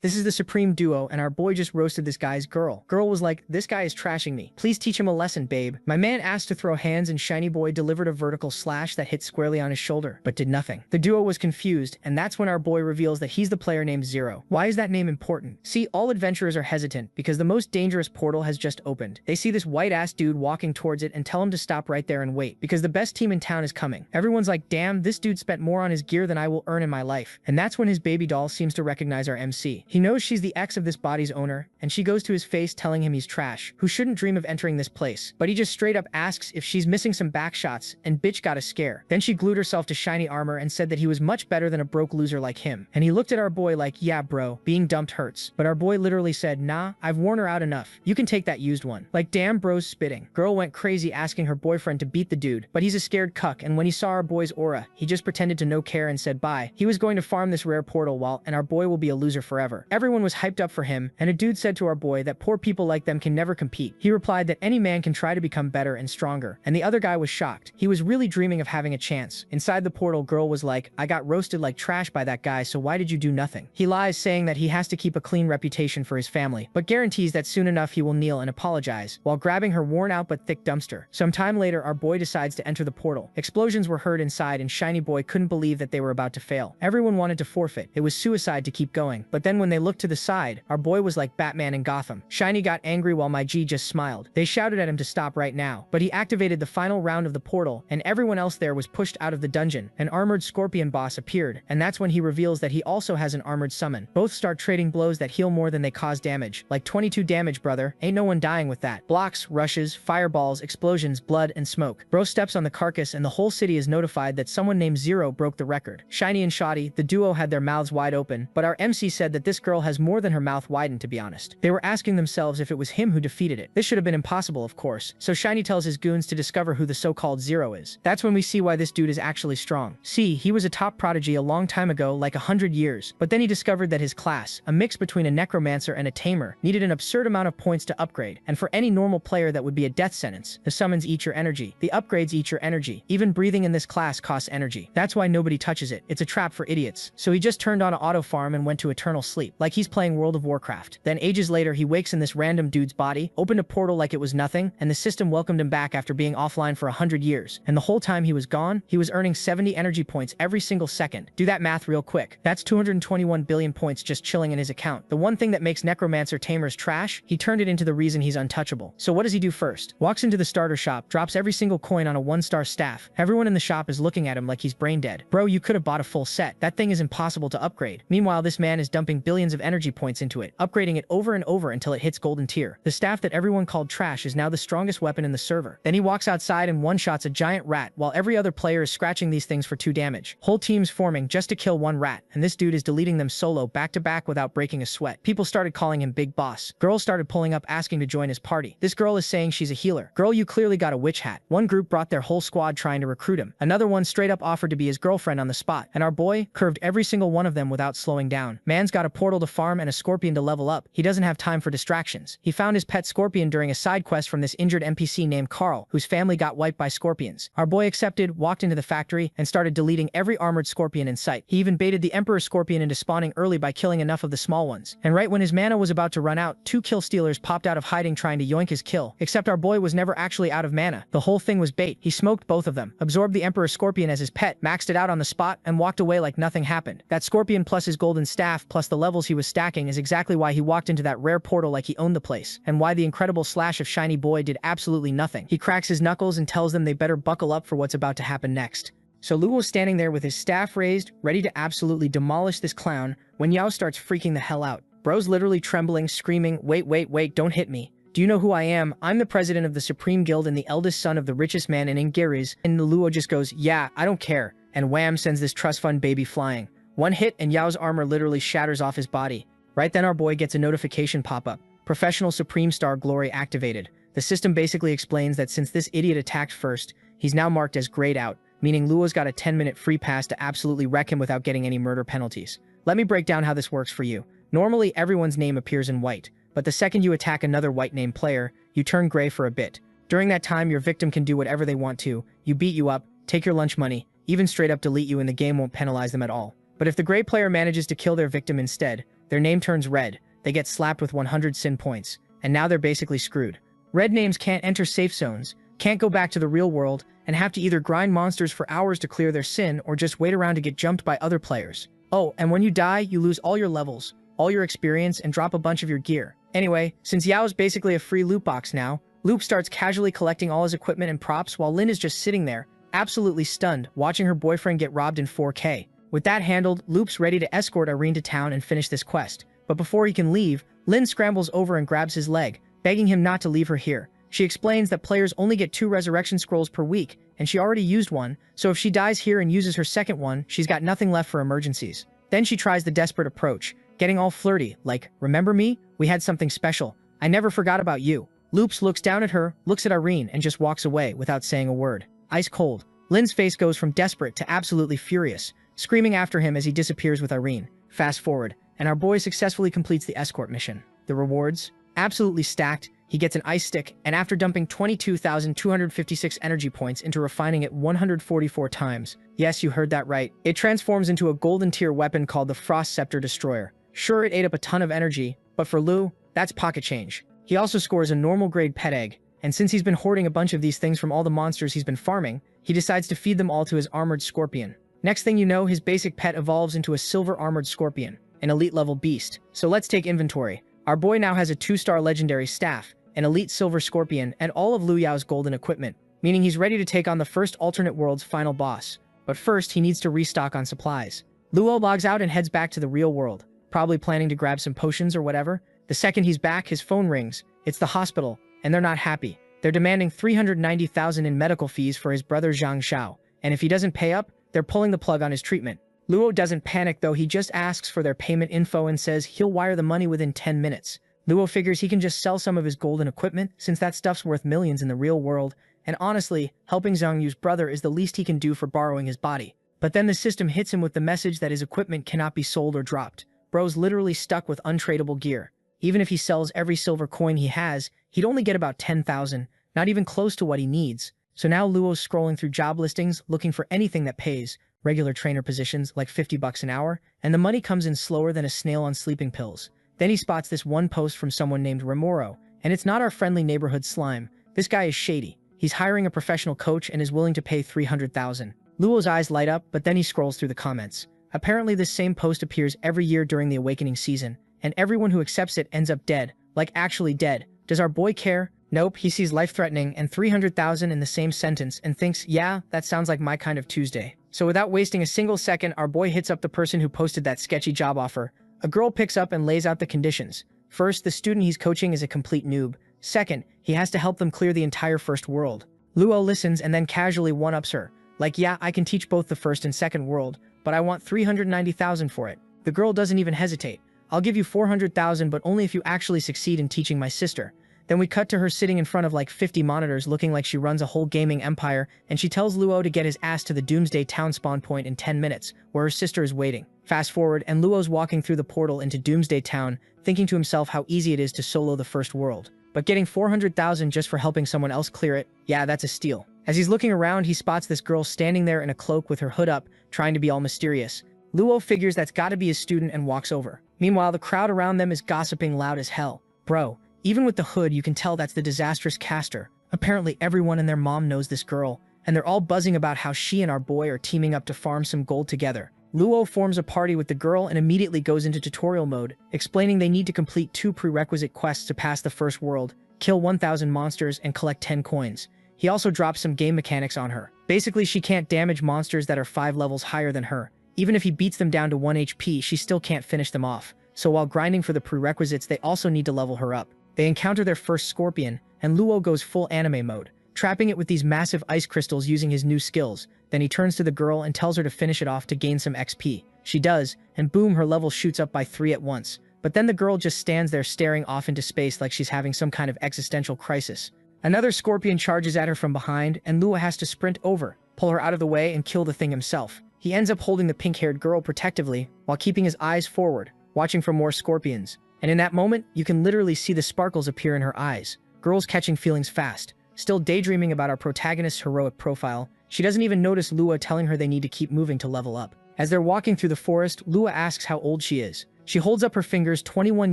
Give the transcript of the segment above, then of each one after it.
This is the Supreme Duo, and our boy just roasted this guy's girl. Girl was like, this guy is trashing me. Please teach him a lesson, babe. My man asked to throw hands and Shiny Boy delivered a vertical slash that hit squarely on his shoulder, but did nothing. The duo was confused, and that's when our boy reveals that he's the player named Zero. Why is that name important? See, all adventurers are hesitant because the most dangerous portal has just opened. They see this white-ass dude walking towards it and tell him to stop right there and wait, because the best team in town is coming. Everyone's like, damn, this dude spent more on his gear than I will earn in my life. And that's when his baby doll seems to recognize our MC. He knows she's the ex of this body's owner, and she goes to his face telling him he's trash, who shouldn't dream of entering this place. But he just straight up asks if she's missing some back shots, and bitch got a scare. Then she glued herself to shiny armor and said that he was much better than a broke loser like him. And he looked at our boy like, yeah bro, being dumped hurts. But our boy literally said, nah, I've worn her out enough. You can take that used one. Like damn bro's spitting. Girl went crazy asking her boyfriend to beat the dude, but he's a scared cuck, and when he saw our boy's aura, he just pretended to no care and said bye. He was going to farm this rare portal and our boy will be a loser forever. Everyone was hyped up for him, and a dude said to our boy that poor people like them can never compete. He replied that any man can try to become better and stronger, and the other guy was shocked. He was really dreaming of having a chance. Inside the portal, girl was like, I got roasted like trash by that guy, so why did you do nothing? He lies, saying that he has to keep a clean reputation for his family, but guarantees that soon enough he will kneel and apologize, while grabbing her worn out but thick dumpster. Some time later, our boy decides to enter the portal. Explosions were heard inside, and Shiny Boy couldn't believe that they were about to fail. Everyone wanted to forfeit. It was suicide to keep going. But then when they looked to the side, our boy was like Batman in Gotham. Shiny got angry while my G just smiled. They shouted at him to stop right now, but he activated the final round of the portal, and everyone else there was pushed out of the dungeon. An armored scorpion boss appeared, and that's when he reveals that he also has an armored summon. Both start trading blows that heal more than they cause damage. Like 22 damage, brother. Ain't no one dying with that. Blocks, rushes, fireballs, explosions, blood, and smoke. Bro steps on the carcass and the whole city is notified that someone named Zero broke the record. Shiny and Shoddy, the duo, had their mouths wide open, but our MC said that this girl has more than her mouth widened, to be honest. They were asking themselves if it was him who defeated it. This should have been impossible, of course. So Shiny tells his goons to discover who the so-called Zero is. That's when we see why this dude is actually strong. See, he was a top prodigy a long time ago, like 100 years, but then he discovered that his class, a mix between a necromancer and a tamer, needed an absurd amount of points to upgrade, and for any normal player that would be a death sentence. The summons eat your energy. The upgrades eat your energy. Even breathing in this class costs energy. That's why nobody touches it. It's a trap for idiots. So he just turned on an auto farm and went to eternal sleep, like he's playing World of Warcraft. Then ages later, he wakes in this random dude's body, opened a portal like it was nothing, and the system welcomed him back after being offline for 100 years. And the whole time he was gone, he was earning 70 energy points every single second. Do that math real quick. That's 221 billion points just chilling in his account. The one thing that makes necromancer tamers trash, he turned it into the reason he's untouchable. So what does he do first? Walks into the starter shop, drops every single coin on a 1-star staff. Everyone in the shop is looking at him like he's brain dead. Bro, you could have bought a full set. That thing is impossible to upgrade. Meanwhile, this man is dumping billions of energy points into it, upgrading it over and over until it hits golden tier. The staff that everyone called trash is now the strongest weapon in the server. Then he walks outside and one-shots a giant rat while every other player is scratching these things for 2 damage. Whole teams forming just to kill one rat, and this dude is deleting them solo back to back without breaking a sweat. People started calling him Big Boss. Girls started pulling up asking to join his party. This girl is saying she's a healer. Girl, you clearly got a witch hat. One group brought their whole squad trying to recruit him. Another one straight up offered to be his girlfriend on the spot, and our boy curved every single one of them without slowing down. Man's got a portal to farm and a scorpion to level up. He doesn't have time for distractions. He found his pet scorpion during a side quest from this injured NPC named Carl, whose family got wiped by scorpions. Our boy accepted, walked into the factory, and started deleting every armored scorpion in sight. He even baited the Emperor Scorpion into spawning early by killing enough of the small ones. And right when his mana was about to run out, 2 kill stealers popped out of hiding trying to yoink his kill. Except our boy was never actually out of mana. The whole thing was bait. He smoked both of them, absorbed the Emperor Scorpion as his pet, maxed it out on the spot, and walked away like nothing happened. That scorpion plus his golden staff plus the levels he was stacking is exactly why he walked into that rare portal like he owned the place, and why the incredible slash of Shiny Boy did absolutely nothing. He cracks his knuckles and tells them they better buckle up for what's about to happen next. So Luo was standing there with his staff raised, ready to absolutely demolish this clown, when Yao starts freaking the hell out. Bro's literally trembling, screaming, wait, don't hit me. Do you know who I am? I'm the president of the Supreme Guild and the eldest son of the richest man in Ingiriz. And Luo just goes, yeah, I don't care. And wham, sends this trust fund baby flying. One hit and Yao's armor literally shatters off his body. Right then our boy gets a notification pop up. Professional Supreme Star Glory activated. The system basically explains that since this idiot attacked first, he's now marked as grayed out, meaning Luo's got a 10-minute free pass to absolutely wreck him without getting any murder penalties. Let me break down how this works for you. Normally, everyone's name appears in white, but the second you attack another white-named player, you turn gray for a bit. During that time, your victim can do whatever they want to. You beat you up, take your lunch money, even straight up delete you, and the game won't penalize them at all. But if the gray player manages to kill their victim instead, their name turns red, they get slapped with 100 sin points, and now they're basically screwed. Red names can't enter safe zones, can't go back to the real world, and have to either grind monsters for hours to clear their sin or just wait around to get jumped by other players. Oh, and when you die, you lose all your levels, all your experience, and drop a bunch of your gear. Anyway, since Yao's basically a free loot box now, Loop starts casually collecting all his equipment and props while Lin is just sitting there, absolutely stunned, watching her boyfriend get robbed in 4K. With that handled, Loop's ready to escort Irene to town and finish this quest. But before he can leave, Lin scrambles over and grabs his leg, begging him not to leave her here. She explains that players only get 2 resurrection scrolls per week, and she already used one, so if she dies here and uses her second one, she's got nothing left for emergencies. Then she tries the desperate approach, getting all flirty, like, "Remember me? We had something special. I never forgot about you." Loops looks down at her, looks at Irene, and just walks away without saying a word. Ice cold. Lin's face goes from desperate to absolutely furious, screaming after him as he disappears with Irene. Fast forward, and our boy successfully completes the escort mission. The rewards? Absolutely stacked. He gets an ice stick, and after dumping 22,256 energy points into refining it 144 times, yes, you heard that right, it transforms into a golden tier weapon called the Frost Scepter Destroyer. Sure, it ate up a ton of energy, but for Lu, that's pocket change. He also scores a normal grade pet egg, and since he's been hoarding a bunch of these things from all the monsters he's been farming, he decides to feed them all to his armored scorpion. Next thing you know, his basic pet evolves into a silver armored scorpion, an elite level beast. So let's take inventory. Our boy now has a 2-star legendary staff, an elite silver scorpion, and all of Lu Yao's golden equipment, meaning he's ready to take on the first alternate world's final boss. But first, he needs to restock on supplies. Luo logs out and heads back to the real world, probably planning to grab some potions or whatever. The second he's back, his phone rings. It's the hospital, and they're not happy. They're demanding 390,000 in medical fees for his brother Zhang Xiao, and if he doesn't pay up, they're pulling the plug on his treatment. Luo doesn't panic though, he just asks for their payment info and says he'll wire the money within 10 minutes. Luo figures he can just sell some of his golden equipment, since that stuff's worth millions in the real world, and honestly, helping Zhang Yu's brother is the least he can do for borrowing his body. But then the system hits him with the message that his equipment cannot be sold or dropped. Bro's literally stuck with untradeable gear. Even if he sells every silver coin he has, he'd only get about 10,000, not even close to what he needs. So now Luo's scrolling through job listings, looking for anything that pays, regular trainer positions like 50 bucks an hour, and the money comes in slower than a snail on sleeping pills. Then he spots this one post from someone named Remoro, and it's not our friendly neighborhood slime. This guy is shady. He's hiring a professional coach and is willing to pay 300,000. Luo's eyes light up, but then he scrolls through the comments. Apparently this same post appears every year during the awakening season, and everyone who accepts it ends up dead, like actually dead. Does our boy care? Nope, he sees life-threatening and 300,000 in the same sentence and thinks, yeah, that sounds like my kind of Tuesday. So without wasting a single second, our boy hits up the person who posted that sketchy job offer. A girl picks up and lays out the conditions. First, the student he's coaching is a complete noob. Second, he has to help them clear the entire first world. Luo listens and then casually one-ups her. Like, yeah, I can teach both the first and second world, but I want 390,000 for it. The girl doesn't even hesitate. I'll give you 400,000, but only if you actually succeed in teaching my sister. Then we cut to her sitting in front of like 50 monitors looking like she runs a whole gaming empire, and she tells Luo to get his ass to the Doomsday Town spawn point in 10 minutes, where her sister is waiting. Fast forward, and Luo's walking through the portal into Doomsday Town, thinking to himself how easy it is to solo the first world. But getting 400,000 just for helping someone else clear it, yeah, that's a steal. As he's looking around, he spots this girl standing there in a cloak with her hood up, trying to be all mysterious. Luo figures that's gotta be his student and walks over. Meanwhile, the crowd around them is gossiping loud as hell. Bro, even with the hood, you can tell that's the disastrous caster. Apparently everyone and their mom knows this girl, and they're all buzzing about how she and our boy are teaming up to farm some gold together. Luo forms a party with the girl and immediately goes into tutorial mode, explaining they need to complete 2 prerequisite quests to pass the first world, kill 1,000 monsters, and collect 10 coins. He also drops some game mechanics on her. Basically, she can't damage monsters that are 5 levels higher than her. Even if he beats them down to 1 HP, she still can't finish them off. So while grinding for the prerequisites, they also need to level her up. They encounter their first scorpion, and Luo goes full anime mode, trapping it with these massive ice crystals using his new skills. Then he turns to the girl and tells her to finish it off to gain some XP. She does, and boom, her level shoots up by 3 at once. But then the girl just stands there staring off into space like she's having some kind of existential crisis. Another scorpion charges at her from behind, and Luo has to sprint over, pull her out of the way, and kill the thing himself. He ends up holding the pink-haired girl protectively while keeping his eyes forward, watching for more scorpions. And in that moment, you can literally see the sparkles appear in her eyes. Girl's catching feelings fast. Still daydreaming about our protagonist's heroic profile, she doesn't even notice Lua telling her they need to keep moving to level up. As they're walking through the forest, Lua asks how old she is. She holds up her fingers, 21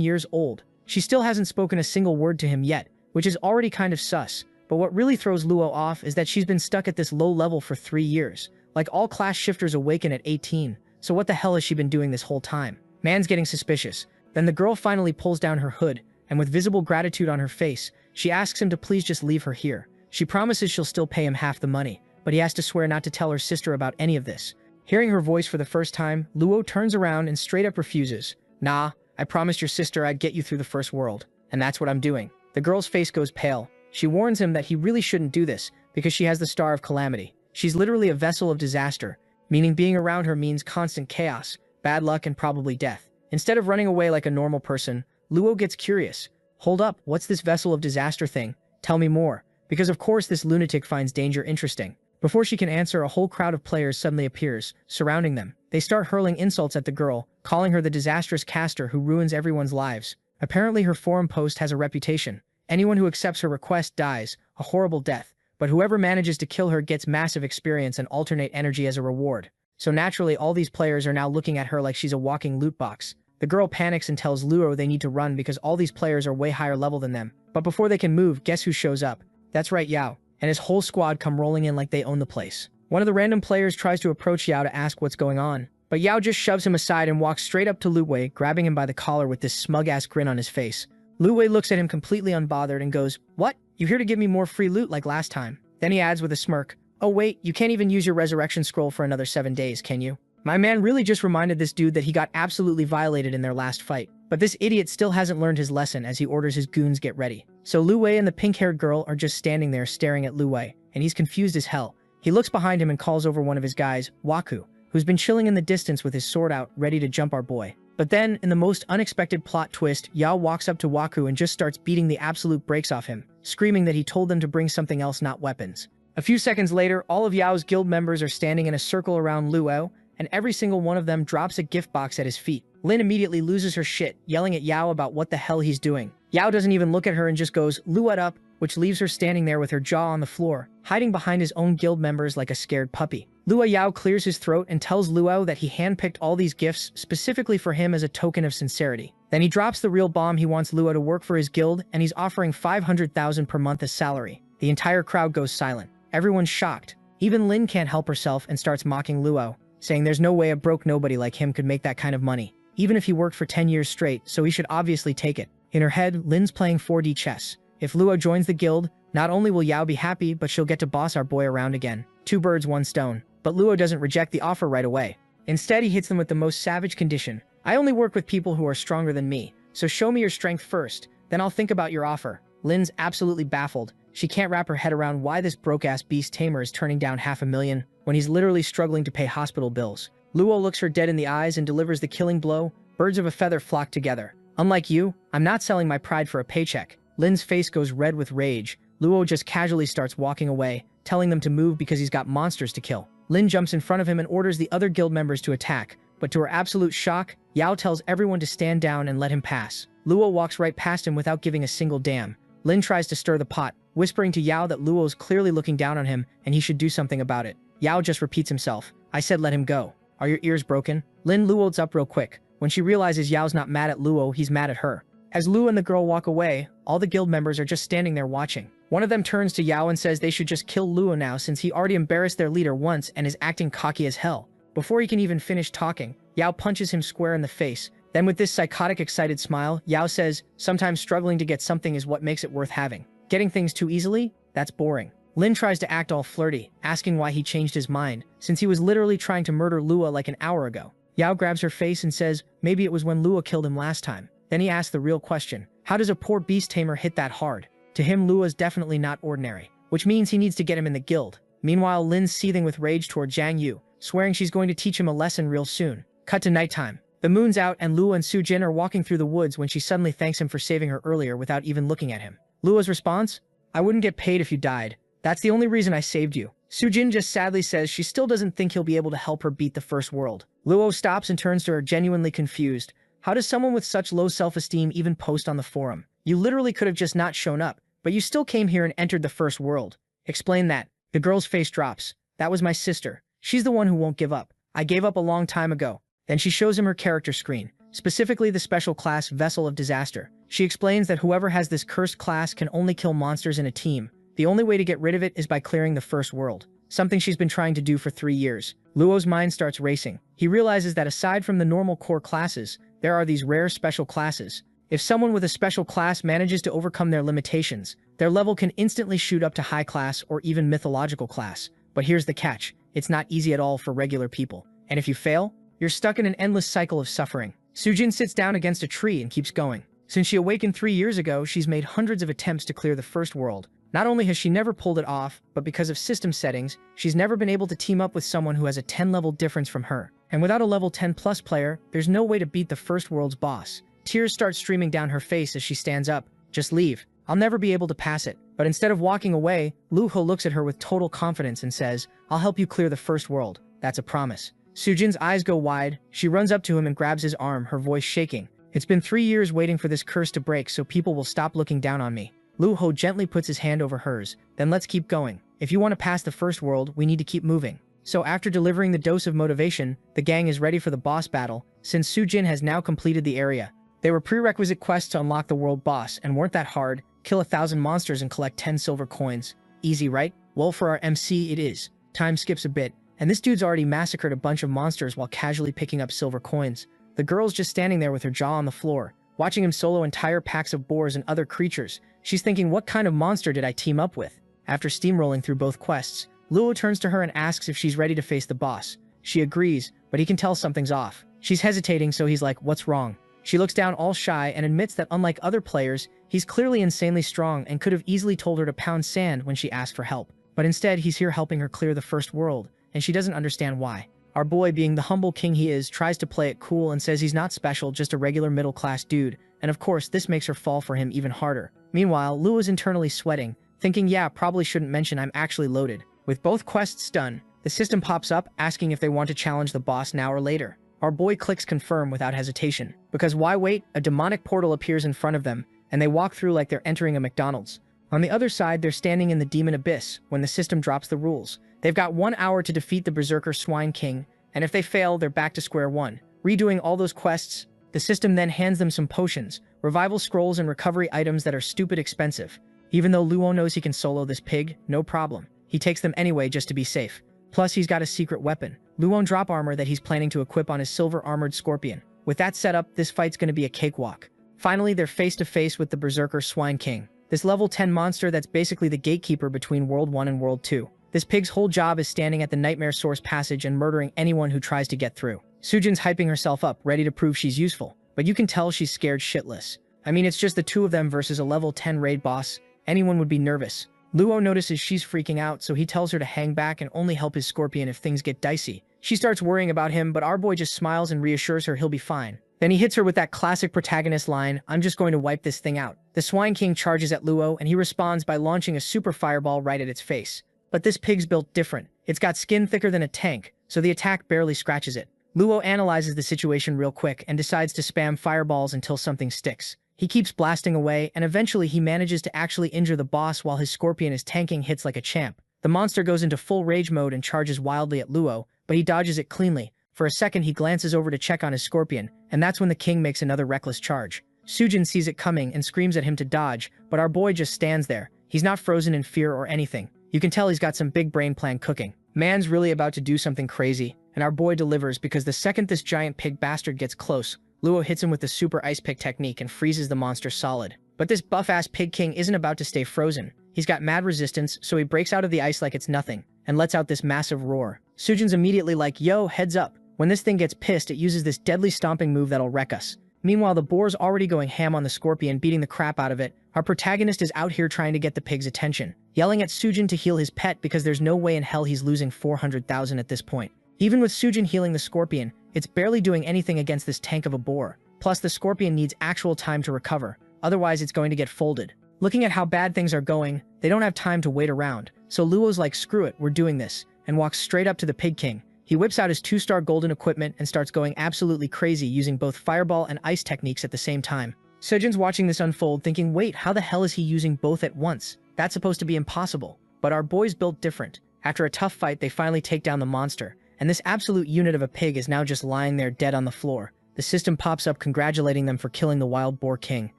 years old. She still hasn't spoken a single word to him yet, which is already kind of sus. But what really throws Luo off is that she's been stuck at this low level for 3 years. Like all class shifters awaken at 18, so what the hell has she been doing this whole time? Man's getting suspicious. Then the girl finally pulls down her hood, and with visible gratitude on her face, she asks him to please just leave her here. She promises she'll still pay him half the money, but he has to swear not to tell her sister about any of this. Hearing her voice for the first time, Luo turns around and straight up refuses. Nah, I promised your sister I'd get you through the first world, and that's what I'm doing. The girl's face goes pale. She warns him that he really shouldn't do this, because she has the Star of Calamity. She's literally a vessel of disaster, meaning being around her means constant chaos, bad luck, and probably death. Instead of running away like a normal person, Luo gets curious. Hold up, what's this vessel of disaster thing? Tell me more. Because of course this lunatic finds danger interesting. Before she can answer, a whole crowd of players suddenly appears, surrounding them. They start hurling insults at the girl, calling her the disastrous caster who ruins everyone's lives. Apparently her forum post has a reputation. Anyone who accepts her request dies, a horrible death, but whoever manages to kill her gets massive experience and alternate energy as a reward. So naturally all these players are now looking at her like she's a walking loot box. The girl panics and tells Luo they need to run because all these players are way higher level than them. But before they can move, guess who shows up? That's right, Yao, and his whole squad come rolling in like they own the place. One of the random players tries to approach Yao to ask what's going on, but Yao just shoves him aside and walks straight up to Lu Wei, grabbing him by the collar with this smug-ass grin on his face. Lu Wei looks at him completely unbothered and goes, "What? You here to give me more free loot like last time?" Then he adds with a smirk, "Oh wait, you can't even use your resurrection scroll for another 7 days, can you?" My man really just reminded this dude that he got absolutely violated in their last fight. But this idiot still hasn't learned his lesson as he orders his goons get ready. So Lu Wei and the pink-haired girl are just standing there staring at Lu Wei, and he's confused as hell. He looks behind him and calls over one of his guys, Waku, who's been chilling in the distance with his sword out, ready to jump our boy. But then, in the most unexpected plot twist, Yao walks up to Waku and just starts beating the absolute brakes off him, screaming that he told them to bring something else, not weapons. A few seconds later, all of Yao's guild members are standing in a circle around Lu Wei, and every single one of them drops a gift box at his feet. Lin immediately loses her shit, yelling at Yao about what the hell he's doing. Yao doesn't even look at her and just goes, "Luet up," which leaves her standing there with her jaw on the floor, hiding behind his own guild members like a scared puppy. Luo Yao clears his throat and tells Luo that he handpicked all these gifts specifically for him as a token of sincerity. Then he drops the real bomb. He wants Luo to work for his guild, and he's offering 500,000 per month as salary. The entire crowd goes silent. Everyone's shocked. Even Lin can't help herself and starts mocking Luo, saying there's no way a broke nobody like him could make that kind of money, even if he worked for 10 years straight, so he should obviously take it. In her head, Lin's playing 4D chess. If Luo joins the guild, not only will Yao be happy, but she'll get to boss our boy around again. 2 birds, 1 stone. But Luo doesn't reject the offer right away. Instead, he hits them with the most savage condition. "I only work with people who are stronger than me, so show me your strength first, then I'll think about your offer." Lin's absolutely baffled. She can't wrap her head around why this broke-ass beast tamer is turning down $500,000 when he's literally struggling to pay hospital bills. Luo looks her dead in the eyes and delivers the killing blow. Birds of a feather flock together. "Unlike you, I'm not selling my pride for a paycheck." Lin's face goes red with rage. Luo just casually starts walking away, telling them to move because he's got monsters to kill. Lin jumps in front of him and orders the other guild members to attack, but to her absolute shock, Yao tells everyone to stand down and let him pass. Luo walks right past him without giving a single damn. Lin tries to stir the pot, whispering to Yao that Luo's clearly looking down on him and he should do something about it. Yao just repeats himself, "I said let him go. Are your ears broken?" Lin Luo's up real quick. When she realizes Yao's not mad at Luo, he's mad at her. As Luo and the girl walk away, all the guild members are just standing there watching. One of them turns to Yao and says they should just kill Luo now since he already embarrassed their leader once and is acting cocky as hell. Before he can even finish talking, Yao punches him square in the face. Then with this psychotic excited smile, Yao says, "Sometimes struggling to get something is what makes it worth having. Getting things too easily? That's boring." Lin tries to act all flirty, asking why he changed his mind, since he was literally trying to murder Luo like an hour ago. Yao grabs her face and says, maybe it was when Luo killed him last time. Then he asks the real question, how does a poor beast tamer hit that hard? To him, Luo's definitely not ordinary, which means he needs to get him in the guild. Meanwhile, Lin's seething with rage toward Zhang Yu, swearing she's going to teach him a lesson real soon. Cut to nighttime. The moon's out and Luo and Su Jin are walking through the woods when she suddenly thanks him for saving her earlier without even looking at him. Luo's response? "I wouldn't get paid if you died. That's the only reason I saved you." Su Jin just sadly says she still doesn't think he'll be able to help her beat the first world. Luo stops and turns to her, genuinely confused. How does someone with such low self-esteem even post on the forum? You literally could have just not shown up, but you still came here and entered the first world. Explain that. The girl's face drops. That was my sister. She's the one who won't give up. I gave up a long time ago. Then she shows him her character screen. specifically the special class Vessel of Disaster. She explains that whoever has this cursed class can only kill monsters in a team. The only way to get rid of it is by clearing the first world, something she's been trying to do for 3 years. Luo's mind starts racing. He realizes that aside from the normal core classes, there are these rare special classes. If someone with a special class manages to overcome their limitations, their level can instantly shoot up to high class or even mythological class. But here's the catch. It's not easy at all for regular people. And if you fail, you're stuck in an endless cycle of suffering. Sujin sits down against a tree and keeps going. Since she awakened 3 years ago, she's made hundreds of attempts to clear the first world. Not only has she never pulled it off, but because of system settings, she's never been able to team up with someone who has a 10-level difference from her. And without a level 10+ player, there's no way to beat the first world's boss. Tears start streaming down her face as she stands up. Just leave. I'll never be able to pass it. But instead of walking away, Luho looks at her with total confidence and says, I'll help you clear the first world. That's a promise. Sujin's eyes go wide. She runs up to him and grabs his arm, her voice shaking. It's been 3 years waiting for this curse to break so people will stop looking down on me. Luho gently puts his hand over hers. Then let's keep going. If you want to pass the first world, we need to keep moving. So after delivering the dose of motivation, the gang is ready for the boss battle, since Sujin has now completed the area. They were prerequisite quests to unlock the world boss and weren't that hard. Kill 1,000 monsters and collect 10 silver coins. Easy, right? Well, for our MC, it is. Time skips a bit, and this dude's already massacred a bunch of monsters while casually picking up silver coins. The girl's just standing there with her jaw on the floor, watching him solo entire packs of boars and other creatures. She's thinking, what kind of monster did I team up with? After steamrolling through both quests, Luo turns to her and asks if she's ready to face the boss. She agrees, but he can tell something's off. She's hesitating, so he's like, what's wrong? She looks down all shy and admits that unlike other players, he's clearly insanely strong and could have easily told her to pound sand when she asked for help. But instead, he's here helping her clear the first world, and she doesn't understand why. Our boy, being the humble king he is, tries to play it cool and says he's not special, just a regular middle-class dude, and of course, this makes her fall for him even harder. Meanwhile, Luo is internally sweating, thinking, yeah, probably shouldn't mention I'm actually loaded. With both quests done, the system pops up asking if they want to challenge the boss now or later. Our boy clicks confirm without hesitation. Because why wait? A demonic portal appears in front of them, and they walk through like they're entering a McDonald's. On the other side, they're standing in the demon abyss when the system drops the rules. They've got 1 hour to defeat the Berserker Swine King, and if they fail, they're back to square one. Redoing all those quests, the system then hands them some potions, revival scrolls, and recovery items that are stupid expensive. Even though Luo knows he can solo this pig, no problem. He takes them anyway just to be safe. Plus, he's got a secret weapon, Luon drop armor that he's planning to equip on his silver-armored scorpion. With that setup, this fight's gonna be a cakewalk. Finally, they're face-to-face with the Berserker Swine King, this level 10 monster that's basically the gatekeeper between World 1 and World 2. This pig's whole job is standing at the Nightmare Source passage and murdering anyone who tries to get through. Sujin's hyping herself up, ready to prove she's useful, but you can tell she's scared shitless. I mean, it's just the two of them versus a level 10 raid boss. Anyone would be nervous. Luo notices she's freaking out, so he tells her to hang back and only help his scorpion if things get dicey. She starts worrying about him, but our boy just smiles and reassures her he'll be fine. Then he hits her with that classic protagonist line, I'm just going to wipe this thing out. The Swine King charges at Luo, and he responds by launching a super fireball right at its face. But this pig's built different. It's got skin thicker than a tank, so the attack barely scratches it. Luo analyzes the situation real quick and decides to spam fireballs until something sticks. He keeps blasting away, and eventually he manages to actually injure the boss while his scorpion is tanking hits like a champ. The monster goes into full rage mode and charges wildly at Luo, but he dodges it cleanly. For a second, he glances over to check on his scorpion, and that's when the king makes another reckless charge. Sujin sees it coming and screams at him to dodge, but our boy just stands there. He's not frozen in fear or anything. You can tell he's got some big brain plan cooking. Man's really about to do something crazy, and our boy delivers because the second this giant pig bastard gets close, Luo hits him with the super ice pick technique and freezes the monster solid. But this buff-ass pig king isn't about to stay frozen. He's got mad resistance, so he breaks out of the ice like it's nothing, and lets out this massive roar. Sujin's immediately like, yo, heads up. When this thing gets pissed, it uses this deadly stomping move that'll wreck us. Meanwhile, the boar's already going ham on the scorpion, beating the crap out of it. Our protagonist is out here trying to get the pig's attention, yelling at Sujin to heal his pet because there's no way in hell he's losing 400,000 at this point. Even with Sujin healing the scorpion, it's barely doing anything against this tank of a boar. Plus, the scorpion needs actual time to recover, otherwise it's going to get folded. Looking at how bad things are going, they don't have time to wait around, so Luo's like, screw it, we're doing this, and walks straight up to the pig king. He whips out his 2-star golden equipment and starts going absolutely crazy using both fireball and ice techniques at the same time. Sujin's watching this unfold thinking, wait, how the hell is he using both at once? That's supposed to be impossible. But our boy's built different. After a tough fight, they finally take down the monster, and this absolute unit of a pig is now just lying there dead on the floor. The system pops up congratulating them for killing the wild boar king,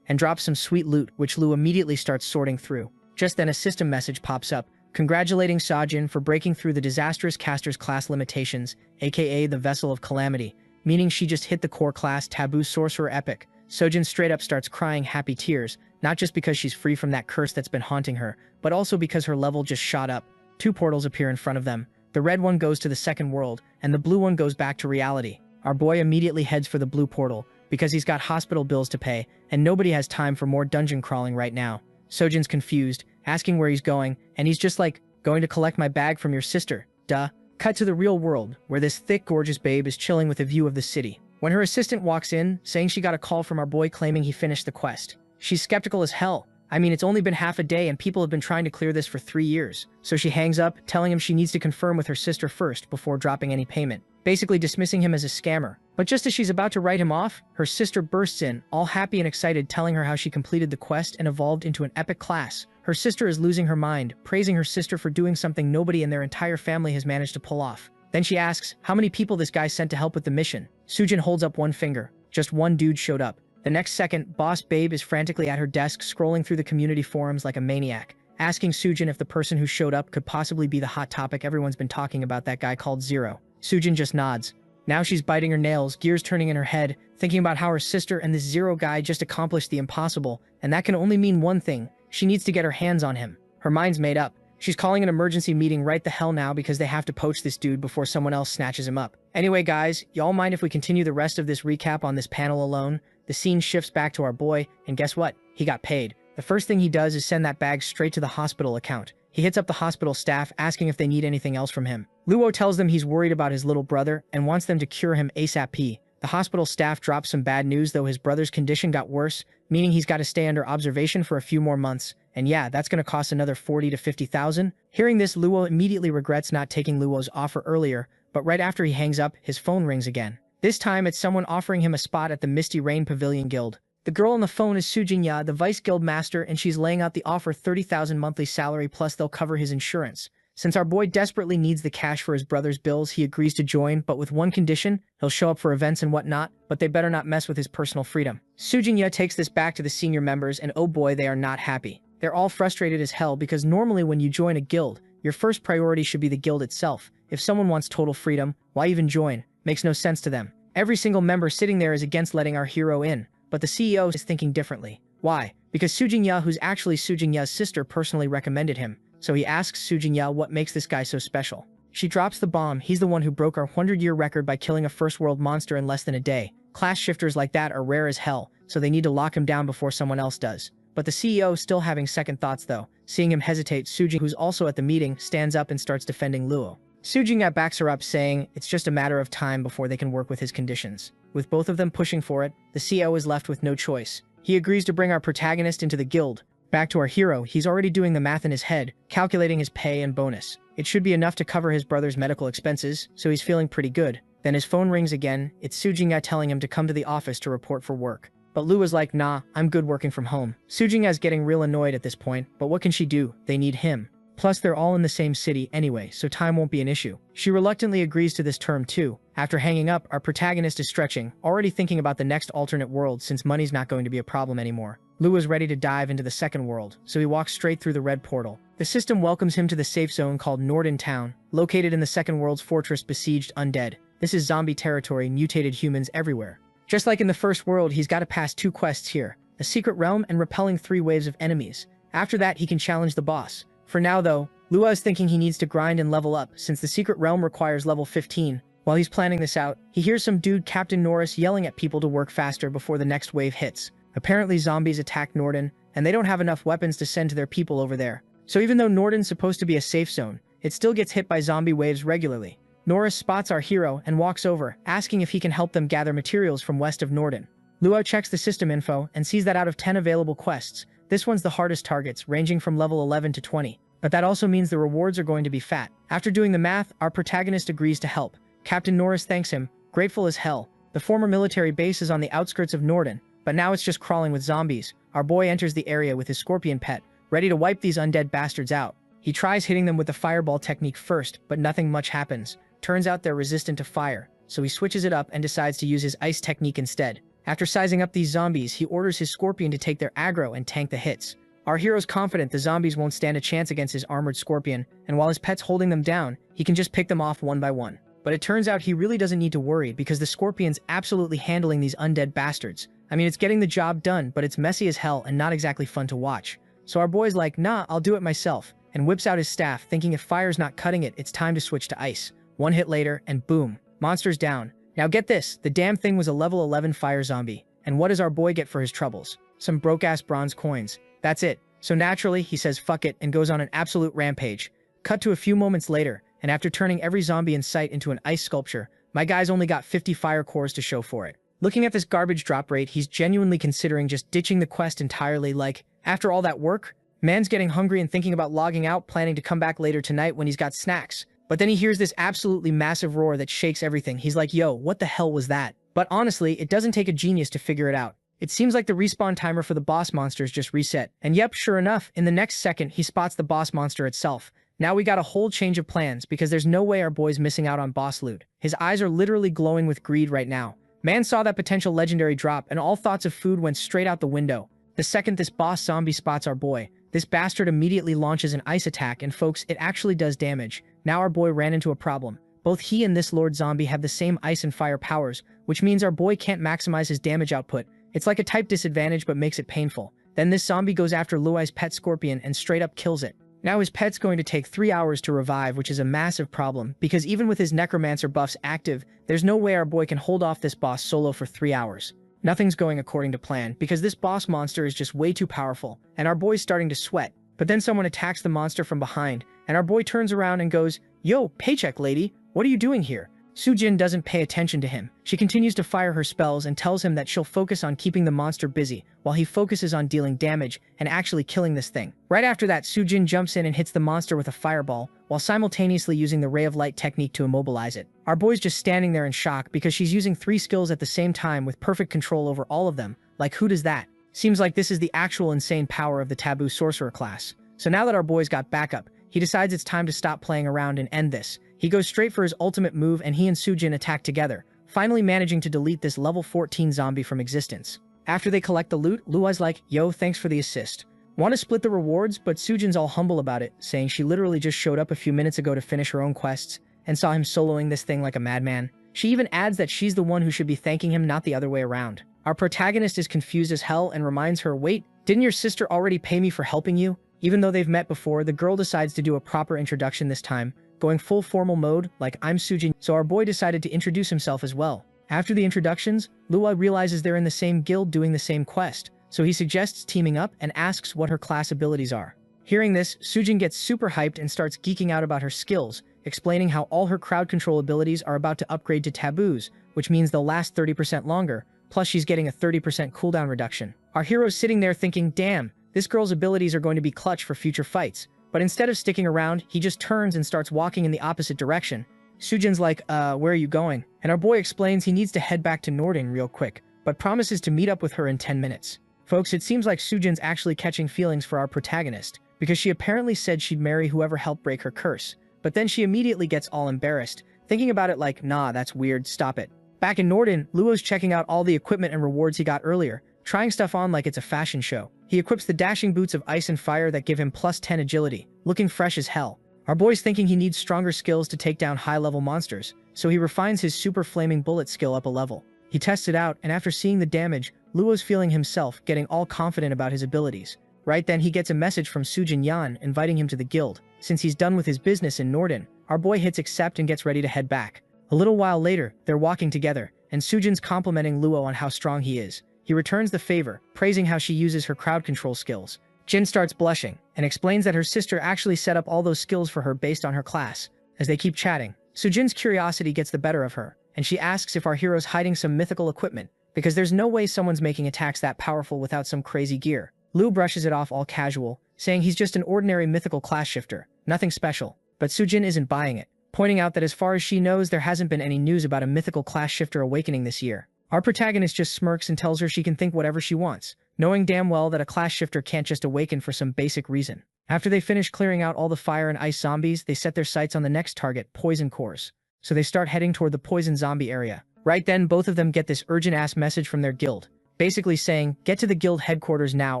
and drops some sweet loot, which Lu immediately starts sorting through. Just then a system message pops up, congratulating Sajin for breaking through the disastrous caster's class limitations, aka the Vessel of Calamity, meaning she just hit the core class Taboo Sorcerer Epic. Sojin straight up starts crying happy tears, not just because she's free from that curse that's been haunting her, but also because her level just shot up. Two portals appear in front of them. The red one goes to the second world, and the blue one goes back to reality. Our boy immediately heads for the blue portal, because he's got hospital bills to pay, and nobody has time for more dungeon crawling right now. Sojin's confused, asking where he's going, and he's just like, going to collect my bag from your sister, duh. Cut to the real world, where this thick, gorgeous babe is chilling with a view of the city. When her assistant walks in, saying she got a call from our boy claiming he finished the quest. She's skeptical as hell. I mean, it's only been half a day and people have been trying to clear this for 3 years. So she hangs up, telling him she needs to confirm with her sister first before dropping any payment, basically dismissing him as a scammer. But just as she's about to write him off, her sister bursts in, all happy and excited, telling her how she completed the quest and evolved into an epic class. Her sister is losing her mind, praising her sister for doing something nobody in their entire family has managed to pull off. Then she asks how many people this guy sent to help with the mission. Sujin holds up one finger. Just one dude showed up. The next second, Boss Babe is frantically at her desk scrolling through the community forums like a maniac, asking Sujin if the person who showed up could possibly be the hot topic everyone's been talking about, that guy called Zero. Sujin just nods. Now she's biting her nails, gears turning in her head, thinking about how her sister and this Zero guy just accomplished the impossible, and that can only mean one thing. She needs to get her hands on him. Her mind's made up. She's calling an emergency meeting right the hell now because they have to poach this dude before someone else snatches him up. Anyway guys, y'all mind if we continue the rest of this recap on this panel alone? The scene shifts back to our boy, and guess what? He got paid. The first thing he does is send that bag straight to the hospital account. He hits up the hospital staff asking if they need anything else from him. Luo tells them he's worried about his little brother and wants them to cure him ASAP. The hospital staff drops some bad news though. His brother's condition got worse, meaning he's got to stay under observation for a few more months. And yeah, that's going to cost another 40 to 50,000. Hearing this, Luo immediately regrets not taking Luo's offer earlier, but right after he hangs up, his phone rings again. This time it's someone offering him a spot at the Misty Rain Pavilion Guild. The girl on the phone is Sujinya, the vice guild master, and she's laying out the offer 30,000 monthly salary plus they'll cover his insurance. Since our boy desperately needs the cash for his brother's bills, he agrees to join, but with one condition: he'll show up for events and whatnot, but they better not mess with his personal freedom. Sujinya takes this back to the senior members, and oh boy, they are not happy. They're all frustrated as hell because normally when you join a guild, your first priority should be the guild itself. If someone wants total freedom, why even join? Makes no sense to them. Every single member sitting there is against letting our hero in, but the CEO is thinking differently. Why? Because Sujinya, who's actually Sujinya's sister, personally recommended him. So he asks Sujinya what makes this guy so special. She drops the bomb. He's the one who broke our 100-year record by killing a first-world monster in less than a day. Class shifters like that are rare as hell, so they need to lock him down before someone else does. But the CEO is still having second thoughts though. Seeing him hesitate, Sujin, who's also at the meeting, stands up and starts defending Luo. Sujinya backs her up, saying it's just a matter of time before they can work with his conditions. With both of them pushing for it, the CEO is left with no choice. He agrees to bring our protagonist into the guild. Back to our hero, he's already doing the math in his head, calculating his pay and bonus. It should be enough to cover his brother's medical expenses, so he's feeling pretty good. Then his phone rings again. It's Sujinya telling him to come to the office to report for work. But Lu is like, nah, I'm good working from home. Sujinya's getting real annoyed at this point, but what can she do? They need him. Plus, they're all in the same city anyway, so time won't be an issue. She reluctantly agrees to this term too. After hanging up, our protagonist is stretching, already thinking about the next alternate world since money's not going to be a problem anymore. Lu is ready to dive into the second world, so he walks straight through the red portal. The system welcomes him to the safe zone called Norden Town, located in the second world's fortress besieged undead. This is zombie territory, mutated humans everywhere. Just like in the first world, he's got to pass 2 quests here: a secret realm and repelling 3 waves of enemies. After that, he can challenge the boss. For now though, Lua is thinking he needs to grind and level up since the secret realm requires level 15. While he's planning this out, he hears some dude Captain Norris yelling at people to work faster before the next wave hits. Apparently zombies attack Norden, and they don't have enough weapons to send to their people over there. So even though Norden's supposed to be a safe zone, it still gets hit by zombie waves regularly. Norris spots our hero and walks over, asking if he can help them gather materials from west of Norden. Lua checks the system info and sees that out of 10 available quests, this one's the hardest targets, ranging from level 11 to 20. But that also means the rewards are going to be fat. After doing the math, our protagonist agrees to help. Captain Norris thanks him, grateful as hell. The former military base is on the outskirts of Norden, but now it's just crawling with zombies. Our boy enters the area with his scorpion pet, ready to wipe these undead bastards out. He tries hitting them with the fireball technique first, but nothing much happens. Turns out they're resistant to fire. so he switches it up and decides to use his ice technique instead. After sizing up these zombies, he orders his scorpion to take their aggro and tank the hits. Our hero's confident the zombies won't stand a chance against his armored scorpion, and while his pet's holding them down, he can just pick them off one by one. But it turns out he really doesn't need to worry because the scorpion's absolutely handling these undead bastards. I mean, it's getting the job done, but it's messy as hell and not exactly fun to watch. So our boy's like, nah, I'll do it myself, and whips out his staff, thinking if fire's not cutting it, it's time to switch to ice. One hit later, and boom, monster's down. Now get this, the damn thing was a level 11 fire zombie. And what does our boy get for his troubles? Some broke-ass bronze coins. That's it. So naturally, he says fuck it and goes on an absolute rampage. Cut to a few moments later, and after turning every zombie in sight into an ice sculpture, my guy's only got 50 fire cores to show for it. Looking at this garbage drop rate, he's genuinely considering just ditching the quest entirely. Like, after all that work, man's getting hungry and thinking about logging out, planning to come back later tonight when he's got snacks. But then he hears this absolutely massive roar that shakes everything. He's like, yo, what the hell was that? But honestly, it doesn't take a genius to figure it out. It seems like the respawn timer for the boss monsters just reset. And yep, sure enough, in the next second, he spots the boss monster itself. Now we got a whole change of plans because there's no way our boy's missing out on boss loot. His eyes are literally glowing with greed right now. Man saw that potential legendary drop and all thoughts of food went straight out the window. The second this boss zombie spots our boy, this bastard immediately launches an ice attack and folks, it actually does damage. Now our boy ran into a problem. Both he and this Lord Zombie have the same ice and fire powers, which means our boy can't maximize his damage output. It's like a type disadvantage but makes it painful. Then this zombie goes after Luai's pet scorpion and straight up kills it. Now his pet's going to take 3 hours to revive, which is a massive problem, because even with his necromancer buffs active, there's no way our boy can hold off this boss solo for 3 hours. Nothing's going according to plan, because this boss monster is just way too powerful, and our boy's starting to sweat. But then someone attacks the monster from behind, and our boy turns around and goes, "Yo, paycheck lady, what are you doing here?" Sujin doesn't pay attention to him. She continues to fire her spells and tells him that she'll focus on keeping the monster busy, while he focuses on dealing damage and actually killing this thing. Right after that, Sujin jumps in and hits the monster with a fireball, while simultaneously using the ray of light technique to immobilize it. Our boy's just standing there in shock because she's using 3 skills at the same time with perfect control over all of them. Like, who does that? Seems like this is the actual insane power of the taboo sorcerer class. So now that our boy's got backup, he decides it's time to stop playing around and end this. He goes straight for his ultimate move and he and Sujin attack together, finally managing to delete this level 14 zombie from existence. After they collect the loot, Luai's like, "Yo, thanks for the assist. Want to split the rewards?" But Sujin's all humble about it, saying she literally just showed up a few minutes ago to finish her own quests and saw him soloing this thing like a madman. She even adds that she's the one who should be thanking him, not the other way around. Our protagonist is confused as hell and reminds her, "Wait, didn't your sister already pay me for helping you?" Even though they've met before, the girl decides to do a proper introduction this time, going full formal mode, like "I'm Sujin," so our boy decided to introduce himself as well. After the introductions, Luai realizes they're in the same guild doing the same quest, so he suggests teaming up and asks what her class abilities are. Hearing this, Sujin gets super hyped and starts geeking out about her skills, explaining how all her crowd control abilities are about to upgrade to taboos, which means they'll last 30% longer, plus she's getting a 30% cooldown reduction. Our hero's sitting there thinking, damn, this girl's abilities are going to be clutch for future fights. But instead of sticking around, he just turns and starts walking in the opposite direction. Sujin's like, where are you going? And our boy explains he needs to head back to Norden real quick, but promises to meet up with her in 10 minutes. Folks, it seems like Sujin's actually catching feelings for our protagonist, because she apparently said she'd marry whoever helped break her curse. But then she immediately gets all embarrassed, thinking about it like, nah, that's weird, stop it. Back in Norden, Luo's checking out all the equipment and rewards he got earlier, trying stuff on like it's a fashion show. He equips the dashing boots of ice and fire that give him plus 10 agility, looking fresh as hell. Our boy's thinking he needs stronger skills to take down high-level monsters, so he refines his super flaming bullet skill up a level. He tests it out, and after seeing the damage, Luo's feeling himself, getting all confident about his abilities. Right then he gets a message from Sujin Yan inviting him to the guild. Since he's done with his business in Norden, our boy hits accept and gets ready to head back. A little while later, they're walking together, and Sujin's complimenting Luo on how strong he is. He returns the favor, praising how she uses her crowd control skills. Jin starts blushing, and explains that her sister actually set up all those skills for her based on her class. As they keep chatting, Sujin's curiosity gets the better of her, and she asks if our hero's hiding some mythical equipment, because there's no way someone's making attacks that powerful without some crazy gear. Lu brushes it off all casual, saying he's just an ordinary mythical class shifter, nothing special. But Sujin isn't buying it, pointing out that as far as she knows there hasn't been any news about a mythical class shifter awakening this year. Our protagonist just smirks and tells her she can think whatever she wants, knowing damn well that a class shifter can't just awaken for some basic reason. After they finish clearing out all the fire and ice zombies, they set their sights on the next target, poison cores. so they start heading toward the poison zombie area. Right then, both of them get this urgent-ass message from their guild, basically saying, get to the guild headquarters now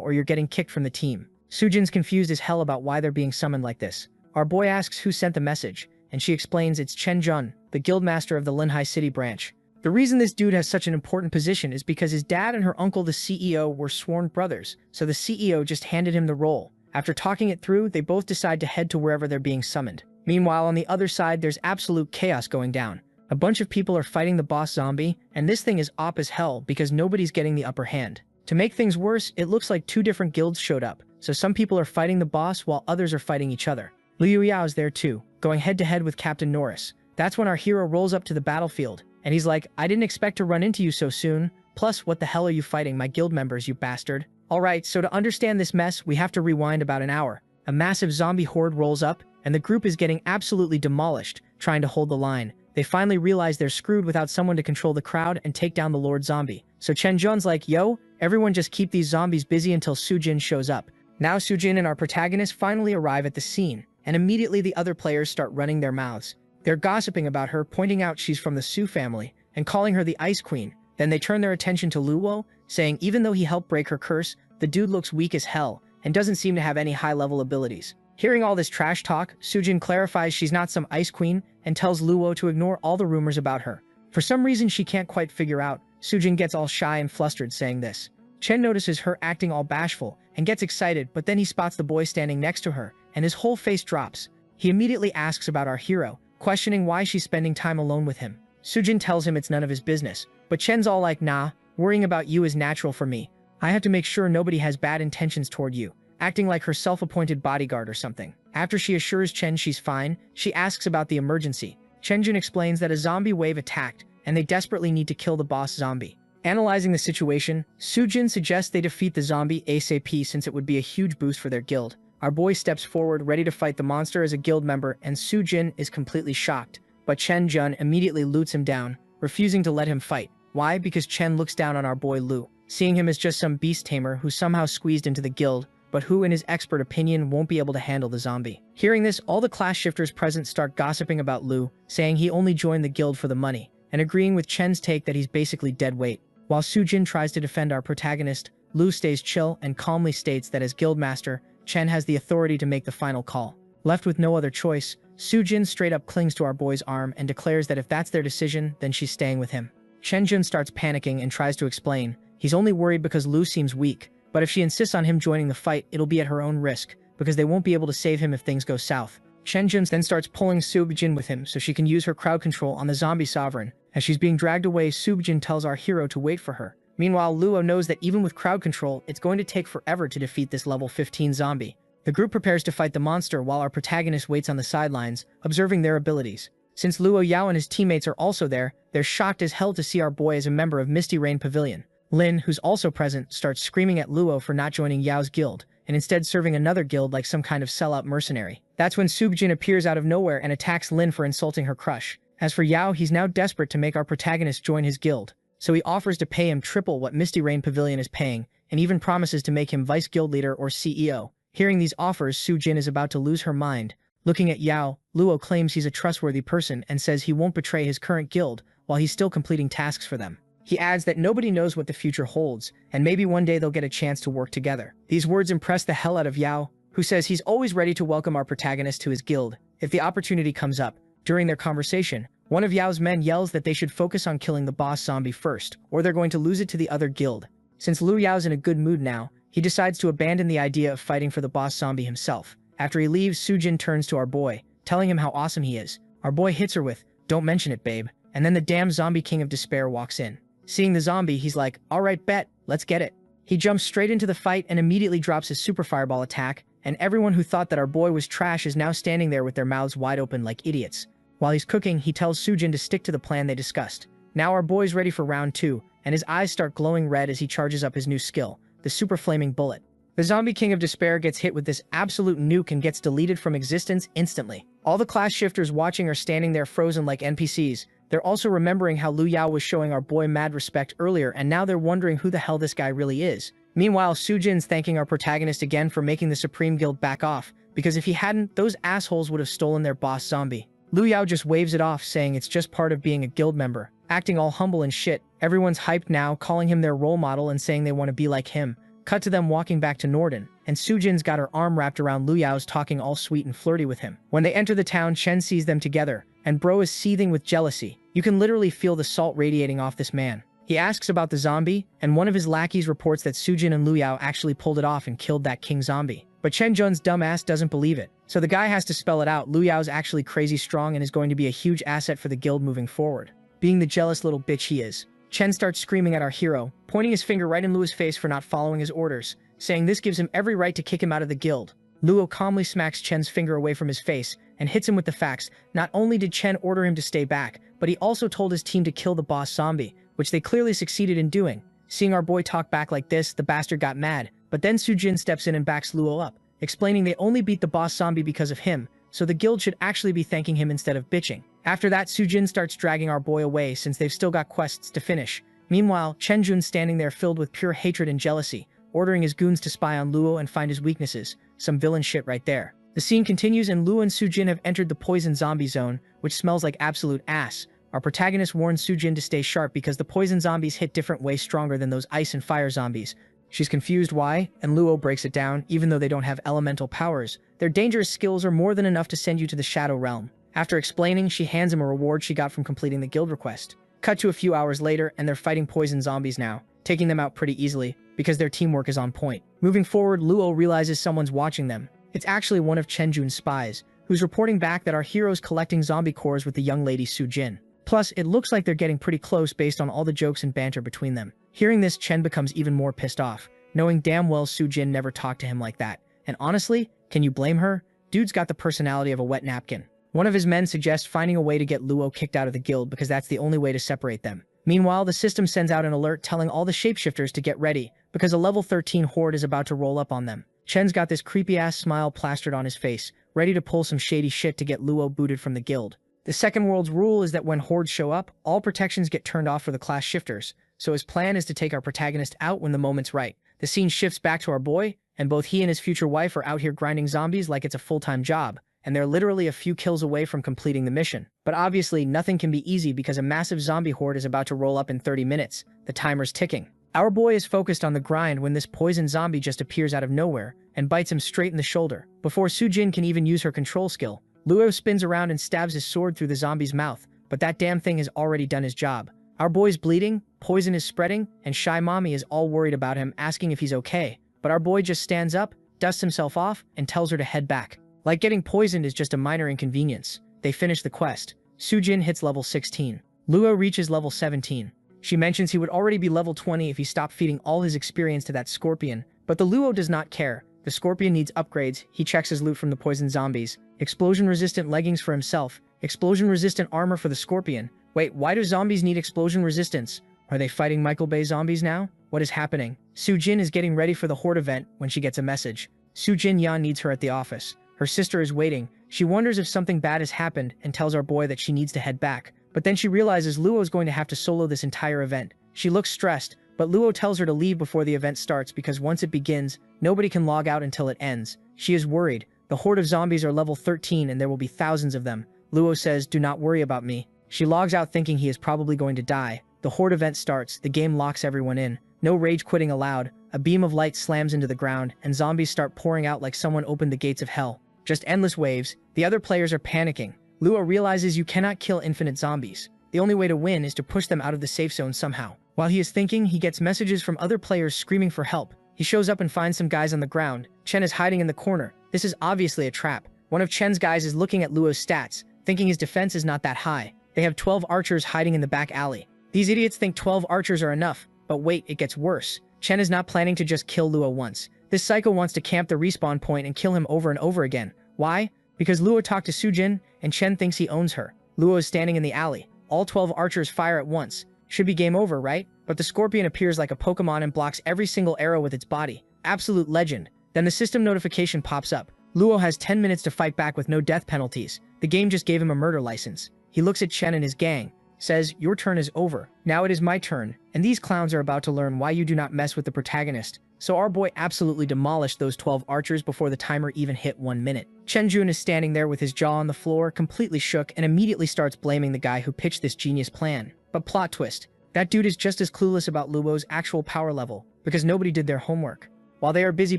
or you're getting kicked from the team. Sujin's confused as hell about why they're being summoned like this. Our boy asks who sent the message, and she explains it's Chen Jun, the guildmaster of the Linhai City branch. The reason this dude has such an important position is because his dad and her uncle, the CEO, were sworn brothers, so the CEO just handed him the role. After talking it through, they both decide to head to wherever they're being summoned. Meanwhile, on the other side, there's absolute chaos going down. A bunch of people are fighting the boss zombie, and this thing is op as hell because nobody's getting the upper hand. To make things worse, it looks like two different guilds showed up, so some people are fighting the boss while others are fighting each other. Liu Yao's there too, going head-to-head with Captain Norris. That's when our hero rolls up to the battlefield, and he's like, I didn't expect to run into you so soon. Plus, what the hell are you fighting, my guild members, you bastard? Alright, so to understand this mess, we have to rewind about an hour. A massive zombie horde rolls up, and the group is getting absolutely demolished, trying to hold the line. They finally realize they're screwed without someone to control the crowd and take down the Lord Zombie. So Chen Jun's like, yo, everyone just keep these zombies busy until Sujin shows up. Now Sujin and our protagonist finally arrive at the scene, and immediately the other players start running their mouths. They're gossiping about her, pointing out she's from the Su family, and calling her the Ice Queen. Then they turn their attention to Luo, saying even though he helped break her curse, the dude looks weak as hell, and doesn't seem to have any high-level abilities. Hearing all this trash talk, Sujin clarifies she's not some ice queen and tells Luo to ignore all the rumors about her. For some reason she can't quite figure out, Sujin gets all shy and flustered saying this. Chen notices her acting all bashful and gets excited, but then he spots the boy standing next to her, and his whole face drops. He immediately asks about our hero, questioning why she's spending time alone with him. Sujin tells him it's none of his business, but Chen's all like, nah, worrying about you is natural for me. I have to make sure nobody has bad intentions toward you, acting like her self-appointed bodyguard or something. After she assures Chen she's fine, she asks about the emergency. Chenjun explains that a zombie wave attacked, and they desperately need to kill the boss zombie. Analyzing the situation, Sujin suggests they defeat the zombie ASAP since it would be a huge boost for their guild. Our boy steps forward ready to fight the monster as a guild member, and Sujin is completely shocked. But Chen Jun immediately loots him down, refusing to let him fight. Why? Because Chen looks down on our boy Lu, seeing him as just some beast tamer who somehow squeezed into the guild, but who in his expert opinion won't be able to handle the zombie. Hearing this, all the class shifters present start gossiping about Lu, saying he only joined the guild for the money, and agreeing with Chen's take that he's basically dead weight. While Sujin tries to defend our protagonist, Lu stays chill and calmly states that as guildmaster, Chen has the authority to make the final call. Left with no other choice, Sujin straight up clings to our boy's arm and declares that if that's their decision, then she's staying with him. Chenjun starts panicking and tries to explain. He's only worried because Lu seems weak, but if she insists on him joining the fight, it'll be at her own risk, because they won't be able to save him if things go south. Chenjun then starts pulling Subjin with him so she can use her crowd control on the zombie sovereign. As she's being dragged away, Subjin tells our hero to wait for her. Meanwhile, Luo knows that even with crowd control, it's going to take forever to defeat this level 15 zombie. The group prepares to fight the monster while our protagonist waits on the sidelines, observing their abilities. Since Luo Yao and his teammates are also there, they're shocked as hell to see our boy as a member of Misty Rain Pavilion. Lin, who's also present, starts screaming at Luo for not joining Yao's guild, and instead serving another guild like some kind of sellout mercenary. That's when Subjin appears out of nowhere and attacks Lin for insulting her crush. As for Yao, he's now desperate to make our protagonist join his guild, so he offers to pay him triple what Misty Rain Pavilion is paying, and even promises to make him vice guild leader or CEO. Hearing these offers, Sujin is about to lose her mind. Looking at Yao, Luo claims he's a trustworthy person and says he won't betray his current guild while he's still completing tasks for them. He adds that nobody knows what the future holds, and maybe one day they'll get a chance to work together. These words impress the hell out of Yao, who says he's always ready to welcome our protagonist to his guild if the opportunity comes up. During their conversation, one of Yao's men yells that they should focus on killing the boss zombie first, or they're going to lose it to the other guild. Since Lu Yao's in a good mood now, he decides to abandon the idea of fighting for the boss zombie himself. After he leaves, Sujin turns to our boy, telling him how awesome he is. Our boy hits her with, "Don't mention it, babe," and then the damn zombie king of despair walks in. Seeing the zombie, he's like, "Alright, bet, let's get it." He jumps straight into the fight and immediately drops his super fireball attack, and everyone who thought that our boy was trash is now standing there with their mouths wide open like idiots. While he's cooking, he tells Sujin to stick to the plan they discussed. Now our boy's ready for round 2, and his eyes start glowing red as he charges up his new skill, the Super Flaming Bullet. The Zombie King of Despair gets hit with this absolute nuke and gets deleted from existence instantly. All the class shifters watching are standing there frozen like NPCs. They're also remembering how Lu Yao was showing our boy mad respect earlier, and now they're wondering who the hell this guy really is. Meanwhile, Sujin's thanking our protagonist again for making the Supreme Guild back off, because if he hadn't, those assholes would have stolen their boss zombie. Lu Yao just waves it off, saying it's just part of being a guild member. Acting all humble and shit, everyone's hyped now, calling him their role model and saying they want to be like him. Cut to them walking back to Norden, and Sujin's got her arm wrapped around Lu Yao's, talking all sweet and flirty with him. When they enter the town, Chen sees them together, and bro is seething with jealousy. You can literally feel the salt radiating off this man. He asks about the zombie, and one of his lackeys reports that Sujin and Lu Yao actually pulled it off and killed that king zombie. But Chen Jun's dumbass doesn't believe it, so the guy has to spell it out. Lu Yao's actually crazy strong and is going to be a huge asset for the guild moving forward. Being the jealous little bitch he is, Chen starts screaming at our hero, pointing his finger right in Luo's face for not following his orders, saying this gives him every right to kick him out of the guild. Luo calmly smacks Chen's finger away from his face and hits him with the facts. Not only did Chen order him to stay back, but he also told his team to kill the boss zombie, which they clearly succeeded in doing. Seeing our boy talk back like this, the bastard got mad, but then Sujin steps in and backs Luo up, explaining they only beat the boss zombie because of him, so the guild should actually be thanking him instead of bitching. After that, Sujin starts dragging our boy away since they've still got quests to finish. Meanwhile, Chen Jun's standing there filled with pure hatred and jealousy, ordering his goons to spy on Luo and find his weaknesses. Some villain shit right there. The scene continues and Luo and Sujin have entered the poison zombie zone, which smells like absolute ass. Our protagonist warns Sujin to stay sharp because the poison zombies hit different way stronger than those ice and fire zombies. She's confused why, and Luo breaks it down. Even though they don't have elemental powers, their dangerous skills are more than enough to send you to the Shadow Realm. After explaining, she hands him a reward she got from completing the guild request. Cut to a few hours later, and they're fighting poison zombies now, taking them out pretty easily, because their teamwork is on point. Moving forward, Luo realizes someone's watching them. It's actually one of Chen Jun's spies, who's reporting back that our hero's collecting zombie cores with the young lady Sujin. Plus, it looks like they're getting pretty close based on all the jokes and banter between them. Hearing this, Chen becomes even more pissed off, knowing damn well Sujin never talked to him like that. And honestly, can you blame her? Dude's got the personality of a wet napkin. One of his men suggests finding a way to get Luo kicked out of the guild because that's the only way to separate them. Meanwhile, the system sends out an alert telling all the shapeshifters to get ready, because a level 13 horde is about to roll up on them. Chen's got this creepy-ass smile plastered on his face, ready to pull some shady shit to get Luo booted from the guild. The Second World's rule is that when hordes show up, all protections get turned off for the class shifters, so his plan is to take our protagonist out when the moment's right. The scene shifts back to our boy, and both he and his future wife are out here grinding zombies like it's a full-time job, and they're literally a few kills away from completing the mission. But obviously, nothing can be easy because a massive zombie horde is about to roll up in 30 minutes. The timer's ticking. Our boy is focused on the grind when this poison zombie just appears out of nowhere and bites him straight in the shoulder. Before Sujin can even use her control skill, Luo spins around and stabs his sword through the zombie's mouth, but that damn thing has already done his job. Our boy's bleeding, poison is spreading, and Shy Mommy is all worried about him, asking if he's okay. But our boy just stands up, dusts himself off, and tells her to head back. Like getting poisoned is just a minor inconvenience. They finish the quest. Sujin hits level 16. Luo reaches level 17. She mentions he would already be level 20 if he stopped feeding all his experience to that scorpion, but the Luo does not care. The scorpion needs upgrades. He checks his loot from the poison zombies. Explosion-resistant leggings for himself. Explosion-resistant armor for the scorpion. Wait, why do zombies need explosion resistance? Are they fighting Michael Bay zombies now? What is happening? Sujin is getting ready for the horde event when she gets a message. Sujin Yan needs her at the office. Her sister is waiting. She wonders if something bad has happened and tells our boy that she needs to head back. But then she realizes Luo is going to have to solo this entire event. She looks stressed, but Luo tells her to leave before the event starts because once it begins, nobody can log out until it ends. She is worried. The horde of zombies are level 13 and there will be thousands of them. Luo says, "Do not worry about me." She logs out thinking he is probably going to die. The horde event starts. The game locks everyone in. No rage quitting allowed. A beam of light slams into the ground, and zombies start pouring out like someone opened the gates of hell. Just endless waves. The other players are panicking. Luo realizes you cannot kill infinite zombies. The only way to win is to push them out of the safe zone somehow. While he is thinking, he gets messages from other players screaming for help. He shows up and finds some guys on the ground. Chen is hiding in the corner. This is obviously a trap. One of Chen's guys is looking at Luo's stats, thinking his defense is not that high. They have 12 archers hiding in the back alley. These idiots think 12 archers are enough, but wait, it gets worse. Chen is not planning to just kill Luo once. This psycho wants to camp the respawn point and kill him over and over again. Why? Because Luo talked to Sujin, and Chen thinks he owns her. Luo is standing in the alley. All 12 archers fire at once. Should be game over, right? But the scorpion appears like a Pokemon and blocks every single arrow with its body. Absolute legend. Then the system notification pops up. Luo has 10 minutes to fight back with no death penalties. The game just gave him a murder license. He looks at Chen and his gang, says, "Your turn is over. Now it is my turn, and these clowns are about to learn why you do not mess with the protagonist." so our boy absolutely demolished those 12 archers before the timer even hit 1 minute. Chen Jun is standing there with his jaw on the floor, completely shook, and immediately starts blaming the guy who pitched this genius plan. But plot twist, that dude is just as clueless about Luo's actual power level, because nobody did their homework. While they are busy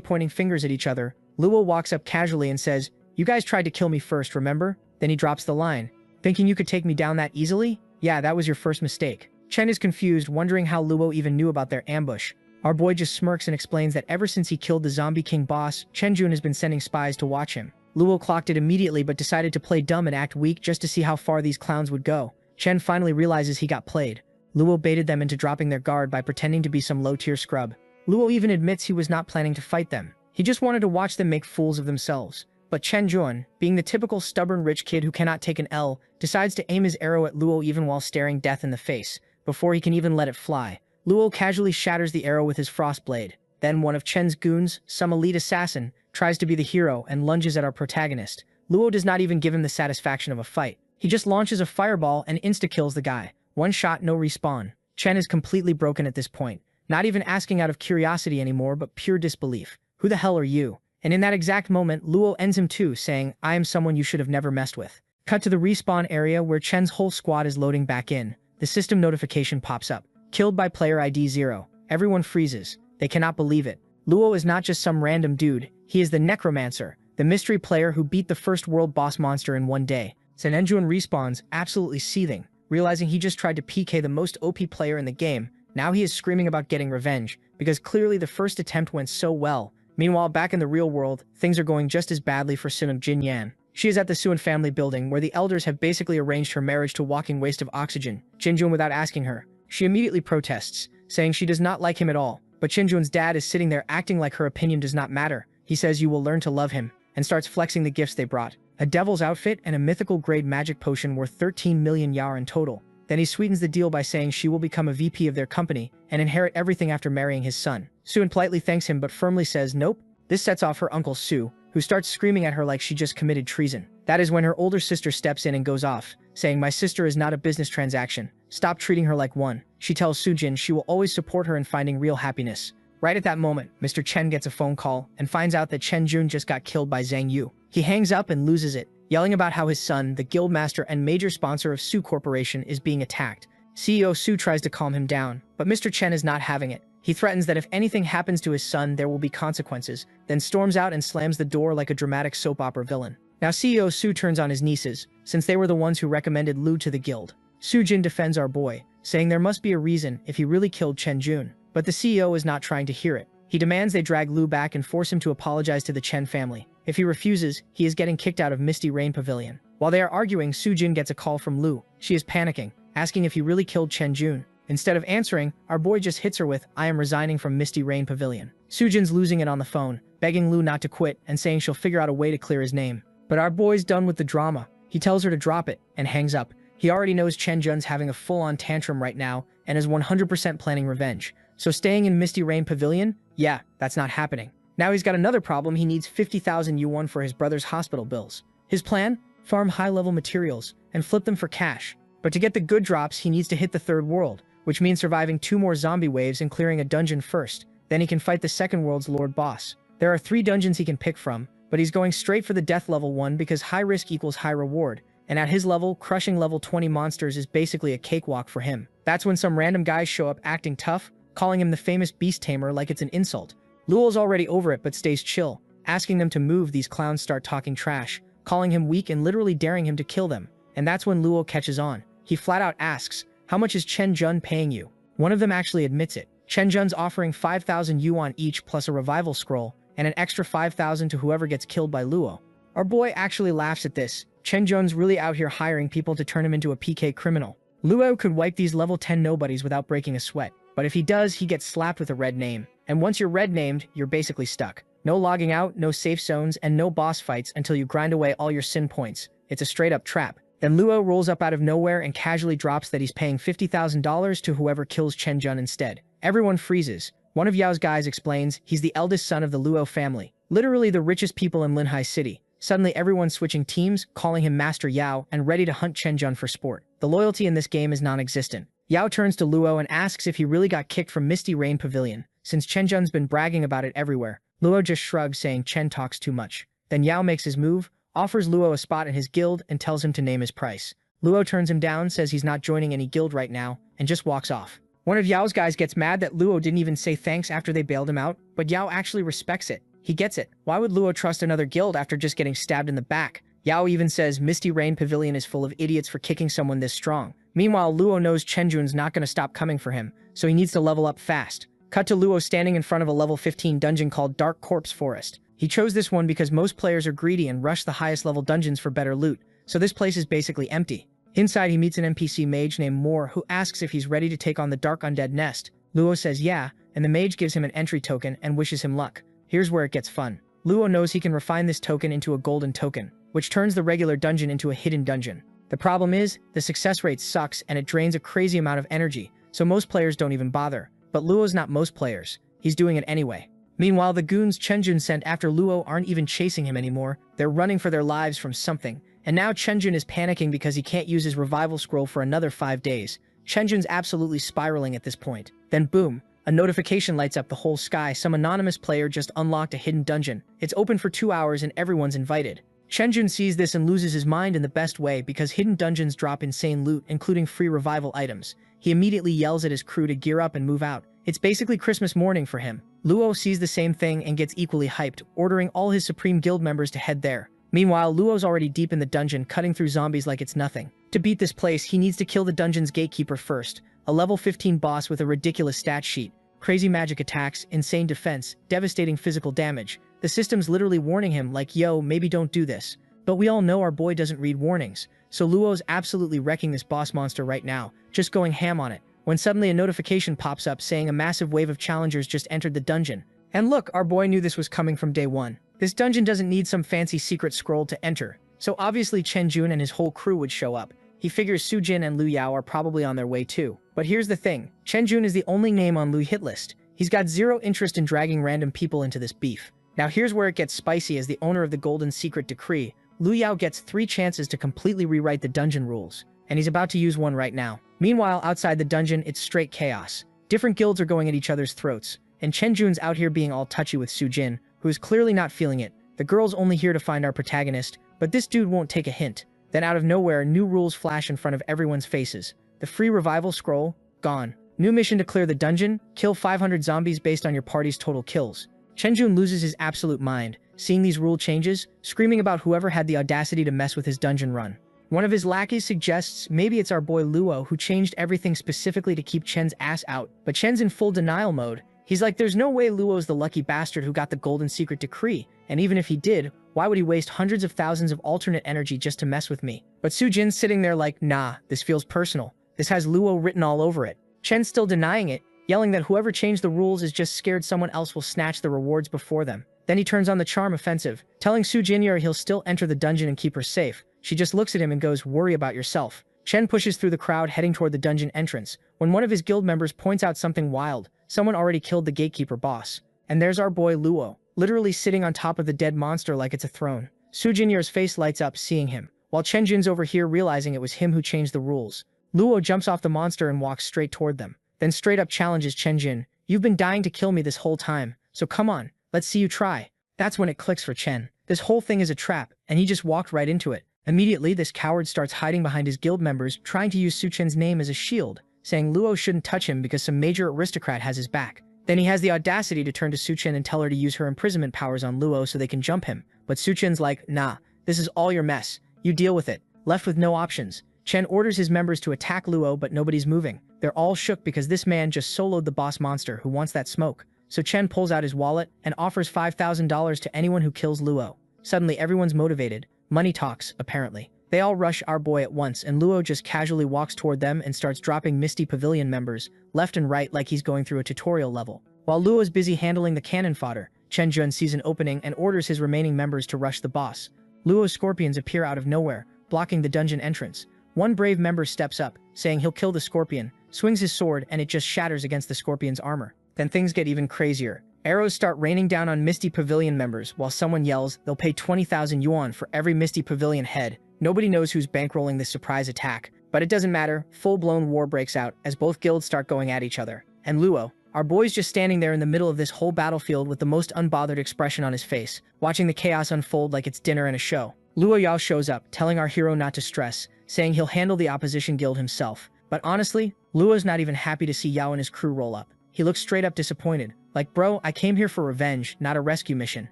pointing fingers at each other, Luo walks up casually and says, "You guys tried to kill me first, remember?" Then he drops the line, "Thinking you could take me down that easily? Yeah, that was your first mistake." Chen is confused, wondering how Luo even knew about their ambush. Our boy just smirks and explains that ever since he killed the Zombie King boss, Chen Jun has been sending spies to watch him. Luo clocked it immediately but decided to play dumb and act weak just to see how far these clowns would go. Chen finally realizes he got played. Luo baited them into dropping their guard by pretending to be some low-tier scrub. Luo even admits he was not planning to fight them. He just wanted to watch them make fools of themselves. But Chen Jun, being the typical stubborn rich kid who cannot take an L, decides to aim his arrow at Luo even while staring death in the face, before he can even let it fly. Luo casually shatters the arrow with his frost blade. Then one of Chen's goons, some elite assassin, tries to be the hero and lunges at our protagonist. Luo does not even give him the satisfaction of a fight. He just launches a fireball and insta-kills the guy. One shot, no respawn. Chen is completely broken at this point, not even asking out of curiosity anymore but pure disbelief. "Who the hell are you?" And in that exact moment, Luo ends him too, saying, "I am someone you should have never messed with." Cut to the respawn area where Chen's whole squad is loading back in. The system notification pops up. Killed by player ID 0. Everyone freezes. They cannot believe it. Luo is not just some random dude. He is the Necromancer, the mystery player who beat the first world boss monster in 1 day. Senenjuan respawns, absolutely seething, realizing he just tried to PK the most OP player in the game. Now he is screaming about getting revenge, because clearly the first attempt went so well. Meanwhile, back in the real world, things are going just as badly for Sunung Jinyan. She is at the Suan family building, where the elders have basically arranged her marriage to a walking waste of oxygen. Jinjun without asking her. She immediately protests, saying she does not like him at all. But Jinjun's dad is sitting there acting like her opinion does not matter. He says you will learn to love him, and starts flexing the gifts they brought. A devil's outfit and a mythical grade magic potion worth 13 million yar in total. Then he sweetens the deal by saying she will become a VP of their company and inherit everything after marrying his son. Suan politely thanks him but firmly says nope. This sets off her uncle Su, who starts screaming at her like she just committed treason. That is when her older sister steps in and goes off, saying my sister is not a business transaction. Stop treating her like one. She tells Sujin she will always support her in finding real happiness. Right at that moment, Mr. Chen gets a phone call and finds out that Chen Jun just got killed by Zhang Yu. He hangs up and loses it, yelling about how his son, the guildmaster and major sponsor of Su Corporation, is being attacked. CEO Su tries to calm him down, but Mr. Chen is not having it. He threatens that if anything happens to his son, there will be consequences, then storms out and slams the door like a dramatic soap opera villain. Now CEO Su turns on his nieces, since they were the ones who recommended Lu to the guild. Sujin defends our boy, saying there must be a reason if he really killed Chen Jun. But the CEO is not trying to hear it. He demands they drag Lu back and force him to apologize to the Chen family. If he refuses, he is getting kicked out of Misty Rain Pavilion. While they are arguing, Sujin gets a call from Lu. She is panicking, asking if he really killed Chen Jun. Instead of answering, our boy just hits her with, "I am resigning from Misty Rain Pavilion." Sujin's losing it on the phone, begging Lu not to quit and saying she'll figure out a way to clear his name. But our boy's done with the drama. He tells her to drop it and hangs up. He already knows Chen Jun's having a full-on tantrum right now and is 100% planning revenge. So staying in Misty Rain Pavilion? Yeah, that's not happening. Now he's got another problem. He needs 50,000 yuan for his brother's hospital bills. His plan? Farm high-level materials and flip them for cash. But to get the good drops, he needs to hit the third world, which means surviving 2 more zombie waves and clearing a dungeon first. Then he can fight the second world's lord boss. There are 3 dungeons he can pick from, but he's going straight for the death level one because high risk equals high reward. And at his level, crushing level 20 monsters is basically a cakewalk for him. That's when some random guys show up acting tough, calling him the famous beast tamer like it's an insult. Luo's already over it but stays chill. Asking them to move, these clowns start talking trash, calling him weak and literally daring him to kill them. And that's when Luo catches on. He flat out asks, "How much is Chen Jun paying you?" One of them actually admits it. Chen Jun's offering 5,000 yuan each plus a revival scroll, and an extra 5,000 to whoever gets killed by Luo. Our boy actually laughs at this. Chen Jun's really out here hiring people to turn him into a PK criminal. Luo could wipe these level 10 nobodies without breaking a sweat. But if he does, he gets slapped with a red name. And once you're red named, you're basically stuck. No logging out, no safe zones, and no boss fights until you grind away all your sin points. It's a straight up trap. Then Luo rolls up out of nowhere and casually drops that he's paying $50,000 to whoever kills Chen Jun instead. Everyone freezes. One of Yao's guys explains he's the eldest son of the Luo family, literally the richest people in Linhai City. Suddenly everyone's switching teams, calling him Master Yao, and ready to hunt Chen Jun for sport. The loyalty in this game is non-existent. Yao turns to Luo and asks if he really got kicked from Misty Rain Pavilion, since Chen Jun's been bragging about it everywhere. Luo just shrugs, saying Chen talks too much. Then Yao makes his move, offers Luo a spot in his guild, and tells him to name his price. Luo turns him down, says he's not joining any guild right now, and just walks off. One of Yao's guys gets mad that Luo didn't even say thanks after they bailed him out, but Yao actually respects it. He gets it. Why would Luo trust another guild after just getting stabbed in the back? Yao even says Misty Rain Pavilion is full of idiots for kicking someone this strong. Meanwhile, Luo knows Chen Jun's not going to stop coming for him, so he needs to level up fast. Cut to Luo standing in front of a level 15 dungeon called Dark Corpse Forest. He chose this one because most players are greedy and rush the highest level dungeons for better loot, so this place is basically empty. Inside, he meets an NPC mage named Moore who asks if he's ready to take on the Dark Undead Nest. Luo says yeah, and the mage gives him an entry token and wishes him luck. Here's where it gets fun. Luo knows he can refine this token into a golden token, which turns the regular dungeon into a hidden dungeon. The problem is, the success rate sucks and it drains a crazy amount of energy, so most players don't even bother. But Luo's not most players. He's doing it anyway. Meanwhile, the goons Chen Jun sent after Luo aren't even chasing him anymore. They're running for their lives from something. And now Chen Jun is panicking because he can't use his revival scroll for another 5 days. Chen Jun's absolutely spiraling at this point. Then boom, a notification lights up the whole sky. Some anonymous player just unlocked a hidden dungeon. It's open for 2 hours and everyone's invited. Chen Jun sees this and loses his mind in the best way because hidden dungeons drop insane loot, including free revival items. He immediately yells at his crew to gear up and move out. It's basically Christmas morning for him. Luo sees the same thing and gets equally hyped, ordering all his Supreme Guild members to head there. Meanwhile, Luo's already deep in the dungeon, cutting through zombies like it's nothing. To beat this place, he needs to kill the dungeon's gatekeeper first, a level 15 boss with a ridiculous stat sheet. Crazy magic attacks, insane defense, devastating physical damage. The system's literally warning him like, yo, maybe don't do this. But we all know our boy doesn't read warnings, so Luo's absolutely wrecking this boss monster right now, just going ham on it, when suddenly a notification pops up saying a massive wave of challengers just entered the dungeon. And look, our boy knew this was coming from day one. This dungeon doesn't need some fancy secret scroll to enter, so obviously Chen Jun and his whole crew would show up. He figures Su Jin and Lu Yao are probably on their way too. But here's the thing, Chen Jun is the only name on Lu hit list. He's got zero interest in dragging random people into this beef. Now here's where it gets spicy. As the owner of the Golden Secret Decree, Lu Yao gets 3 chances to completely rewrite the dungeon rules, and he's about to use one right now. Meanwhile, outside the dungeon, it's straight chaos. Different guilds are going at each other's throats, and Chen Jun's out here being all touchy with Su Jin, who is clearly not feeling it. The girl's only here to find our protagonist, but this dude won't take a hint. Then out of nowhere, new rules flash in front of everyone's faces. The free revival scroll, gone. New mission to clear the dungeon, kill 500 zombies based on your party's total kills. Chen Jun loses his absolute mind, seeing these rule changes, screaming about whoever had the audacity to mess with his dungeon run. One of his lackeys suggests maybe it's our boy Luo who changed everything specifically to keep Chen's ass out, but Chen's in full denial mode. He's like, there's no way Luo's the lucky bastard who got the Golden Secret Decree, and even if he did, why would he waste hundreds of thousands of alternate energy just to mess with me? But Su Jin's sitting there like, nah, this feels personal. This has Luo written all over it. Chen's still denying it, yelling that whoever changed the rules is just scared someone else will snatch the rewards before them. Then he turns on the charm offensive, telling Su Jin he'll still enter the dungeon and keep her safe. She just looks at him and goes, worry about yourself. Chen pushes through the crowd heading toward the dungeon entrance, when one of his guild members points out something wild. Someone already killed the gatekeeper boss. And there's our boy Luo, literally sitting on top of the dead monster like it's a throne. Su Jin's face lights up seeing him, while Chen Jun's over here realizing it was him who changed the rules. Luo jumps off the monster and walks straight toward them, then straight up challenges Chen Jun. You've been dying to kill me this whole time, so come on, let's see you try. That's when it clicks for Chen. This whole thing is a trap, and he just walked right into it. Immediately, this coward starts hiding behind his guild members, trying to use Su Chen's name as a shield, saying Luo shouldn't touch him because some major aristocrat has his back. Then he has the audacity to turn to Su Chen and tell her to use her imprisonment powers on Luo so they can jump him. But Su Chen's like, nah, this is all your mess. You deal with it. Left with no options, Chen orders his members to attack Luo, but nobody's moving. They're all shook because this man just soloed the boss monster who wants that smoke. So Chen pulls out his wallet and offers $5,000 to anyone who kills Luo. Suddenly, everyone's motivated. Money talks, apparently. They all rush our boy at once, and Luo just casually walks toward them and starts dropping Misty Pavilion members left and right like he's going through a tutorial level. While Luo's busy handling the cannon fodder, Chen Jun sees an opening and orders his remaining members to rush the boss. Luo's scorpions appear out of nowhere, blocking the dungeon entrance. One brave member steps up, saying he'll kill the scorpion, swings his sword, and it just shatters against the scorpion's armor. Then things get even crazier. Arrows start raining down on Misty Pavilion members while someone yells they'll pay 20,000 yuan for every Misty Pavilion head. Nobody knows who's bankrolling this surprise attack, but it doesn't matter. Full-blown war breaks out as both guilds start going at each other. And Luo, Our boy's just standing there in the middle of this whole battlefield with the most unbothered expression on his face, watching the chaos unfold like it's dinner and a show. Luo Yao shows up, telling our hero not to stress, saying he'll handle the opposition guild himself. But honestly, Luo's not even happy to see Yao and his crew roll up. He looks straight up disappointed. Like, bro, I came here for revenge, not a rescue mission.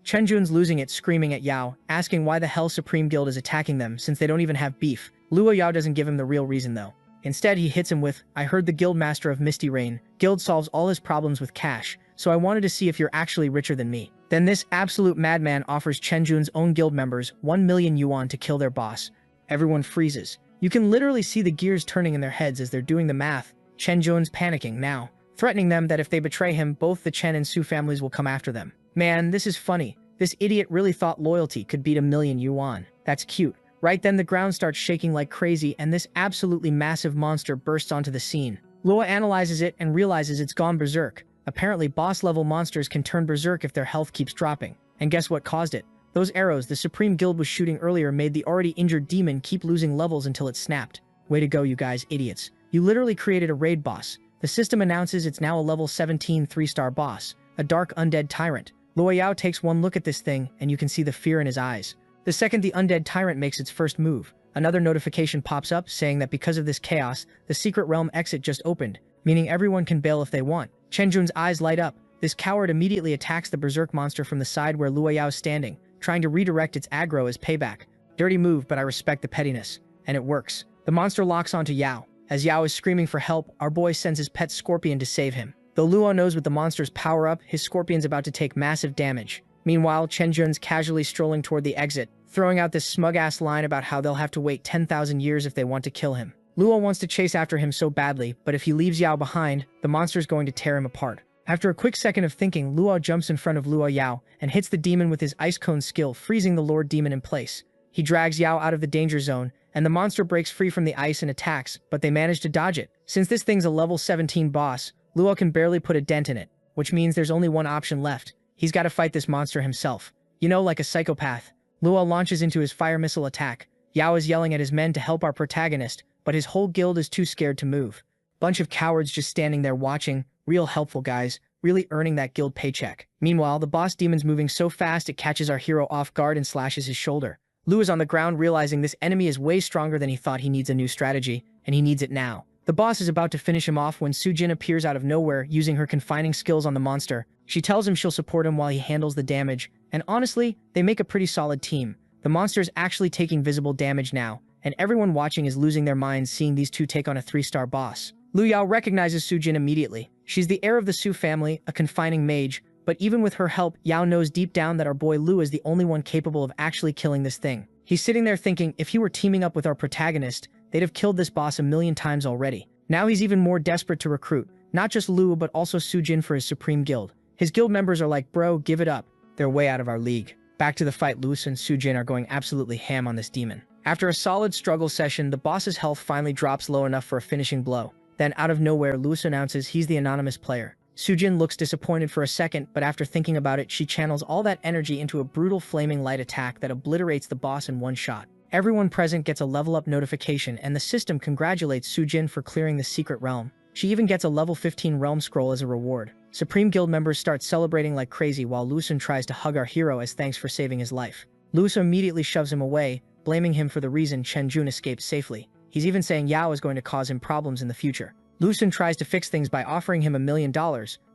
Chen Jun's losing it, screaming at Yao, asking why the hell Supreme Guild is attacking them since they don't even have beef. Luo Yao doesn't give him the real reason though. Instead, he hits him with, I heard the guild master of Misty Rain. Guild solves all his problems with cash, so I wanted to see if you're actually richer than me. Then this absolute madman offers Chen Jun's own guild members 1 million yuan to kill their boss. Everyone freezes. You can literally see the gears turning in their heads as they're doing the math. Chen Jun's panicking now, threatening them that if they betray him, both the Chen and Su families will come after them. Man, this is funny. This idiot really thought loyalty could beat 1 million yuan. That's cute. Right then the ground starts shaking like crazy and this absolutely massive monster bursts onto the scene. Luo analyzes it and realizes it's gone berserk. Apparently boss-level monsters can turn berserk if their health keeps dropping. And guess what caused it? Those arrows the Supreme Guild was shooting earlier made the already injured demon keep losing levels until it snapped. Way to go, you guys, idiots. You literally created a raid boss. The system announces it's now a level 17 3-star boss, a dark undead tyrant. Luo Yao takes one look at this thing and you can see the fear in his eyes. The second the undead tyrant makes its first move, another notification pops up saying that because of this chaos, the secret realm exit just opened, meaning everyone can bail if they want. Chen Jun's eyes light up. This coward immediately attacks the berserk monster from the side where Luo Yao is standing, trying to redirect its aggro as payback. Dirty move, but I respect the pettiness. And it works. The monster locks onto Yao. As Yao is screaming for help, our boy sends his pet scorpion to save him. Though Luo knows with the monster's power-up, his scorpion's about to take massive damage. Meanwhile, Chen Jun's casually strolling toward the exit, throwing out this smug-ass line about how they'll have to wait 10,000 years if they want to kill him. Luo wants to chase after him so badly, but if he leaves Yao behind, the monster's going to tear him apart. After a quick second of thinking, Luo jumps in front of Luo Yao and hits the demon with his Ice Cone skill, freezing the Lord Demon in place. He drags Yao out of the danger zone, and the monster breaks free from the ice and attacks, but they manage to dodge it. Since this thing's a level 17 boss, Luo can barely put a dent in it, which means there's only one option left. He's got to fight this monster himself. You know, like a psychopath. Luo launches into his fire missile attack. Yao is yelling at his men to help our protagonist, but his whole guild is too scared to move. Bunch of cowards just standing there watching, real helpful guys, really earning that guild paycheck. Meanwhile, the boss demon's moving so fast it catches our hero off guard and slashes his shoulder. Lu is on the ground realizing this enemy is way stronger than he thought. He needs a new strategy, and he needs it now. The boss is about to finish him off when Sujin appears out of nowhere using her confining skills on the monster. She tells him she'll support him while he handles the damage, and honestly, they make a pretty solid team. The monster's actually taking visible damage now, and everyone watching is losing their minds seeing these two take on a 3-star boss. Lu Yao recognizes Sujin immediately. She's the heir of the Su family, a confining mage, but even with her help, Yao knows deep down that our boy Lu is the only one capable of actually killing this thing. He's sitting there thinking if he were teaming up with our protagonist, they'd have killed this boss 1,000,000 times already. Now he's even more desperate to recruit, not just Lu but also Sujin for his supreme guild. His guild members are like, bro, give it up. They're way out of our league. Back to the fight, Lu and Sujin are going absolutely ham on this demon. After a solid struggle session, the boss's health finally drops low enough for a finishing blow. Then out of nowhere, Lu announces he's the anonymous player. Sujin looks disappointed for a second, but after thinking about it, she channels all that energy into a brutal flaming light attack that obliterates the boss in one shot. Everyone present gets a level up notification, and the system congratulates Sujin for clearing the secret realm. She even gets a level 15 realm scroll as a reward. Supreme Guild members start celebrating like crazy while Lusun tries to hug our hero as thanks for saving his life. Lusun immediately shoves him away, blaming him for the reason Chen Jun escaped safely. He's even saying Yao is going to cause him problems in the future. Lusun tries to fix things by offering him $1 million,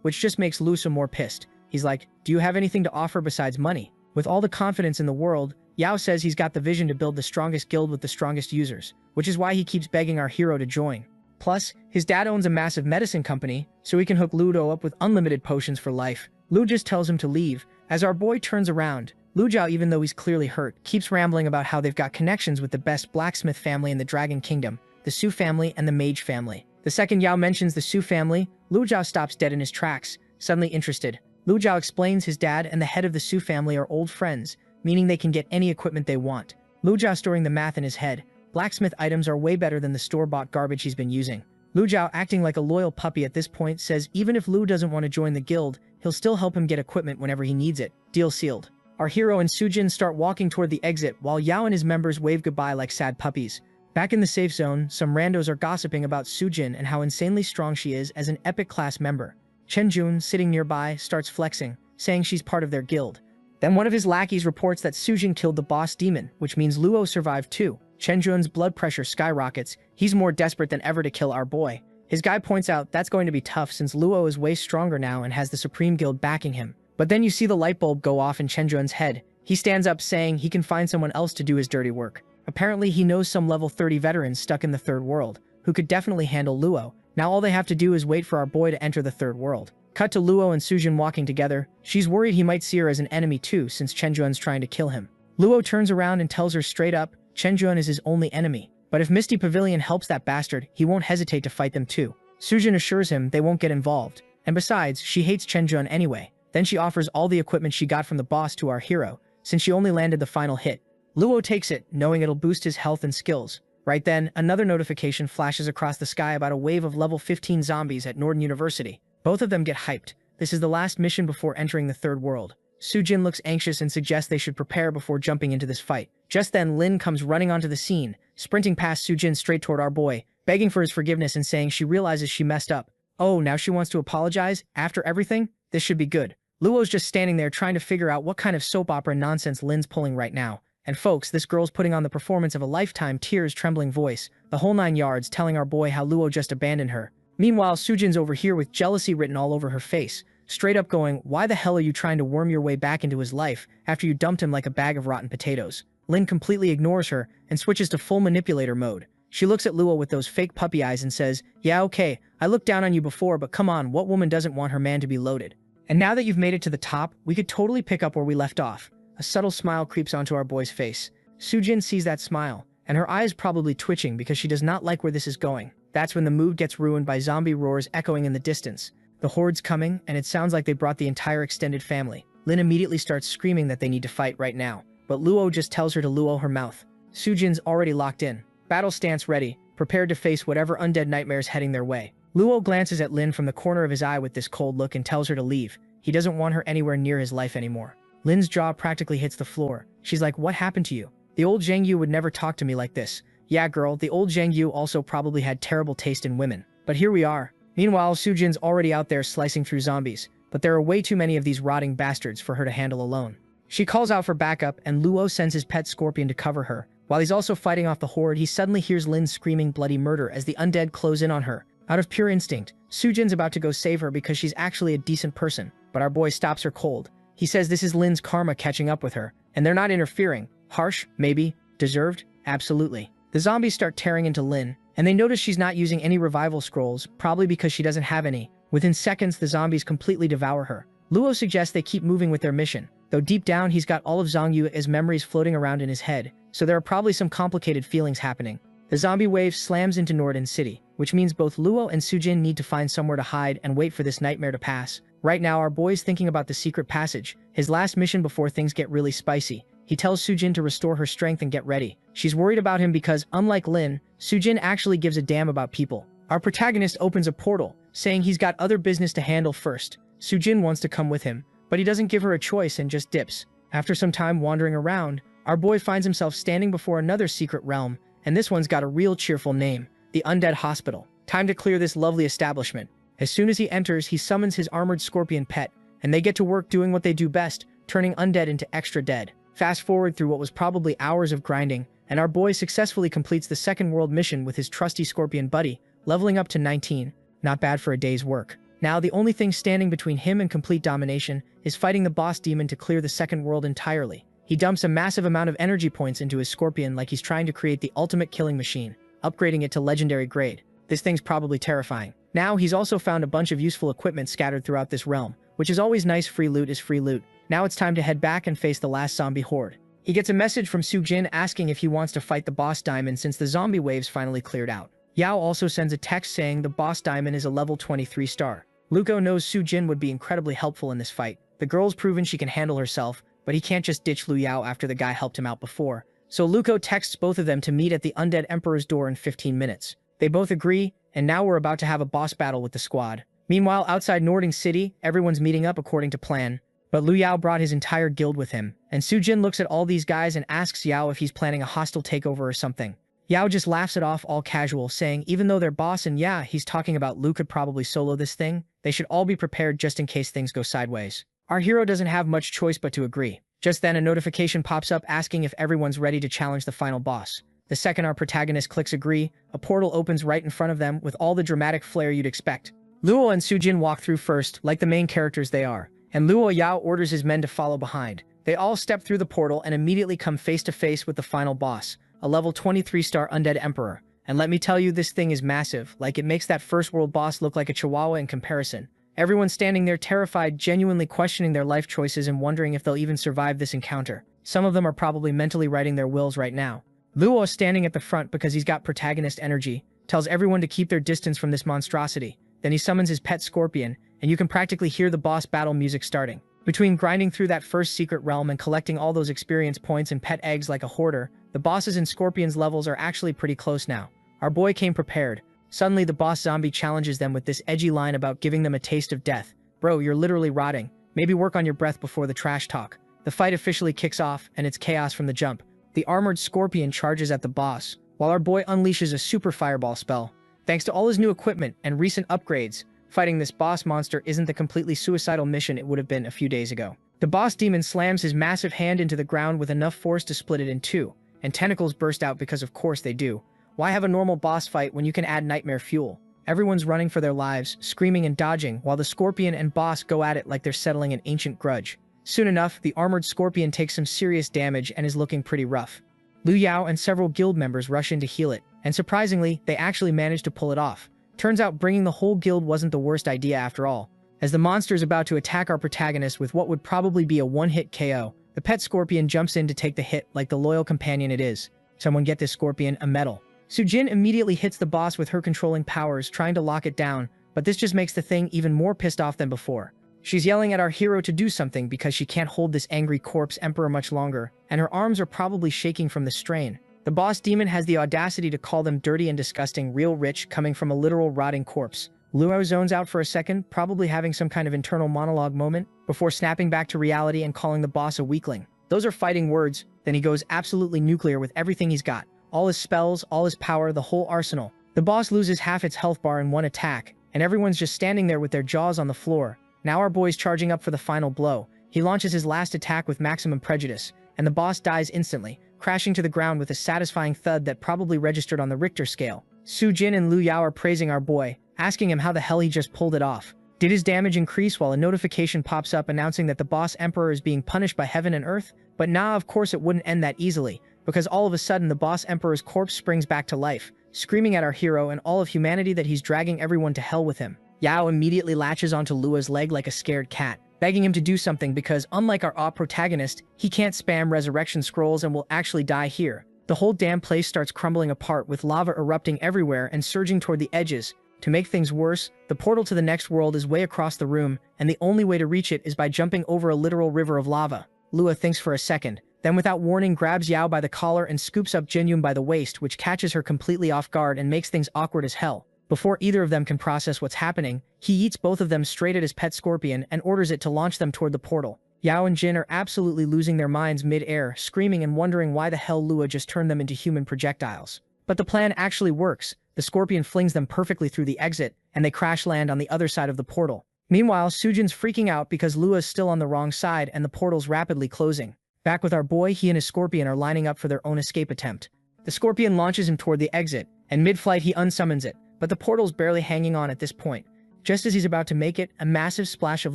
which just makes Lusun more pissed. He's like, do you have anything to offer besides money? With all the confidence in the world, Yao says he's got the vision to build the strongest guild with the strongest users, which is why he keeps begging our hero to join. Plus, his dad owns a massive medicine company, so he can hook Ludo up with unlimited potions for life. Lu just tells him to leave. As our boy turns around, Lu Jiao, even though he's clearly hurt, keeps rambling about how they've got connections with the best blacksmith family in the Dragon Kingdom, the Su family and the Mage family. The second Yao mentions the Su family, Lu Jiao stops dead in his tracks, suddenly interested. Lu Jiao explains his dad and the head of the Su family are old friends, meaning they can get any equipment they want. Lu Jiao storing the math in his head. Blacksmith items are way better than the store-bought garbage he's been using. Lu Jiao, acting like a loyal puppy at this point, says even if Lu doesn't want to join the guild, he'll still help him get equipment whenever he needs it. Deal sealed. Our hero and Sujin start walking toward the exit while Yao and his members wave goodbye like sad puppies. Back in the safe zone, some randos are gossiping about Sujin and how insanely strong she is as an epic class member. Chenjun, sitting nearby, starts flexing, saying she's part of their guild. Then one of his lackeys reports that Sujin killed the boss demon, which means Luo survived too. Chenjun's blood pressure skyrockets. He's more desperate than ever to kill our boy. His guy points out that's going to be tough since Luo is way stronger now and has the Supreme Guild backing him. But then you see the light bulb go off in Chenjun's head. He stands up saying he can find someone else to do his dirty work. Apparently he knows some level 30 veterans stuck in the third world, who could definitely handle Luo. Now all they have to do is wait for our boy to enter the third world. Cut to Luo and Sujin walking together. She's worried he might see her as an enemy too since Chenjun's trying to kill him. Luo turns around and tells her straight up, Chenjun is his only enemy. But if Misty Pavilion helps that bastard, he won't hesitate to fight them too. Sujin assures him they won't get involved. And besides, she hates Chenjun anyway. Then she offers all the equipment she got from the boss to our hero, since she only landed the final hit. Luo takes it, knowing it'll boost his health and skills. Right then, another notification flashes across the sky about a wave of level 15 zombies at Norden University. Both of them get hyped. This is the last mission before entering the third world. Sujin looks anxious and suggests they should prepare before jumping into this fight. Just then, Lin comes running onto the scene, sprinting past Sujin straight toward our boy, begging for his forgiveness and saying she realizes she messed up. Oh, now she wants to apologize? After everything? This should be good. Luo's just standing there trying to figure out what kind of soap opera nonsense Lin's pulling right now. And folks, this girl's putting on the performance of a lifetime, tears, trembling voice, the whole 9 yards, telling our boy how Luo just abandoned her. Meanwhile, Sujin's over here with jealousy written all over her face, straight up going, why the hell are you trying to worm your way back into his life after you dumped him like a bag of rotten potatoes? Lin completely ignores her and switches to full manipulator mode. She looks at Luo with those fake puppy eyes and says, yeah, okay, I looked down on you before, but come on, what woman doesn't want her man to be loaded? And now that you've made it to the top, we could totally pick up where we left off. A subtle smile creeps onto our boy's face. Sujin sees that smile, and her eyes probably twitching because she does not like where this is going. That's when the mood gets ruined by zombie roars echoing in the distance. The horde's coming, and it sounds like they brought the entire extended family. Lin immediately starts screaming that they need to fight right now, but Luo just tells her to luo her mouth. Sujin's already locked in. Battle stance ready, prepared to face whatever undead nightmares heading their way. Luo glances at Lin from the corner of his eye with this cold look and tells her to leave. He doesn't want her anywhere near his life anymore. Lin's jaw practically hits the floor. She's like, what happened to you? The old Zhang Yu would never talk to me like this. Yeah, girl, the old Zhang Yu also probably had terrible taste in women. But here we are. Meanwhile, Sujin's already out there slicing through zombies, but there are way too many of these rotting bastards for her to handle alone. She calls out for backup, and Luo sends his pet scorpion to cover her. While he's also fighting off the horde, he suddenly hears Lin screaming bloody murder as the undead close in on her. Out of pure instinct, Sujin's about to go save her because she's actually a decent person, but our boy stops her cold. He says this is Lin's karma catching up with her, and they're not interfering. Harsh? Maybe. Deserved? Absolutely. The zombies start tearing into Lin, and they notice she's not using any revival scrolls, probably because she doesn't have any. Within seconds, the zombies completely devour her. Luo suggests they keep moving with their mission, though deep down he's got all of Zhang Yu as memories floating around in his head, so there are probably some complicated feelings happening. The zombie wave slams into Norden City, which means both Luo and Sujin need to find somewhere to hide and wait for this nightmare to pass. Right now, our boy's thinking about the secret passage, his last mission before things get really spicy. He tells Sujin to restore her strength and get ready. She's worried about him because, unlike Lin, Sujin actually gives a damn about people. Our protagonist opens a portal, saying he's got other business to handle first. Sujin wants to come with him, but he doesn't give her a choice and just dips. After some time wandering around, our boy finds himself standing before another secret realm, and this one's got a real cheerful name, the Undead Hospital. Time to clear this lovely establishment. As soon as he enters, he summons his armored scorpion pet, and they get to work doing what they do best, turning undead into extra dead. Fast forward through what was probably hours of grinding, and our boy successfully completes the second world mission with his trusty scorpion buddy, leveling up to 19. Not bad for a day's work. Now, the only thing standing between him and complete domination is fighting the boss demon to clear the second world entirely. He dumps a massive amount of energy points into his scorpion like he's trying to create the ultimate killing machine, upgrading it to legendary grade. This thing's probably terrifying. Now, he's also found a bunch of useful equipment scattered throughout this realm, which is always nice. Free loot is free loot. Now it's time to head back and face the last zombie horde. He gets a message from Sujin asking if he wants to fight the boss diamond since the zombie waves finally cleared out. Yao also sends a text saying the boss diamond is a level 23 star. Luko knows Sujin would be incredibly helpful in this fight. The girl's proven she can handle herself, but he can't just ditch Lu Yao after the guy helped him out before. So Luko texts both of them to meet at the Undead Emperor's door in 15 minutes. They both agree, and now we're about to have a boss battle with the squad. Meanwhile, outside Norden City, everyone's meeting up according to plan. But Lu Yao brought his entire guild with him, and Sujin looks at all these guys and asks Yao if he's planning a hostile takeover or something. Yao just laughs it off all casual, saying even though they're boss and yeah, he's talking about Lu could probably solo this thing, they should all be prepared just in case things go sideways. Our hero doesn't have much choice but to agree. Just then a notification pops up asking if everyone's ready to challenge the final boss. The second our protagonist clicks agree, a portal opens right in front of them with all the dramatic flair you'd expect. Luo and Sujin walk through first, like the main characters they are, and Luo Yao orders his men to follow behind. They all step through the portal and immediately come face to face with the final boss, a level 23-star undead emperor. And let me tell you, this thing is massive, like it makes that first world boss look like a chihuahua in comparison. Everyone's standing there terrified, genuinely questioning their life choices and wondering if they'll even survive this encounter. Some of them are probably mentally writing their wills right now. Luo is standing at the front because he's got protagonist energy, tells everyone to keep their distance from this monstrosity. Then he summons his pet scorpion, and you can practically hear the boss battle music starting. Between grinding through that first secret realm and collecting all those experience points and pet eggs like a hoarder, the bosses and scorpions levels are actually pretty close now. Our boy came prepared. Suddenly the boss zombie challenges them with this edgy line about giving them a taste of death. Bro, you're literally rotting. Maybe work on your breath before the trash talk. The fight officially kicks off, and it's chaos from the jump. The armored scorpion charges at the boss, while our boy unleashes a super fireball spell. Thanks to all his new equipment and recent upgrades, fighting this boss monster isn't the completely suicidal mission it would have been a few days ago. The boss demon slams his massive hand into the ground with enough force to split it in two, and tentacles burst out because of course they do. Why have a normal boss fight when you can add nightmare fuel? Everyone's running for their lives, screaming and dodging, while the scorpion and boss go at it like they're settling an ancient grudge. Soon enough, the armored scorpion takes some serious damage and is looking pretty rough. Lu Yao and several guild members rush in to heal it, and surprisingly, they actually manage to pull it off. Turns out bringing the whole guild wasn't the worst idea after all. As the monster is about to attack our protagonist with what would probably be a one-hit KO, the pet scorpion jumps in to take the hit like the loyal companion it is. Someone get this scorpion a medal. Sujin immediately hits the boss with her controlling powers, trying to lock it down, but this just makes the thing even more pissed off than before. She's yelling at our hero to do something because she can't hold this angry corpse emperor much longer, and her arms are probably shaking from the strain. The boss demon has the audacity to call them dirty and disgusting, real rich, coming from a literal rotting corpse. Luo zones out for a second, probably having some kind of internal monologue moment, before snapping back to reality and calling the boss a weakling. Those are fighting words. Then he goes absolutely nuclear with everything he's got. All his spells, all his power, the whole arsenal. The boss loses half its health bar in one attack, and everyone's just standing there with their jaws on the floor. Now our boy's charging up for the final blow. He launches his last attack with maximum prejudice, and the boss dies instantly, crashing to the ground with a satisfying thud that probably registered on the Richter scale. Sujin and Lu Yao are praising our boy, asking him how the hell he just pulled it off. Did his damage increase while a notification pops up announcing that the boss emperor is being punished by heaven and earth? But nah, of course it wouldn't end that easily, because all of a sudden the boss emperor's corpse springs back to life, screaming at our hero and all of humanity that he's dragging everyone to hell with him. Yao immediately latches onto Lua's leg like a scared cat, begging him to do something because, unlike our protagonist, he can't spam resurrection scrolls and will actually die here. The whole damn place starts crumbling apart with lava erupting everywhere and surging toward the edges. To make things worse, the portal to the next world is way across the room, and the only way to reach it is by jumping over a literal river of lava. Lua thinks for a second, then without warning grabs Yao by the collar and scoops up Jinyun by the waist, which catches her completely off guard and makes things awkward as hell. Before either of them can process what's happening, he eats both of them straight at his pet scorpion and orders it to launch them toward the portal. Yao and Jin are absolutely losing their minds mid-air, screaming and wondering why the hell Lua just turned them into human projectiles. But the plan actually works. The scorpion flings them perfectly through the exit, and they crash land on the other side of the portal. Meanwhile, Sujin's freaking out because Lua's still on the wrong side and the portal's rapidly closing. Back with our boy, he and his scorpion are lining up for their own escape attempt. The scorpion launches him toward the exit, and mid-flight he unsummons it. But the portal's barely hanging on at this point. Just as he's about to make it, a massive splash of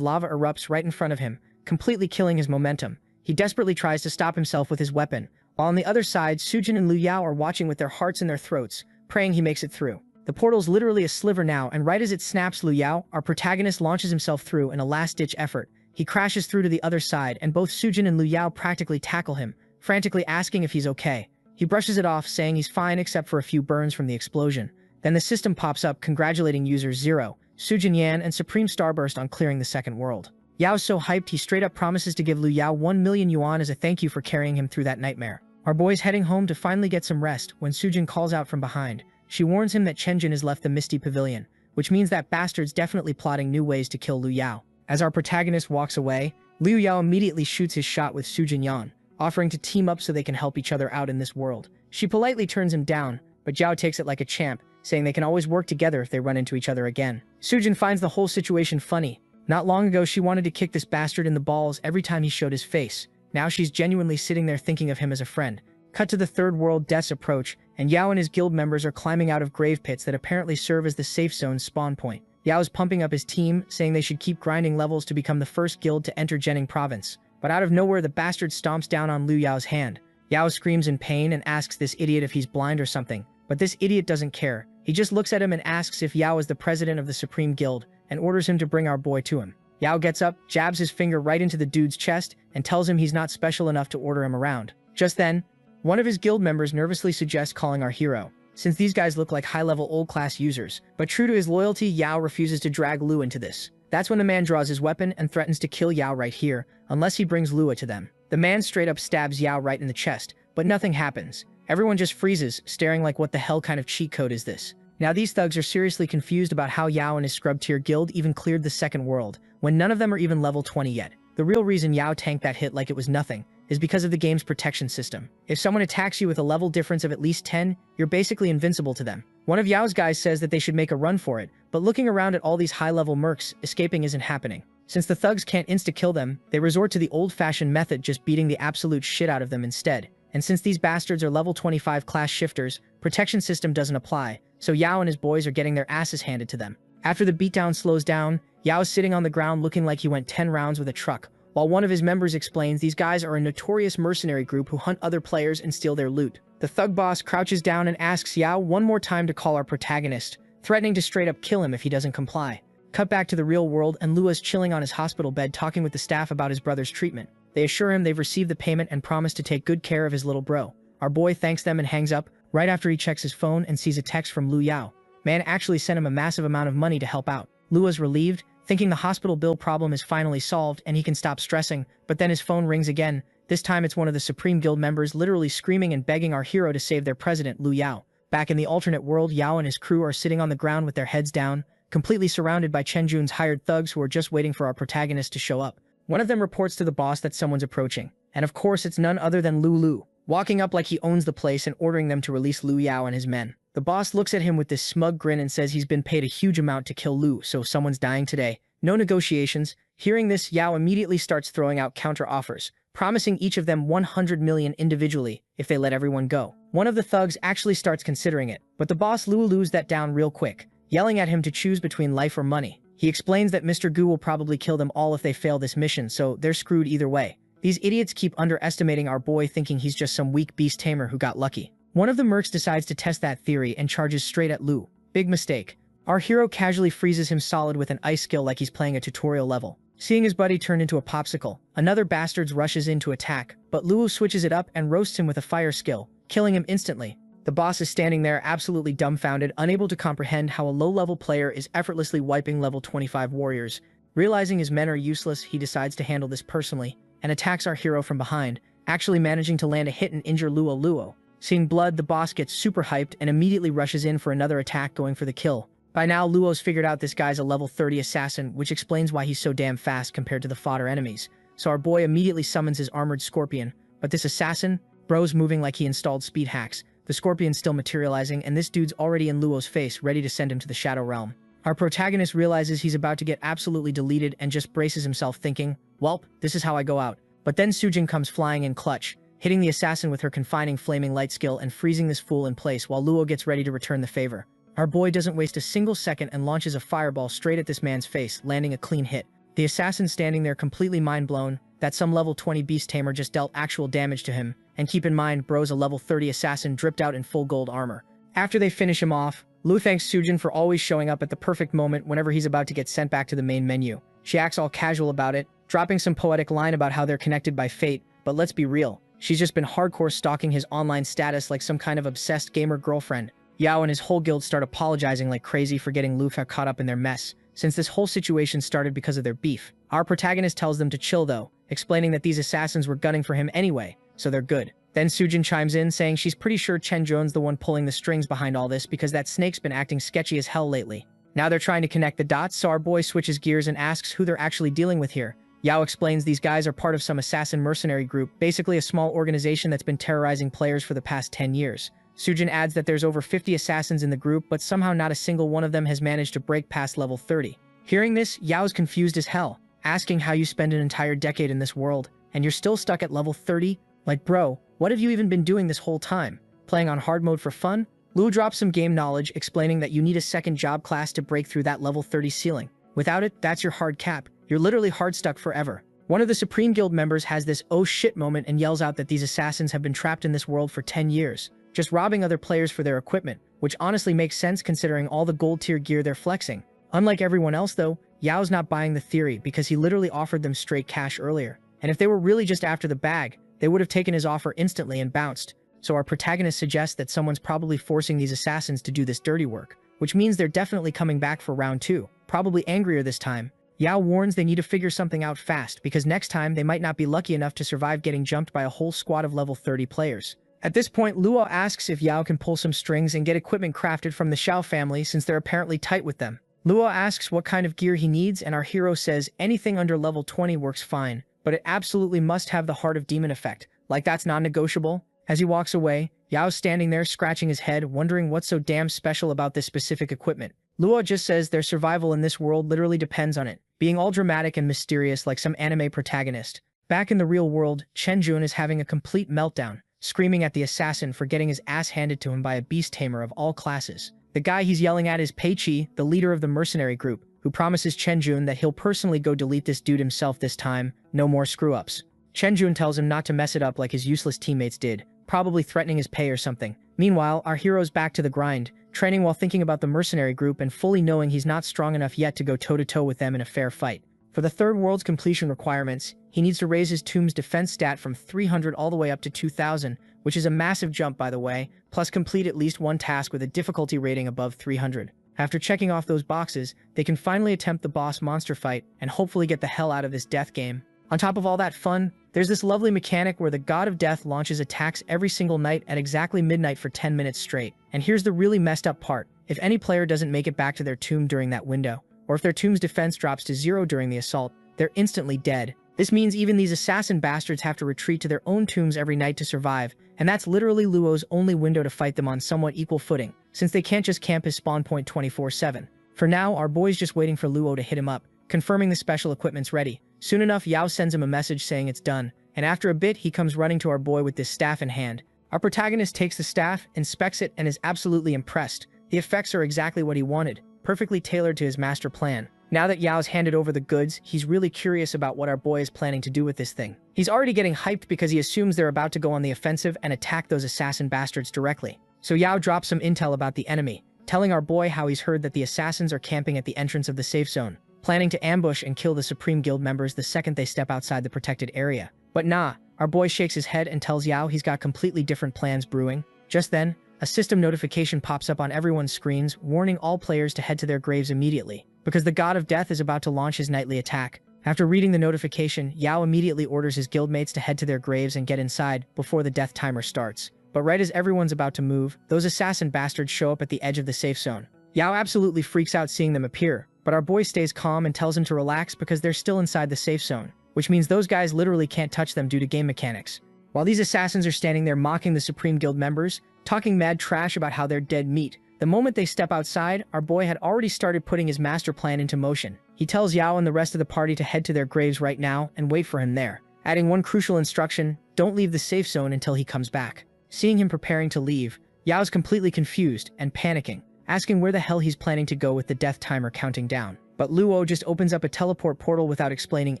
lava erupts right in front of him, completely killing his momentum. He desperately tries to stop himself with his weapon, while on the other side, Sujin and Lu Yao are watching with their hearts in their throats, praying he makes it through. The portal's literally a sliver now, and right as it snaps, Lu Yao, our protagonist, launches himself through in a last-ditch effort. He crashes through to the other side, and both Sujin and Lu Yao practically tackle him, frantically asking if he's okay. He brushes it off, saying he's fine except for a few burns from the explosion. Then the system pops up congratulating users Zero, Sujin Yan, and Supreme Starburst on clearing the second world. Yao's so hyped he straight up promises to give Lu Yao 1 million yuan as a thank you for carrying him through that nightmare. Our boy's heading home to finally get some rest when Sujin calls out from behind. She warns him that Chenjin has left the Misty Pavilion, which means that bastard's definitely plotting new ways to kill Lu Yao. As our protagonist walks away, Liu Yao immediately shoots his shot with Sujin Yan. offering to team up so they can help each other out in this world. She politely turns him down, but Zhao takes it like a champ, saying they can always work together if they run into each other again. Sujin finds the whole situation funny. Not long ago, she wanted to kick this bastard in the balls every time he showed his face. Now she's genuinely sitting there thinking of him as a friend. Cut to the third world deaths approach, and Yao and his guild members are climbing out of grave pits that apparently serve as the safe zone's spawn point. Yao's pumping up his team, saying they should keep grinding levels to become the first guild to enter Jining province. But out of nowhere, the bastard stomps down on Lu Yao's hand. Yao screams in pain and asks this idiot if he's blind or something, but this idiot doesn't care. He just looks at him and asks if Yao is the president of the Supreme Guild, and orders him to bring our boy to him. Yao gets up, jabs his finger right into the dude's chest, and tells him he's not special enough to order him around. Just then, one of his guild members nervously suggests calling our hero, since these guys look like high-level old-class users. But true to his loyalty, Yao refuses to drag Lu into this. That's when the man draws his weapon and threatens to kill Yao right here, unless he brings Lua to them. The man straight up stabs Yao right in the chest, but nothing happens. Everyone just freezes, staring like what the hell kind of cheat code is this? Now these thugs are seriously confused about how Yao and his scrub-tier guild even cleared the second world, when none of them are even level 20 yet. The real reason Yao tanked that hit like it was nothing is because of the game's protection system. If someone attacks you with a level difference of at least 10, you're basically invincible to them. One of Yao's guys says that they should make a run for it, but looking around at all these high-level mercs, escaping isn't happening. Since the thugs can't insta-kill them, they resort to the old-fashioned method, just beating the absolute shit out of them instead. And since these bastards are level 25 class shifters, protection system doesn't apply, so Yao and his boys are getting their asses handed to them. After the beatdown slows down, Yao's sitting on the ground looking like he went 10 rounds with a truck, while one of his members explains these guys are a notorious mercenary group who hunt other players and steal their loot. The thug boss crouches down and asks Yao one more time to call our protagonist, threatening to straight up kill him if he doesn't comply. Cut back to the real world, and Lua's chilling on his hospital bed talking with the staff about his brother's treatment. They assure him they've received the payment and promise to take good care of his little bro. Our boy thanks them and hangs up, right after he checks his phone and sees a text from Lu Yao. Man actually sent him a massive amount of money to help out. Lua's relieved, thinking the hospital bill problem is finally solved and he can stop stressing, but then his phone rings again. This time it's one of the Supreme Guild members literally screaming and begging our hero to save their president, Lu Yao. Back in the alternate world, Yao and his crew are sitting on the ground with their heads down, completely surrounded by Chen Jun's hired thugs who are just waiting for our protagonist to show up. One of them reports to the boss that someone's approaching, and of course it's none other than Lu, walking up like he owns the place and ordering them to release Lu Yao and his men. The boss looks at him with this smug grin and says he's been paid a huge amount to kill Lu, so someone's dying today. No negotiations. Hearing this, Yao immediately starts throwing out counter-offers, promising each of them 100 million individually if they let everyone go. One of the thugs actually starts considering it, but the boss Lu lures that down real quick, yelling at him to choose between life or money. He explains that Mr. Gu will probably kill them all if they fail this mission, so they're screwed either way. These idiots keep underestimating our boy, thinking he's just some weak beast tamer who got lucky. One of the mercs decides to test that theory and charges straight at Lu. Big mistake. Our hero casually freezes him solid with an ice skill like he's playing a tutorial level. Seeing his buddy turn into a popsicle, another bastard rushes in to attack, but Lu switches it up and roasts him with a fire skill, killing him instantly. The boss is standing there absolutely dumbfounded, unable to comprehend how a low-level player is effortlessly wiping level 25 warriors. Realizing his men are useless, he decides to handle this personally, and attacks our hero from behind, actually managing to land a hit and injure Luo. Seeing blood, the boss gets super hyped and immediately rushes in for another attack, going for the kill. By now, Luo's figured out this guy's a level 30 assassin, which explains why he's so damn fast compared to the fodder enemies. So our boy immediately summons his armored scorpion, but this assassin, bro's moving like he installed speed hacks. The scorpion's still materializing, and this dude's already in Luo's face, ready to send him to the Shadow Realm. Our protagonist realizes he's about to get absolutely deleted and just braces himself, thinking, "Welp, this is how I go out." But then Sujin comes flying in clutch, hitting the assassin with her confining flaming light skill and freezing this fool in place while Luo gets ready to return the favor. Our boy doesn't waste a single second and launches a fireball straight at this man's face, landing a clean hit. The assassin standing there completely mind-blown that some level 20 beast tamer just dealt actual damage to him, and keep in mind bro's a level 30 assassin dripped out in full gold armor. After they finish him off, Lu thanks Sujin for always showing up at the perfect moment whenever he's about to get sent back to the main menu. She acts all casual about it, dropping some poetic line about how they're connected by fate, but let's be real, she's just been hardcore stalking his online status like some kind of obsessed gamer girlfriend. Yao and his whole guild start apologizing like crazy for getting Lu caught up in their mess, since this whole situation started because of their beef. Our protagonist tells them to chill though, explaining that these assassins were gunning for him anyway, so they're good. Then Sujin chimes in, saying she's pretty sure Chen Zhon's the one pulling the strings behind all this because that snake's been acting sketchy as hell lately. Now they're trying to connect the dots, so our boy switches gears and asks who they're actually dealing with here. Yao explains these guys are part of some assassin mercenary group, basically a small organization that's been terrorizing players for the past 10 years. Sujin adds that there's over 50 assassins in the group, but somehow not a single one of them has managed to break past level 30. Hearing this, Yao's confused as hell, asking how you spend an entire decade in this world, and you're still stuck at level 30? Like, bro, what have you even been doing this whole time? Playing on hard mode for fun? Luo drops some game knowledge, explaining that you need a second job class to break through that level 30 ceiling. Without it, that's your hard cap. You're literally hard stuck forever. One of the Supreme Guild members has this oh shit moment and yells out that these assassins have been trapped in this world for 10 years, just robbing other players for their equipment, which honestly makes sense considering all the gold tier gear they're flexing. Unlike everyone else though, Yao's not buying the theory because he literally offered them straight cash earlier. And if they were really just after the bag, they would have taken his offer instantly and bounced. So our protagonist suggests that someone's probably forcing these assassins to do this dirty work, which means they're definitely coming back for round 2, probably angrier this time. Yao warns they need to figure something out fast because next time they might not be lucky enough to survive getting jumped by a whole squad of level 30 players. At this point, Luo asks if Yao can pull some strings and get equipment crafted from the Xiao family since they're apparently tight with them. Luo asks what kind of gear he needs and our hero says anything under level 20 works fine, but it absolutely must have the Heart of Demon effect, like that's non-negotiable. As he walks away, Yao's standing there scratching his head, wondering what's so damn special about this specific equipment. Luo just says their survival in this world literally depends on it, being all dramatic and mysterious like some anime protagonist. Back in the real world, Chenjun is having a complete meltdown, screaming at the assassin for getting his ass handed to him by a beast tamer of all classes. The guy he's yelling at is Peiqi, the leader of the mercenary group, who promises Chenjun that he'll personally go delete this dude himself this time, no more screw-ups. Chenjun tells him not to mess it up like his useless teammates did, probably threatening his pay or something. Meanwhile, our hero's back to the grind, training while thinking about the mercenary group and fully knowing he's not strong enough yet to go toe-to-toe with them in a fair fight. For the third world's completion requirements, he needs to raise his tomb's defense stat from 300 all the way up to 2000, which is a massive jump by the way, plus complete at least one task with a difficulty rating above 300. After checking off those boxes, they can finally attempt the boss monster fight and hopefully get the hell out of this death game. On top of all that fun, there's this lovely mechanic where the god of death launches attacks every single night at exactly midnight for 10 minutes straight. And here's the really messed up part. If any player doesn't make it back to their tomb during that window, or if their tomb's defense drops to 0 during the assault, they're instantly dead. This means even these assassin bastards have to retreat to their own tombs every night to survive, and that's literally Luo's only window to fight them on somewhat equal footing, since they can't just camp his spawn point 24/7. For now, our boy's just waiting for Luo to hit him up, confirming the special equipment's ready. Soon enough, Yao sends him a message saying it's done, and after a bit, he comes running to our boy with this staff in hand. Our protagonist takes the staff, inspects it, and is absolutely impressed. The effects are exactly what he wanted, perfectly tailored to his master plan. Now that Yao's handed over the goods, he's really curious about what our boy is planning to do with this thing. He's already getting hyped because he assumes they're about to go on the offensive and attack those assassin bastards directly. So Yao drops some intel about the enemy, telling our boy how he's heard that the assassins are camping at the entrance of the safe zone, planning to ambush and kill the Supreme Guild members the second they step outside the protected area. But nah, our boy shakes his head and tells Yao he's got completely different plans brewing. Just then, a system notification pops up on everyone's screens, warning all players to head to their graves immediately, because the God of Death is about to launch his nightly attack. After reading the notification, Yao immediately orders his guildmates to head to their graves and get inside before the death timer starts. But right as everyone's about to move, those assassin bastards show up at the edge of the safe zone. Yao absolutely freaks out seeing them appear, but our boy stays calm and tells him to relax because they're still inside the safe zone, which means those guys literally can't touch them due to game mechanics. While these assassins are standing there mocking the Supreme Guild members, talking mad trash about how they're dead meat, the moment they step outside, our boy had already started putting his master plan into motion. He tells Yao and the rest of the party to head to their graves right now and wait for him there, adding one crucial instruction: don't leave the safe zone until he comes back. Seeing him preparing to leave, Yao's completely confused and panicking, asking where the hell he's planning to go with the death timer counting down. But Luo just opens up a teleport portal without explaining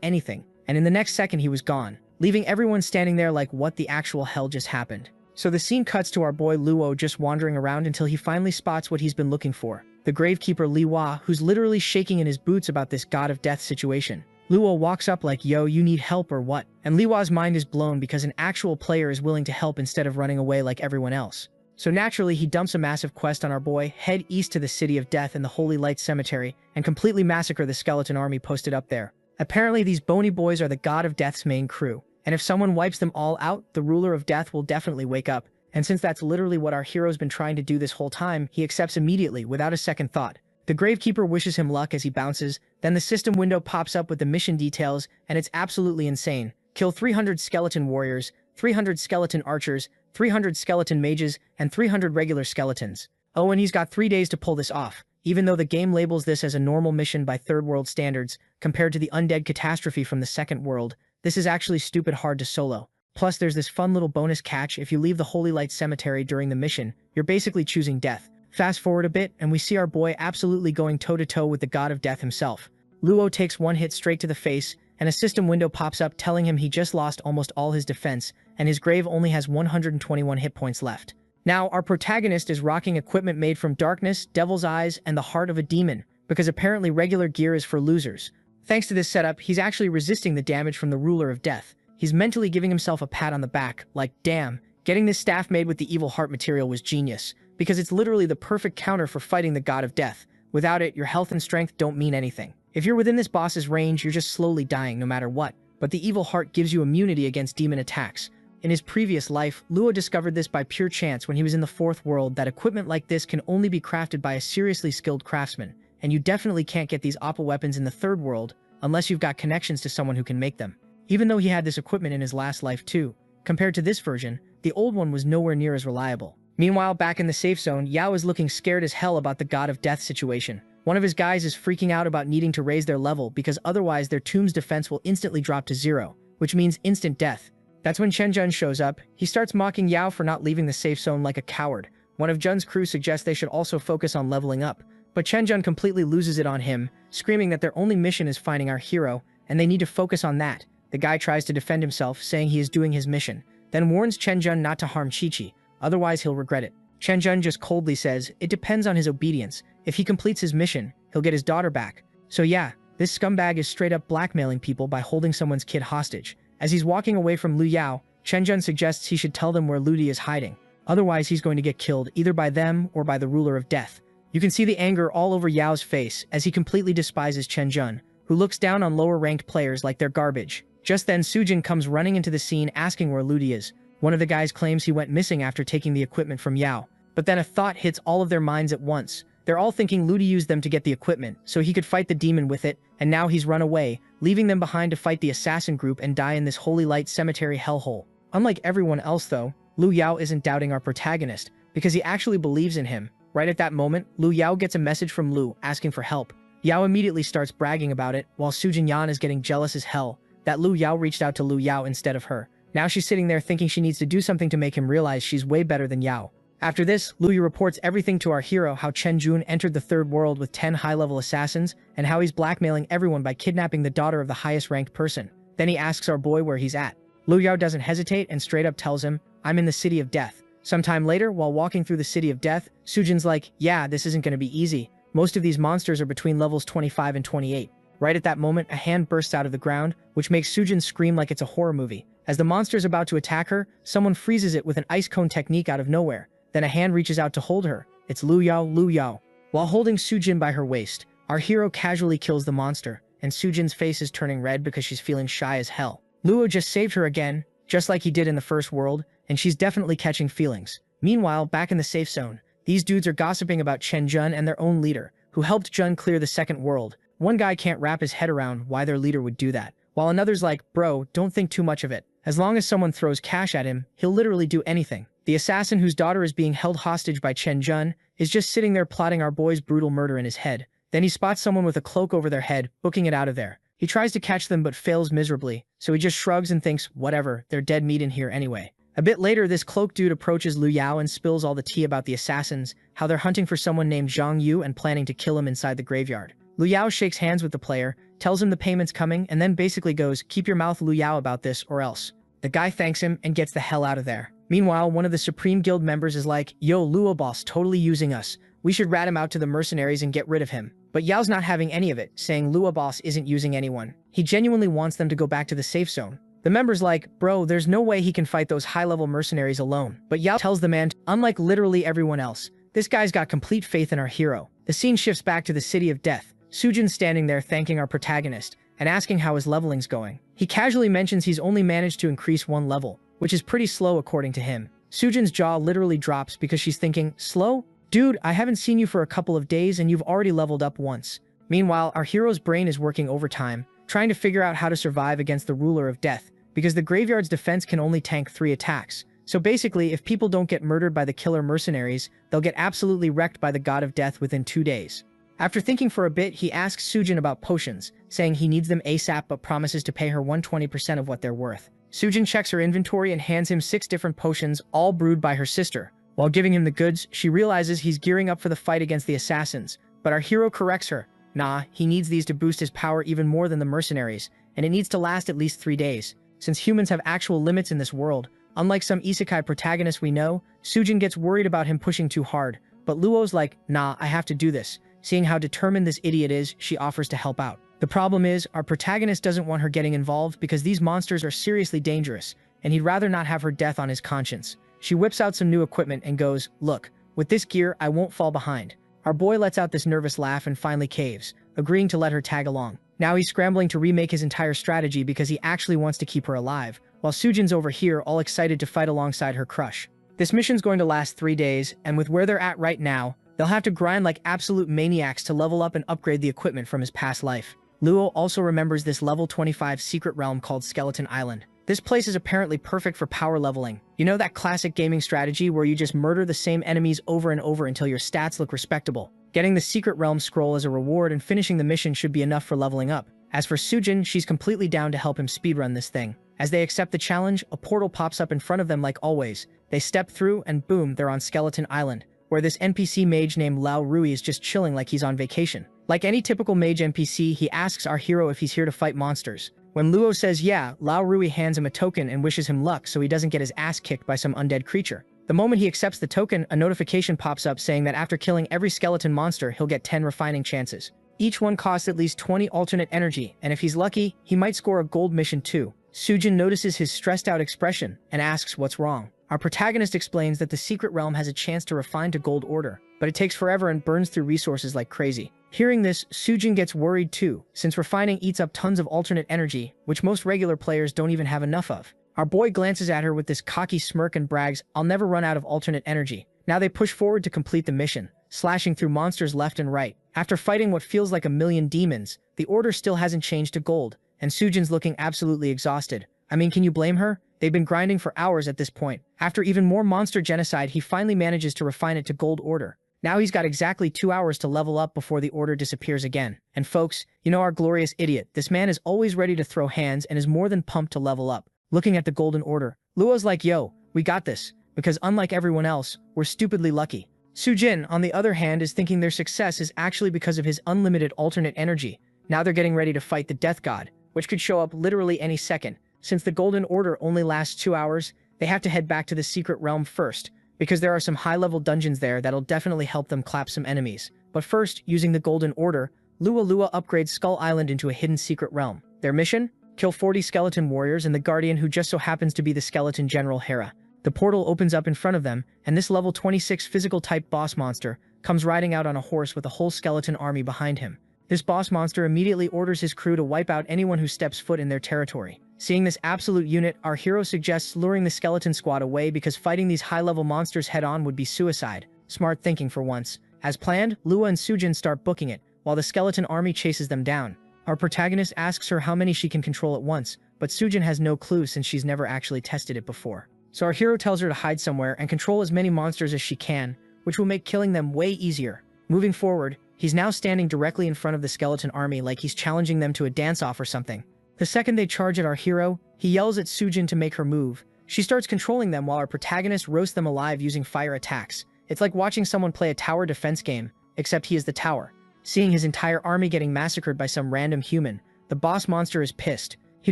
anything, and in the next second he was gone, leaving everyone standing there like what the actual hell just happened. So the scene cuts to our boy Luo just wandering around until he finally spots what he's been looking for: the gravekeeper Liwa, who's literally shaking in his boots about this god of death situation. Luo walks up like, yo, you need help or what? And Liwa's mind is blown because an actual player is willing to help instead of running away like everyone else. So naturally, he dumps a massive quest on our boy, head east to the City of Death and the Holy Light Cemetery, and completely massacre the skeleton army posted up there. Apparently, these bony boys are the god of death's main crew, and if someone wipes them all out, the ruler of death will definitely wake up. And since that's literally what our hero's been trying to do this whole time, he accepts immediately, without a second thought. The Gravekeeper wishes him luck as he bounces, then the system window pops up with the mission details, and it's absolutely insane. Kill 300 skeleton warriors, 300 skeleton archers, 300 skeleton mages, and 300 regular skeletons. Oh, and he's got 3 days to pull this off, even though the game labels this as a normal mission by third world standards, compared to the undead catastrophe from the second world. This is actually stupid hard to solo. Plus, there's this fun little bonus catch: if you leave the Holy Light Cemetery during the mission, you're basically choosing death. Fast forward a bit, and we see our boy absolutely going toe-to-toe with the god of death himself. Luo takes one hit straight to the face, and a system window pops up telling him he just lost almost all his defense, and his grave only has 121 hit points left. Now, our protagonist is rocking equipment made from darkness, devil's eyes, and the heart of a demon, because apparently regular gear is for losers. Thanks to this setup, he's actually resisting the damage from the ruler of death. He's mentally giving himself a pat on the back, like, damn, getting this staff made with the evil heart material was genius, because it's literally the perfect counter for fighting the god of death. Without it, your health and strength don't mean anything. If you're within this boss's range, you're just slowly dying no matter what, but the evil heart gives you immunity against demon attacks. In his previous life, Luo discovered this by pure chance when he was in the fourth world, that equipment like this can only be crafted by a seriously skilled craftsman, and you definitely can't get these awful weapons in the third world unless you've got connections to someone who can make them. Even though he had this equipment in his last life too, compared to this version, the old one was nowhere near as reliable. Meanwhile, back in the safe zone, Yao is looking scared as hell about the god of death situation. One of his guys is freaking out about needing to raise their level because otherwise their tomb's defense will instantly drop to 0, which means instant death. That's when Chen Jun shows up. He starts mocking Yao for not leaving the safe zone like a coward. One of Jun's crew suggests they should also focus on leveling up, but Chen Jun completely loses it on him, screaming that their only mission is finding our hero, and they need to focus on that. The guy tries to defend himself, saying he is doing his mission, then warns Chen Jun not to harm Chi-Chi, otherwise he'll regret it. Chen Jun just coldly says it depends on his obedience. If he completes his mission, he'll get his daughter back. So yeah, this scumbag is straight up blackmailing people by holding someone's kid hostage. As he's walking away from Lu Yao, Chen Jun suggests he should tell them where Ludi is hiding. Otherwise he's going to get killed either by them or by the ruler of death. You can see the anger all over Yao's face as he completely despises Chen Jun, who looks down on lower ranked players like they're garbage. Just then Sujin comes running into the scene asking where Ludi is. One of the guys claims he went missing after taking the equipment from Yao. But then a thought hits all of their minds at once. They're all thinking Ludi used them to get the equipment, so he could fight the demon with it, and now he's run away, leaving them behind to fight the assassin group and die in this Holy Light Cemetery hellhole. Unlike everyone else though, Lu Yao isn't doubting our protagonist, because he actually believes in him. Right at that moment, Lu Yao gets a message from Lu asking for help. Yao immediately starts bragging about it, while Sujin Yan is getting jealous as hell that Lu Yao reached out to Lu Yao instead of her. Now she's sitting there thinking she needs to do something to make him realize she's way better than Yao. After this, Lu Yu reports everything to our hero, how Chen Jun entered the third world with 10 high-level assassins, and how he's blackmailing everyone by kidnapping the daughter of the highest-ranked person. Then he asks our boy where he's at. Lu Yao doesn't hesitate and straight up tells him, "I'm in the City of Death." Sometime later, while walking through the City of Death, Sujin's like, "Yeah, this isn't going to be easy. Most of these monsters are between levels 25 and 28. Right at that moment, a hand bursts out of the ground, which makes Sujin scream like it's a horror movie. As the monster's about to attack her, someone freezes it with an ice cone technique out of nowhere. Then a hand reaches out to hold her. It's Lu Yao. While holding Sujin by her waist, our hero casually kills the monster, and Sujin's face is turning red because she's feeling shy as hell. Luo just saved her again, just like he did in the first world, and she's definitely catching feelings. Meanwhile, back in the safe zone, these dudes are gossiping about Chen Jun and their own leader, who helped Jun clear the second world. One guy can't wrap his head around why their leader would do that, while another's like, "Bro, don't think too much of it. As long as someone throws cash at him, he'll literally do anything." The assassin whose daughter is being held hostage by Chen Jun is just sitting there plotting our boy's brutal murder in his head. Then he spots someone with a cloak over their head, booking it out of there. He tries to catch them but fails miserably, so he just shrugs and thinks, whatever, they're dead meat in here anyway. A bit later, this cloak dude approaches Lu Yao and spills all the tea about the assassins, how they're hunting for someone named Zhang Yu and planning to kill him inside the graveyard. Lu Yao shakes hands with the player, tells him the payment's coming, and then basically goes, "Keep your mouth, Lu Yao, about this, or else." The guy thanks him and gets the hell out of there. Meanwhile, one of the Supreme Guild members is like, "Yo, Luo boss totally using us. We should rat him out to the mercenaries and get rid of him." But Yao's not having any of it, saying Luo boss isn't using anyone. He genuinely wants them to go back to the safe zone. The member's like, "Bro, there's no way he can fight those high-level mercenaries alone." But Yao tells the man, unlike literally everyone else, this guy's got complete faith in our hero. The scene shifts back to the City of Death. Sujin's standing there thanking our protagonist and asking how his leveling's going. He casually mentions he's only managed to increase 1 level, which is pretty slow according to him. Sujin's jaw literally drops because she's thinking, slow? Dude, I haven't seen you for a couple of days and you've already leveled up once. Meanwhile, our hero's brain is working overtime, trying to figure out how to survive against the ruler of death, because the graveyard's defense can only tank 3 attacks. So basically, if people don't get murdered by the killer mercenaries, they'll get absolutely wrecked by the god of death within 2 days. After thinking for a bit, he asks Sujin about potions, saying he needs them ASAP but promises to pay her 120% of what they're worth. Sujin checks her inventory and hands him 6 different potions, all brewed by her sister. While giving him the goods, she realizes he's gearing up for the fight against the assassins, but our hero corrects her. Nah, he needs these to boost his power even more than the mercenaries, and it needs to last at least 3 days. Since humans have actual limits in this world, unlike some isekai protagonists we know, Sujin gets worried about him pushing too hard, but Luo's like, nah, I have to do this. Seeing how determined this idiot is, she offers to help out. The problem is, our protagonist doesn't want her getting involved because these monsters are seriously dangerous, and he'd rather not have her death on his conscience. She whips out some new equipment and goes, look, with this gear, I won't fall behind. Our boy lets out this nervous laugh and finally caves, agreeing to let her tag along. Now he's scrambling to remake his entire strategy because he actually wants to keep her alive, while Sujin's over here all excited to fight alongside her crush. This mission's going to last 3 days, and with where they're at right now, they'll have to grind like absolute maniacs to level up and upgrade the equipment from his past life. Luo also remembers this level 25 secret realm called Skeleton Island. This place is apparently perfect for power leveling. You know that classic gaming strategy where you just murder the same enemies over and over until your stats look respectable? Getting the secret realm scroll as a reward and finishing the mission should be enough for leveling up. As for Sujin, she's completely down to help him speedrun this thing. As they accept the challenge, a portal pops up in front of them like always. They step through and boom, they're on Skeleton Island, where this NPC mage named Lao Rui is just chilling like he's on vacation. Like any typical mage NPC, he asks our hero if he's here to fight monsters. When Luo says yeah, Lao Rui hands him a token and wishes him luck so he doesn't get his ass kicked by some undead creature. The moment he accepts the token, a notification pops up saying that after killing every skeleton monster, he'll get 10 refining chances. Each one costs at least 20 alternate energy, and if he's lucky, he might score a gold mission too. Sujin notices his stressed out expression and asks what's wrong. Our protagonist explains that the secret realm has a chance to refine to gold order, but it takes forever and burns through resources like crazy. Hearing this, Sujin gets worried too, since refining eats up tons of alternate energy, which most regular players don't even have enough of. Our boy glances at her with this cocky smirk and brags, I'll never run out of alternate energy. Now they push forward to complete the mission, slashing through monsters left and right. After fighting what feels like a million demons, the order still hasn't changed to gold, and Sujin's looking absolutely exhausted. I mean, can you blame her? They've been grinding for hours at this point. After even more monster genocide, he finally manages to refine it to gold order. Now he's got exactly 2 hours to level up before the order disappears again. And folks, you know our glorious idiot. This man is always ready to throw hands and is more than pumped to level up. Looking at the golden order, Luo's like, yo, we got this. Because unlike everyone else, we're stupidly lucky. Sujin, on the other hand, is thinking their success is actually because of his unlimited alternate energy. Now they're getting ready to fight the death god, which could show up literally any second. Since the golden order only lasts 2 hours, they have to head back to the secret realm first, because there are some high-level dungeons there that'll definitely help them clap some enemies. But first, using the golden order, Lua upgrades Skull Island into a hidden secret realm. Their mission? Kill 40 skeleton warriors and the guardian who just so happens to be the skeleton general Hera. The portal opens up in front of them, and this level 26 physical-type boss monster comes riding out on a horse with a whole skeleton army behind him. This boss monster immediately orders his crew to wipe out anyone who steps foot in their territory. Seeing this absolute unit, our hero suggests luring the skeleton squad away because fighting these high-level monsters head-on would be suicide. Smart thinking for once. As planned, Lua and Sujin start booking it, while the skeleton army chases them down. Our protagonist asks her how many she can control at once, but Sujin has no clue since she's never actually tested it before. So our hero tells her to hide somewhere and control as many monsters as she can, which will make killing them way easier. Moving forward, he's now standing directly in front of the skeleton army like he's challenging them to a dance-off or something. The second they charge at our hero, he yells at Sujin to make her move. She starts controlling them while our protagonist roasts them alive using fire attacks. It's like watching someone play a tower defense game, except he is the tower. Seeing his entire army getting massacred by some random human, the boss monster is pissed. He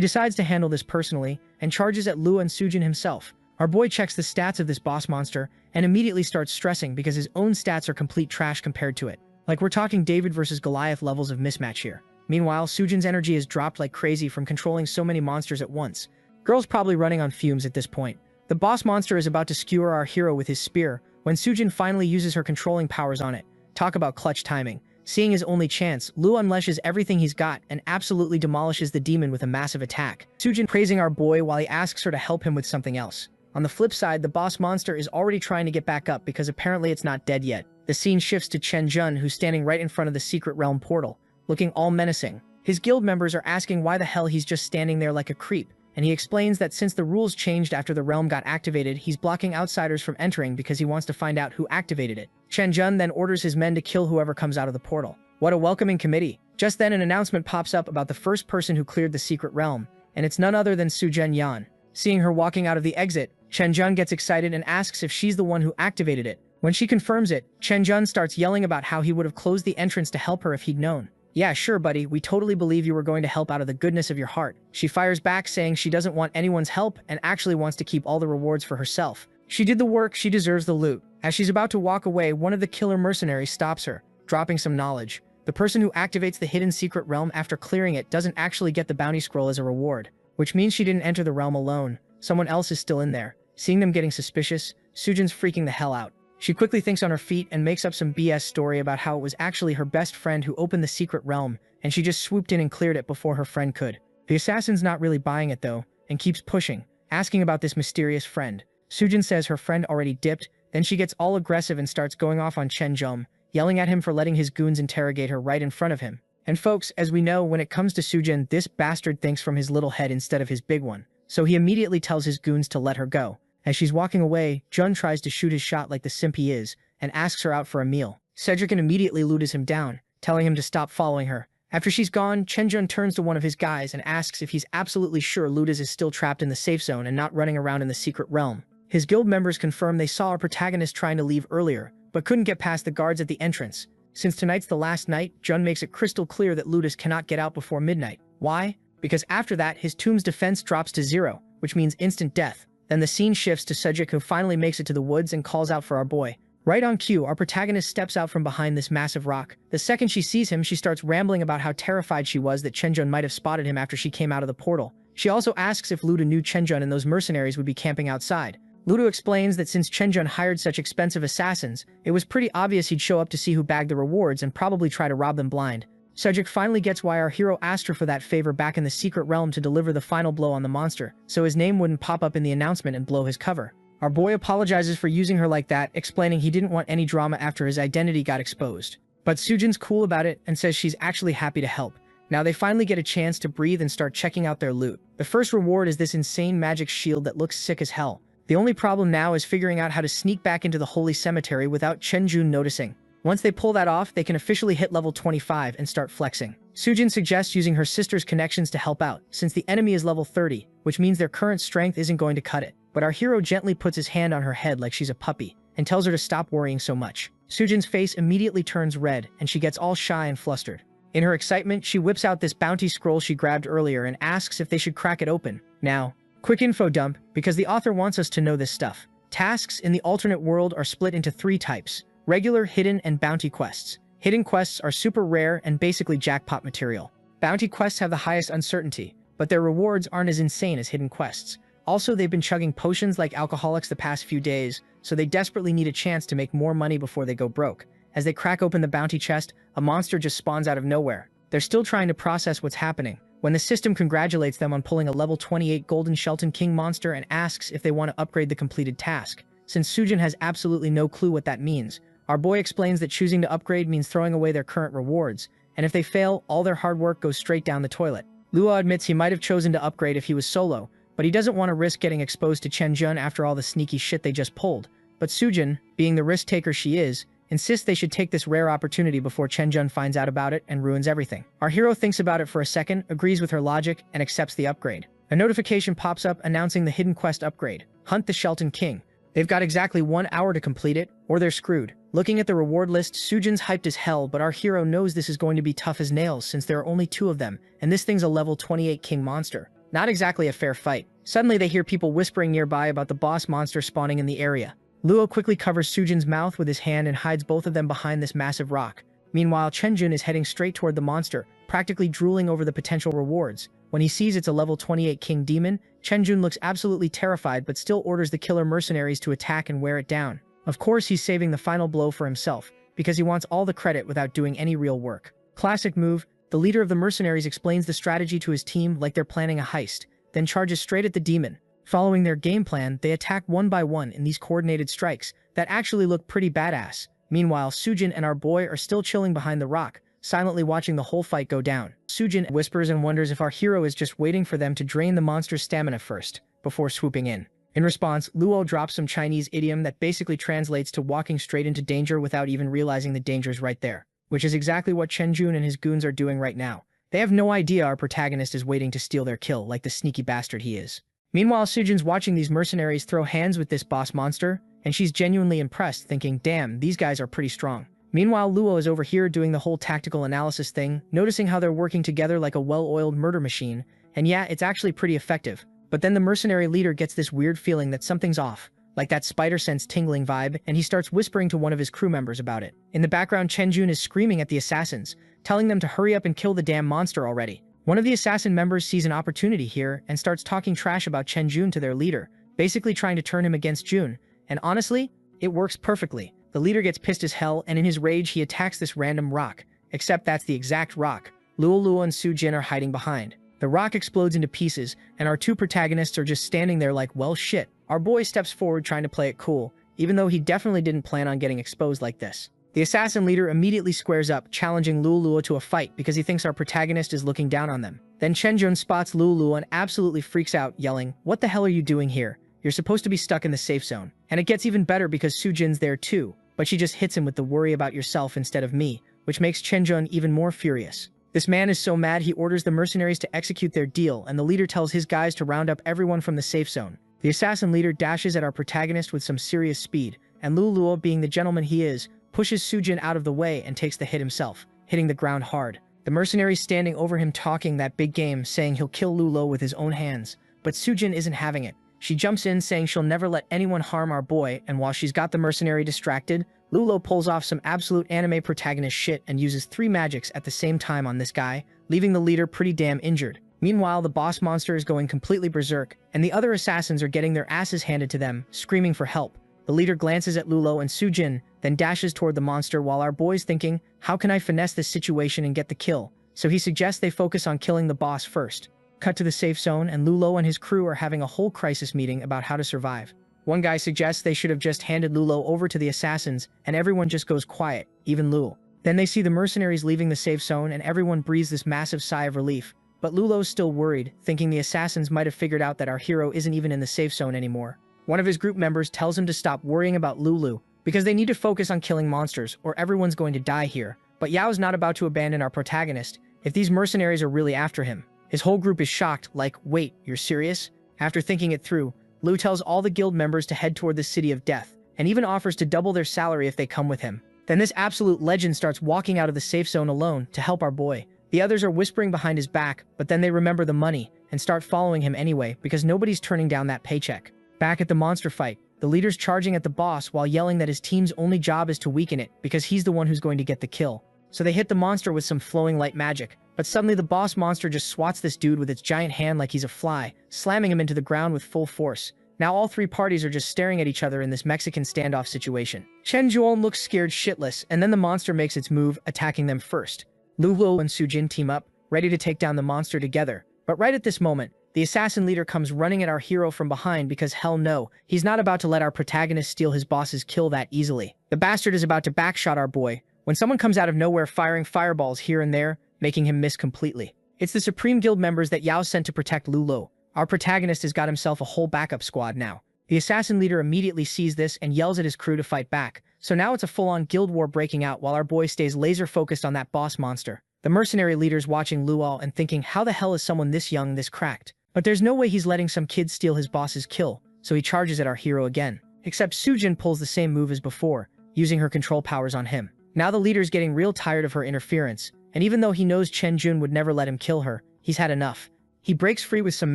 decides to handle this personally, and charges at Lua and Sujin himself. Our boy checks the stats of this boss monster, and immediately starts stressing because his own stats are complete trash compared to it. Like we're talking David versus Goliath levels of mismatch here. Meanwhile, Sujin's energy is dropped like crazy from controlling so many monsters at once. Girl's probably running on fumes at this point. The boss monster is about to skewer our hero with his spear, when Sujin finally uses her controlling powers on it. Talk about clutch timing. Seeing his only chance, Lua unleashes everything he's got and absolutely demolishes the demon with a massive attack. Sujin praising our boy while he asks her to help him with something else. On the flip side, the boss monster is already trying to get back up because apparently it's not dead yet. The scene shifts to Chen Jun, who's standing right in front of the secret realm portal, looking all menacing. His guild members are asking why the hell he's just standing there like a creep, and he explains that since the rules changed after the realm got activated, he's blocking outsiders from entering because he wants to find out who activated it. Chen Jun then orders his men to kill whoever comes out of the portal. What a welcoming committee. Just then an announcement pops up about the first person who cleared the secret realm, and it's none other than Su Zhen Yan. Seeing her walking out of the exit, Chen Jun gets excited and asks if she's the one who activated it. When she confirms it, Chen Jun starts yelling about how he would have closed the entrance to help her if he'd known. Yeah, sure, buddy, we totally believe you were going to help out of the goodness of your heart. She fires back saying she doesn't want anyone's help and actually wants to keep all the rewards for herself. She did the work, she deserves the loot. As she's about to walk away, one of the killer mercenaries stops her, dropping some knowledge. The person who activates the hidden secret realm after clearing it doesn't actually get the bounty scroll as a reward, which means she didn't enter the realm alone. Someone else is still in there. Seeing them getting suspicious, Sujin's freaking the hell out. She quickly thinks on her feet and makes up some BS story about how it was actually her best friend who opened the secret realm, and she just swooped in and cleared it before her friend could. The assassin's not really buying it though, and keeps pushing, asking about this mysterious friend. Sujin says her friend already dipped, then she gets all aggressive and starts going off on Chen Jum, yelling at him for letting his goons interrogate her right in front of him. And folks, as we know, when it comes to Sujin, this bastard thinks from his little head instead of his big one, so he immediately tells his goons to let her go. As she's walking away, Jun tries to shoot his shot like the simp he is, and asks her out for a meal. Cedric immediately lures him down, telling him to stop following her. After she's gone, Chen Jun turns to one of his guys and asks if he's absolutely sure Ludus is still trapped in the safe zone and not running around in the secret realm. His guild members confirm they saw our protagonist trying to leave earlier, but couldn't get past the guards at the entrance. Since tonight's the last night, Jun makes it crystal clear that Ludus cannot get out before midnight. Why? Because after that, his tomb's defense drops to 0, which means instant death. Then the scene shifts to Cedric, who finally makes it to the woods and calls out for our boy. Right on cue, our protagonist steps out from behind this massive rock. The second she sees him, she starts rambling about how terrified she was that Chenjun might have spotted him after she came out of the portal. She also asks if Luda knew Chenjun and those mercenaries would be camping outside. Luda explains that since Chenjun hired such expensive assassins, it was pretty obvious he'd show up to see who bagged the rewards and probably try to rob them blind. Cedric finally gets why our hero asked her for that favor back in the secret realm to deliver the final blow on the monster, so his name wouldn't pop up in the announcement and blow his cover. Our boy apologizes for using her like that, explaining he didn't want any drama after his identity got exposed. But Sujin's cool about it and says she's actually happy to help. Now they finally get a chance to breathe and start checking out their loot. The first reward is this insane magic shield that looks sick as hell. The only problem now is figuring out how to sneak back into the holy cemetery without Chenjun noticing. Once they pull that off, they can officially hit level 25 and start flexing. Sujin suggests using her sister's connections to help out, since the enemy is level 30, which means their current strength isn't going to cut it. But our hero gently puts his hand on her head like she's a puppy, and tells her to stop worrying so much. Sujin's face immediately turns red, and she gets all shy and flustered. In her excitement, she whips out this bounty scroll she grabbed earlier and asks if they should crack it open. Now, quick info dump, because the author wants us to know this stuff. Tasks in the alternate world are split into 3 types: regular, hidden, and bounty quests. Hidden quests are super rare and basically jackpot material. Bounty quests have the highest uncertainty, but their rewards aren't as insane as hidden quests. Also, they've been chugging potions like alcoholics the past few days, so they desperately need a chance to make more money before they go broke. As they crack open the bounty chest, a monster just spawns out of nowhere. They're still trying to process what's happening, when the system congratulates them on pulling a level 28 Golden Shelton King monster and asks if they want to upgrade the completed task. Since Sujin has absolutely no clue what that means, our boy explains that choosing to upgrade means throwing away their current rewards, and if they fail, all their hard work goes straight down the toilet. Lua admits he might have chosen to upgrade if he was solo, but he doesn't want to risk getting exposed to Chenjun after all the sneaky shit they just pulled. But Sujin, being the risk-taker she is, insists they should take this rare opportunity before Chenjun finds out about it and ruins everything. Our hero thinks about it for a second, agrees with her logic, and accepts the upgrade. A notification pops up announcing the hidden quest upgrade: Hunt the Shelton King. They've got exactly 1 hour to complete it, or they're screwed. Looking at the reward list, Sujin's hyped as hell, but our hero knows this is going to be tough as nails since there are only 2 of them, and this thing's a level 28 king monster. Not exactly a fair fight. Suddenly they hear people whispering nearby about the boss monster spawning in the area. Luo quickly covers Sujin's mouth with his hand and hides both of them behind this massive rock. Meanwhile, Chenjun is heading straight toward the monster, practically drooling over the potential rewards. When he sees it's a level 28 king demon, Chenjun looks absolutely terrified but still orders the killer mercenaries to attack and wear it down. Of course, he's saving the final blow for himself, because he wants all the credit without doing any real work. Classic move, the leader of the mercenaries explains the strategy to his team like they're planning a heist, then charges straight at the demon. Following their game plan, they attack one by one in these coordinated strikes that actually look pretty badass. Meanwhile, Sujin and our boy are still chilling behind the rock, silently watching the whole fight go down. Sujin whispers and wonders if our hero is just waiting for them to drain the monster's stamina first, before swooping in. In response, Luo drops some Chinese idiom that basically translates to walking straight into danger without even realizing the danger's right there, which is exactly what Chen Jun and his goons are doing right now. They have no idea our protagonist is waiting to steal their kill like the sneaky bastard he is. Meanwhile, Sujin's watching these mercenaries throw hands with this boss monster, and she's genuinely impressed, thinking, damn, these guys are pretty strong. Meanwhile, Luo is over here doing the whole tactical analysis thing, noticing how they're working together like a well-oiled murder machine, and yeah, it's actually pretty effective. But then the mercenary leader gets this weird feeling that something's off, like that spider sense tingling vibe, and he starts whispering to one of his crew members about it. In the background, Chen Jun is screaming at the assassins, telling them to hurry up and kill the damn monster already. One of the assassin members sees an opportunity here and starts talking trash about Chen Jun to their leader, basically trying to turn him against Jun, and honestly, it works perfectly. The leader gets pissed as hell, and in his rage he attacks this random rock, except that's the exact rock Luo and Sujin are hiding behind. The rock explodes into pieces, and our two protagonists are just standing there like, well shit. Our boy steps forward trying to play it cool, even though he definitely didn't plan on getting exposed like this. The assassin leader immediately squares up, challenging Luo to a fight because he thinks our protagonist is looking down on them. Then Chen Jun spots Luo and absolutely freaks out, yelling, "What the hell are you doing here? You're supposed to be stuck in the safe zone." And it gets even better because Sujin's there too, but she just hits him with the worry about yourself instead of me, which makes Chen Jun even more furious. This man is so mad he orders the mercenaries to execute their deal, and the leader tells his guys to round up everyone from the safe zone. The assassin leader dashes at our protagonist with some serious speed, and Luo, being the gentleman he is, pushes Sujin out of the way and takes the hit himself, hitting the ground hard. The mercenary's standing over him talking that big game, saying he'll kill Luo with his own hands, but Sujin isn't having it. She jumps in saying she'll never let anyone harm our boy, and while she's got the mercenary distracted, Luo pulls off some absolute anime protagonist shit and uses 3 magics at the same time on this guy, leaving the leader pretty damn injured. Meanwhile, the boss monster is going completely berserk, and the other assassins are getting their asses handed to them, screaming for help. The leader glances at Luo and Sujin, then dashes toward the monster while our boy's thinking, how can I finesse this situation and get the kill? So he suggests they focus on killing the boss first. Cut to the safe zone, and Luo and his crew are having a whole crisis meeting about how to survive. One guy suggests they should have just handed Luo over to the assassins, and everyone just goes quiet, even Luo. Then they see the mercenaries leaving the safe zone, and everyone breathes this massive sigh of relief. But Lulo's still worried, thinking the assassins might have figured out that our hero isn't even in the safe zone anymore. One of his group members tells him to stop worrying about Lulu, because they need to focus on killing monsters, or everyone's going to die here. But Yao's not about to abandon our protagonist, if these mercenaries are really after him. His whole group is shocked, like, wait, you're serious? After thinking it through, Lu tells all the guild members to head toward the City of Death, and even offers to double their salary if they come with him. Then this absolute legend starts walking out of the safe zone alone to help our boy. The others are whispering behind his back, but then they remember the money and start following him anyway because nobody's turning down that paycheck. Back at the monster fight, the leader's charging at the boss while yelling that his team's only job is to weaken it because he's the one who's going to get the kill. So they hit the monster with some flowing light magic, but suddenly the boss monster just swats this dude with its giant hand like he's a fly, slamming him into the ground with full force. Now all 3 parties are just staring at each other in this Mexican standoff situation. Chen Juon looks scared shitless, and then the monster makes its move, attacking them first. Luo and Sujin team up, ready to take down the monster together. But right at this moment, the assassin leader comes running at our hero from behind because hell no, he's not about to let our protagonist steal his boss's kill that easily. The bastard is about to backshot our boy, when someone comes out of nowhere firing fireballs here and there, making him miss completely. It's the Supreme Guild members that Yao sent to protect Lulo. Our protagonist has got himself a whole backup squad now. The assassin leader immediately sees this and yells at his crew to fight back, so now it's a full-on guild war breaking out while our boy stays laser-focused on that boss monster. The mercenary leader's watching Luo and thinking, how the hell is someone this young, this cracked? But there's no way he's letting some kid steal his boss's kill, so he charges at our hero again. Except Sujin pulls the same move as before, using her control powers on him. Now the leader's getting real tired of her interference, and even though he knows Chen Jun would never let him kill her, he's had enough. He breaks free with some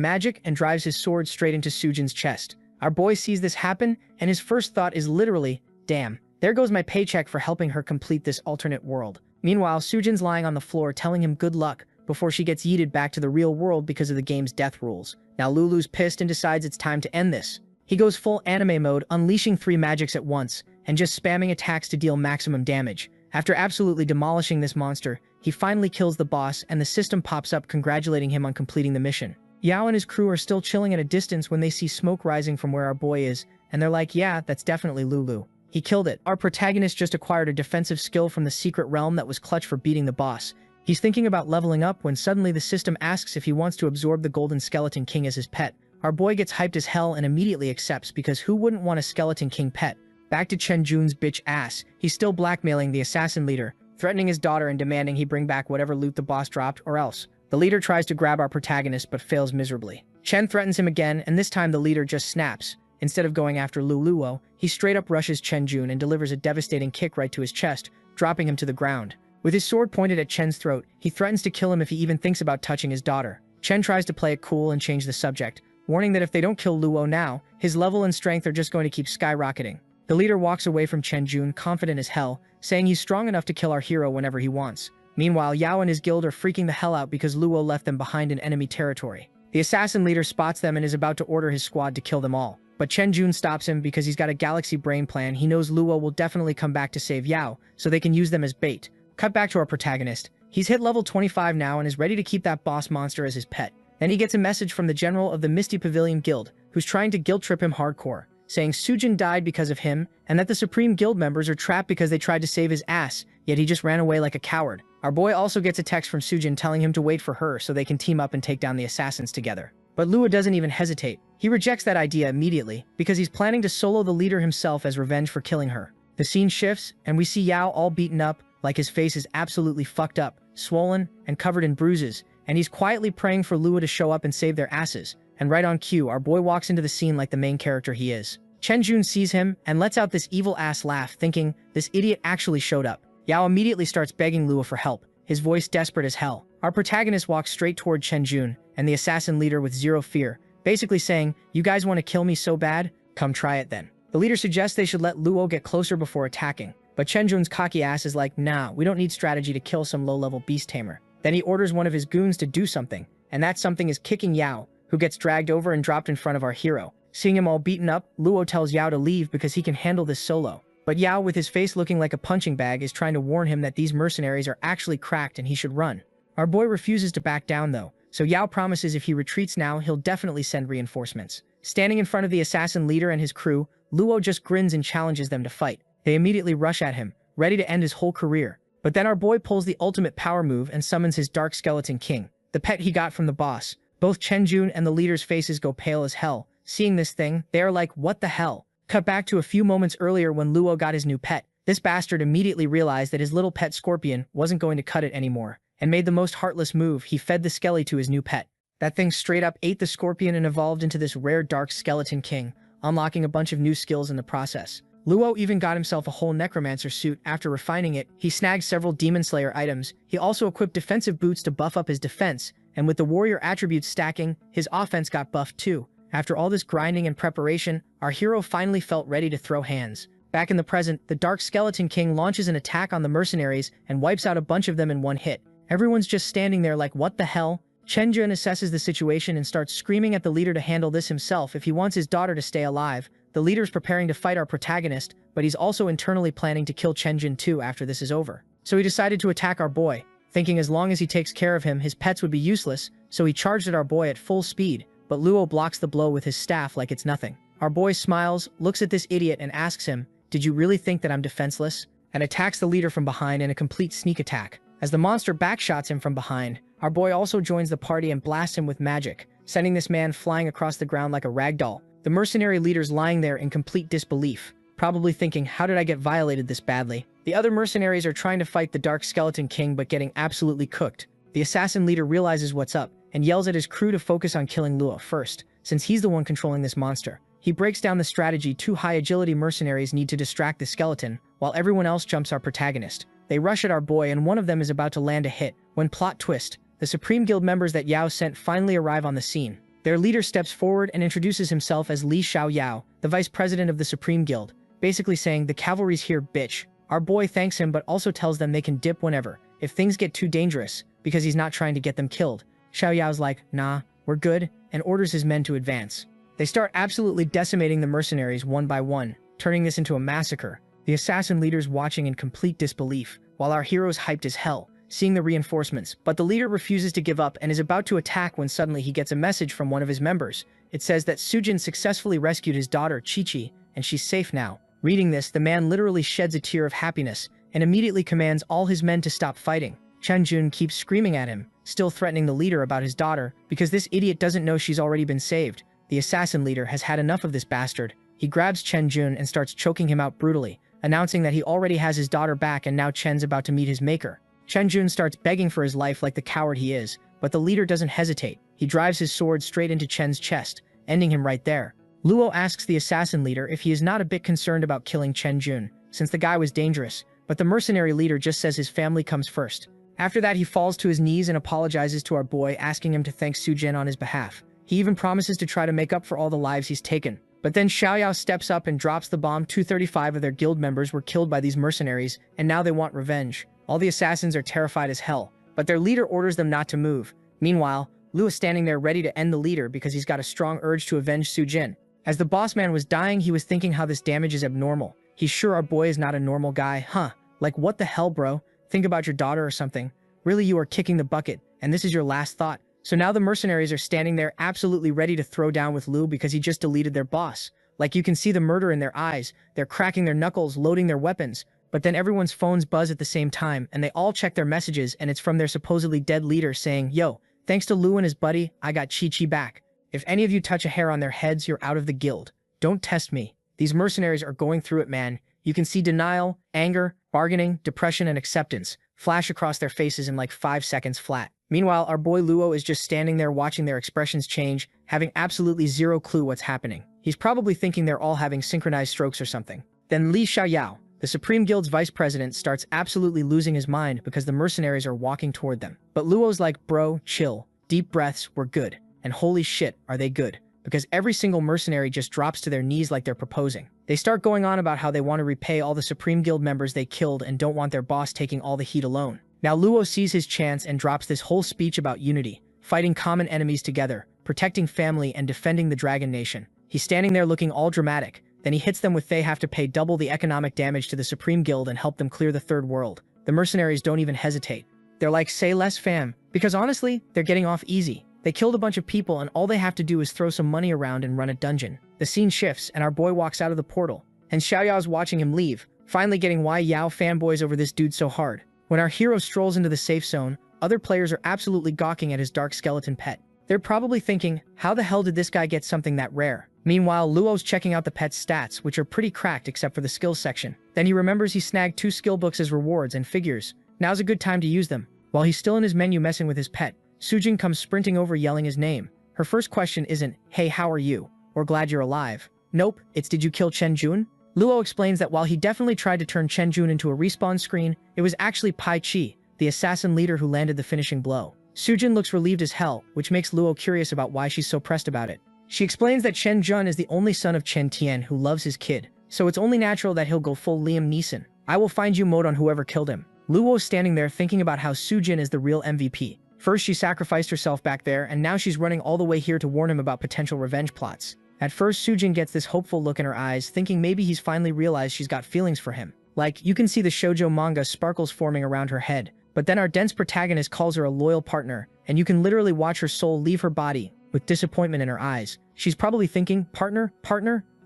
magic and drives his sword straight into Sujin's chest. Our boy sees this happen, and his first thought is literally, damn, there goes my paycheck for helping her complete this alternate world. Meanwhile, Sujin's lying on the floor telling him good luck before she gets yeeted back to the real world because of the game's death rules. Now Lulu's pissed and decides it's time to end this. He goes full anime mode, unleashing 3 magics at once, and just spamming attacks to deal maximum damage. After absolutely demolishing this monster, he finally kills the boss and the system pops up congratulating him on completing the mission. Yao and his crew are still chilling at a distance when they see smoke rising from where our boy is, and they're like, yeah, that's definitely Lulu. He killed it. Our protagonist just acquired a defensive skill from the secret realm that was clutch for beating the boss. He's thinking about leveling up when suddenly the system asks if he wants to absorb the Golden Skeleton King as his pet. Our boy gets hyped as hell and immediately accepts because who wouldn't want a Skeleton King pet? Back to Chen Jun's bitch ass. He's still blackmailing the assassin leader, threatening his daughter and demanding he bring back whatever loot the boss dropped or else. The leader tries to grab our protagonist but fails miserably. Chen threatens him again, and this time the leader just snaps. Instead of going after Luo, he straight up rushes Chen Jun and delivers a devastating kick right to his chest, dropping him to the ground. With his sword pointed at Chen's throat, he threatens to kill him if he even thinks about touching his daughter. Chen tries to play it cool and change the subject, warning that if they don't kill Luo now, his level and strength are just going to keep skyrocketing. The leader walks away from Chen Jun confident as hell, saying he's strong enough to kill our hero whenever he wants. Meanwhile, Yao and his guild are freaking the hell out because Luo left them behind in enemy territory. The assassin leader spots them and is about to order his squad to kill them all. But Chen Jun stops him because he's got a galaxy brain plan. He knows Luo will definitely come back to save Yao, so they can use them as bait. Cut back to our protagonist. He's hit level 25 now and is ready to keep that boss monster as his pet. Then he gets a message from the general of the Misty Pavilion Guild, who's trying to guilt trip him hardcore, saying Sujin died because of him, and that the Supreme Guild members are trapped because they tried to save his ass, yet he just ran away like a coward. Our boy also gets a text from Sujin telling him to wait for her so they can team up and take down the assassins together. But Luo doesn't even hesitate. He rejects that idea immediately, because he's planning to solo the leader himself as revenge for killing her. The scene shifts, and we see Yao all beaten up, like his face is absolutely fucked up, swollen, and covered in bruises, and he's quietly praying for Luo to show up and save their asses. And right on cue, our boy walks into the scene like the main character he is. Chen Jun sees him and lets out this evil-ass laugh, thinking this idiot actually showed up. Yao immediately starts begging Luo for help, his voice desperate as hell. Our protagonist walks straight toward Chen Jun and the assassin leader with zero fear, basically saying, "You guys want to kill me so bad? Come try it then." The leader suggests they should let Luo get closer before attacking, but Chen Jun's cocky ass is like, "Nah, we don't need strategy to kill some low-level beast tamer." Then he orders one of his goons to do something, and that something is kicking Yao, who gets dragged over and dropped in front of our hero. Seeing him all beaten up, Luo tells Yao to leave because he can handle this solo. But Yao, with his face looking like a punching bag, is trying to warn him that these mercenaries are actually cracked and he should run. Our boy refuses to back down though, so Yao promises if he retreats now, he'll definitely send reinforcements. Standing in front of the assassin leader and his crew, Luo just grins and challenges them to fight. They immediately rush at him, ready to end his whole career. But then our boy pulls the ultimate power move and summons his Dark Skeleton King, the pet he got from the boss. Both Chen Jun and the leader's faces go pale as hell. Seeing this thing, they are like, what the hell? Cut back to a few moments earlier when Luo got his new pet. This bastard immediately realized that his little pet scorpion wasn't going to cut it anymore, and made the most heartless move. He fed the skelly to his new pet. That thing straight up ate the scorpion and evolved into this rare Dark Skeleton King, unlocking a bunch of new skills in the process. Luo even got himself a whole necromancer suit after refining it. He snagged several Demon Slayer items. He also equipped defensive boots to buff up his defense, and with the warrior attributes stacking, his offense got buffed too. After all this grinding and preparation, our hero finally felt ready to throw hands. Back in the present, the Dark Skeleton King launches an attack on the mercenaries and wipes out a bunch of them in one hit. Everyone's just standing there like, what the hell? Chen Jun assesses the situation and starts screaming at the leader to handle this himself if he wants his daughter to stay alive. The leader's preparing to fight our protagonist, but he's also internally planning to kill Chen Jun too after this is over. So he decided to attack our boy, thinking as long as he takes care of him, his pets would be useless, so he charged at our boy at full speed, but Luo blocks the blow with his staff like it's nothing. Our boy smiles, looks at this idiot and asks him, "Did you really think that I'm defenseless?" and attacks the leader from behind in a complete sneak attack. As the monster backshots him from behind, our boy also joins the party and blasts him with magic, sending this man flying across the ground like a ragdoll. The mercenary leader's lying there in complete disbelief, probably thinking, how did I get violated this badly? The other mercenaries are trying to fight the Dark Skeleton King but getting absolutely cooked. The assassin leader realizes what's up and yells at his crew to focus on killing Luo first, since he's the one controlling this monster. He breaks down the strategy. Two high-agility mercenaries need to distract the skeleton, while everyone else jumps our protagonist. They rush at our boy and one of them is about to land a hit, when plot twist, the Supreme Guild members that Yao sent finally arrive on the scene. Their leader steps forward and introduces himself as Li Xiao Yao, the vice president of the Supreme Guild, basically saying, "The cavalry's here, bitch." Our boy thanks him but also tells them they can dip whenever, if things get too dangerous, because he's not trying to get them killed. Xiao Yao's like, "Nah, we're good," and orders his men to advance. They start absolutely decimating the mercenaries one by one, turning this into a massacre. The assassin leader's watching in complete disbelief, while our hero's hyped as hell, seeing the reinforcements, but the leader refuses to give up and is about to attack when suddenly he gets a message from one of his members. It says that Sujin successfully rescued his daughter, Chi-Chi, and she's safe now. Reading this, the man literally sheds a tear of happiness and immediately commands all his men to stop fighting. Chen Jun keeps screaming at him, still threatening the leader about his daughter, because this idiot doesn't know she's already been saved. The assassin leader has had enough of this bastard. He grabs Chen Jun and starts choking him out brutally, announcing that he already has his daughter back and now Chen's about to meet his maker. Chen Jun starts begging for his life like the coward he is, but the leader doesn't hesitate. He drives his sword straight into Chen's chest, ending him right there. Luo asks the assassin leader if he is not a bit concerned about killing Chen Jun, since the guy was dangerous, but the mercenary leader just says his family comes first. After that, he falls to his knees and apologizes to our boy, asking him to thank Sujin on his behalf. He even promises to try to make up for all the lives he's taken. But then Xiaoyao steps up and drops the bomb. 235 of their guild members were killed by these mercenaries, and now they want revenge. All the assassins are terrified as hell, but their leader orders them not to move. Meanwhile, Lu is standing there ready to end the leader because he's got a strong urge to avenge Sujin. As the boss man was dying, he was thinking how this damage is abnormal. He's sure our boy is not a normal guy, huh? Like, what the hell, bro? Think about your daughter or something. Really, you are kicking the bucket, and this is your last thought. So now the mercenaries are standing there absolutely ready to throw down with Lu because he just deleted their boss. Like, you can see the murder in their eyes. They're cracking their knuckles, loading their weapons. But then everyone's phones buzz at the same time, and they all check their messages, and it's from their supposedly dead leader saying, "Yo, thanks to Lu and his buddy, I got Chi-Chi back. If any of you touch a hair on their heads, you're out of the guild. Don't test me." These mercenaries are going through it, man. You can see denial, anger, bargaining, depression, and acceptance flash across their faces in like 5 seconds flat. Meanwhile, our boy Luo is just standing there watching their expressions change, having absolutely zero clue what's happening. He's probably thinking they're all having synchronized strokes or something. Then Li Xiaoyao, the Supreme Guild's vice president, starts absolutely losing his mind because the mercenaries are walking toward them. But Luo's like, "Bro, chill. Deep breaths, we're good." And holy shit, are they good. Because every single mercenary just drops to their knees like they're proposing. They start going on about how they want to repay all the Supreme Guild members they killed and don't want their boss taking all the heat alone. Now Luo sees his chance and drops this whole speech about unity, fighting common enemies together, protecting family, and defending the Dragon Nation. He's standing there looking all dramatic. Then he hits them with they have to pay double the economic damage to the Supreme Guild and help them clear the Third World. The mercenaries don't even hesitate. They're like, "Say less, fam." Because honestly, they're getting off easy. They killed a bunch of people and all they have to do is throw some money around and run a dungeon. The scene shifts and our boy walks out of the portal. And Xiaoyao's watching him leave, finally getting why Yao fanboys over this dude so hard. When our hero strolls into the safe zone, other players are absolutely gawking at his dark skeleton pet. They're probably thinking, how the hell did this guy get something that rare? Meanwhile, Luo's checking out the pet's stats, which are pretty cracked except for the skills section. Then he remembers he snagged 2 skill books as rewards and figures, now's a good time to use them. While he's still in his menu messing with his pet, Sujin comes sprinting over yelling his name. Her first question isn't, "Hey, how are you?" or "Glad you're alive." Nope, it's "Did you kill Chen Jun?" Luo explains that while he definitely tried to turn Chen Jun into a respawn screen, it was actually Pai Chi, the assassin leader who landed the finishing blow. Sujin looks relieved as hell, which makes Luo curious about why she's so pressed about it. She explains that Chen Jun is the only son of Chen Tian who loves his kid, so it's only natural that he'll go full Liam Neeson. "I will find you" mode on whoever killed him. Luo's standing there thinking about how Sujin is the real MVP. First she sacrificed herself back there, and now she's running all the way here to warn him about potential revenge plots. At first, Sujin gets this hopeful look in her eyes, thinking maybe he's finally realized she's got feelings for him. Like, you can see the shoujo manga sparkles forming around her head. But then our dense protagonist calls her a loyal partner, and you can literally watch her soul leave her body, with disappointment in her eyes. She's probably thinking, partner,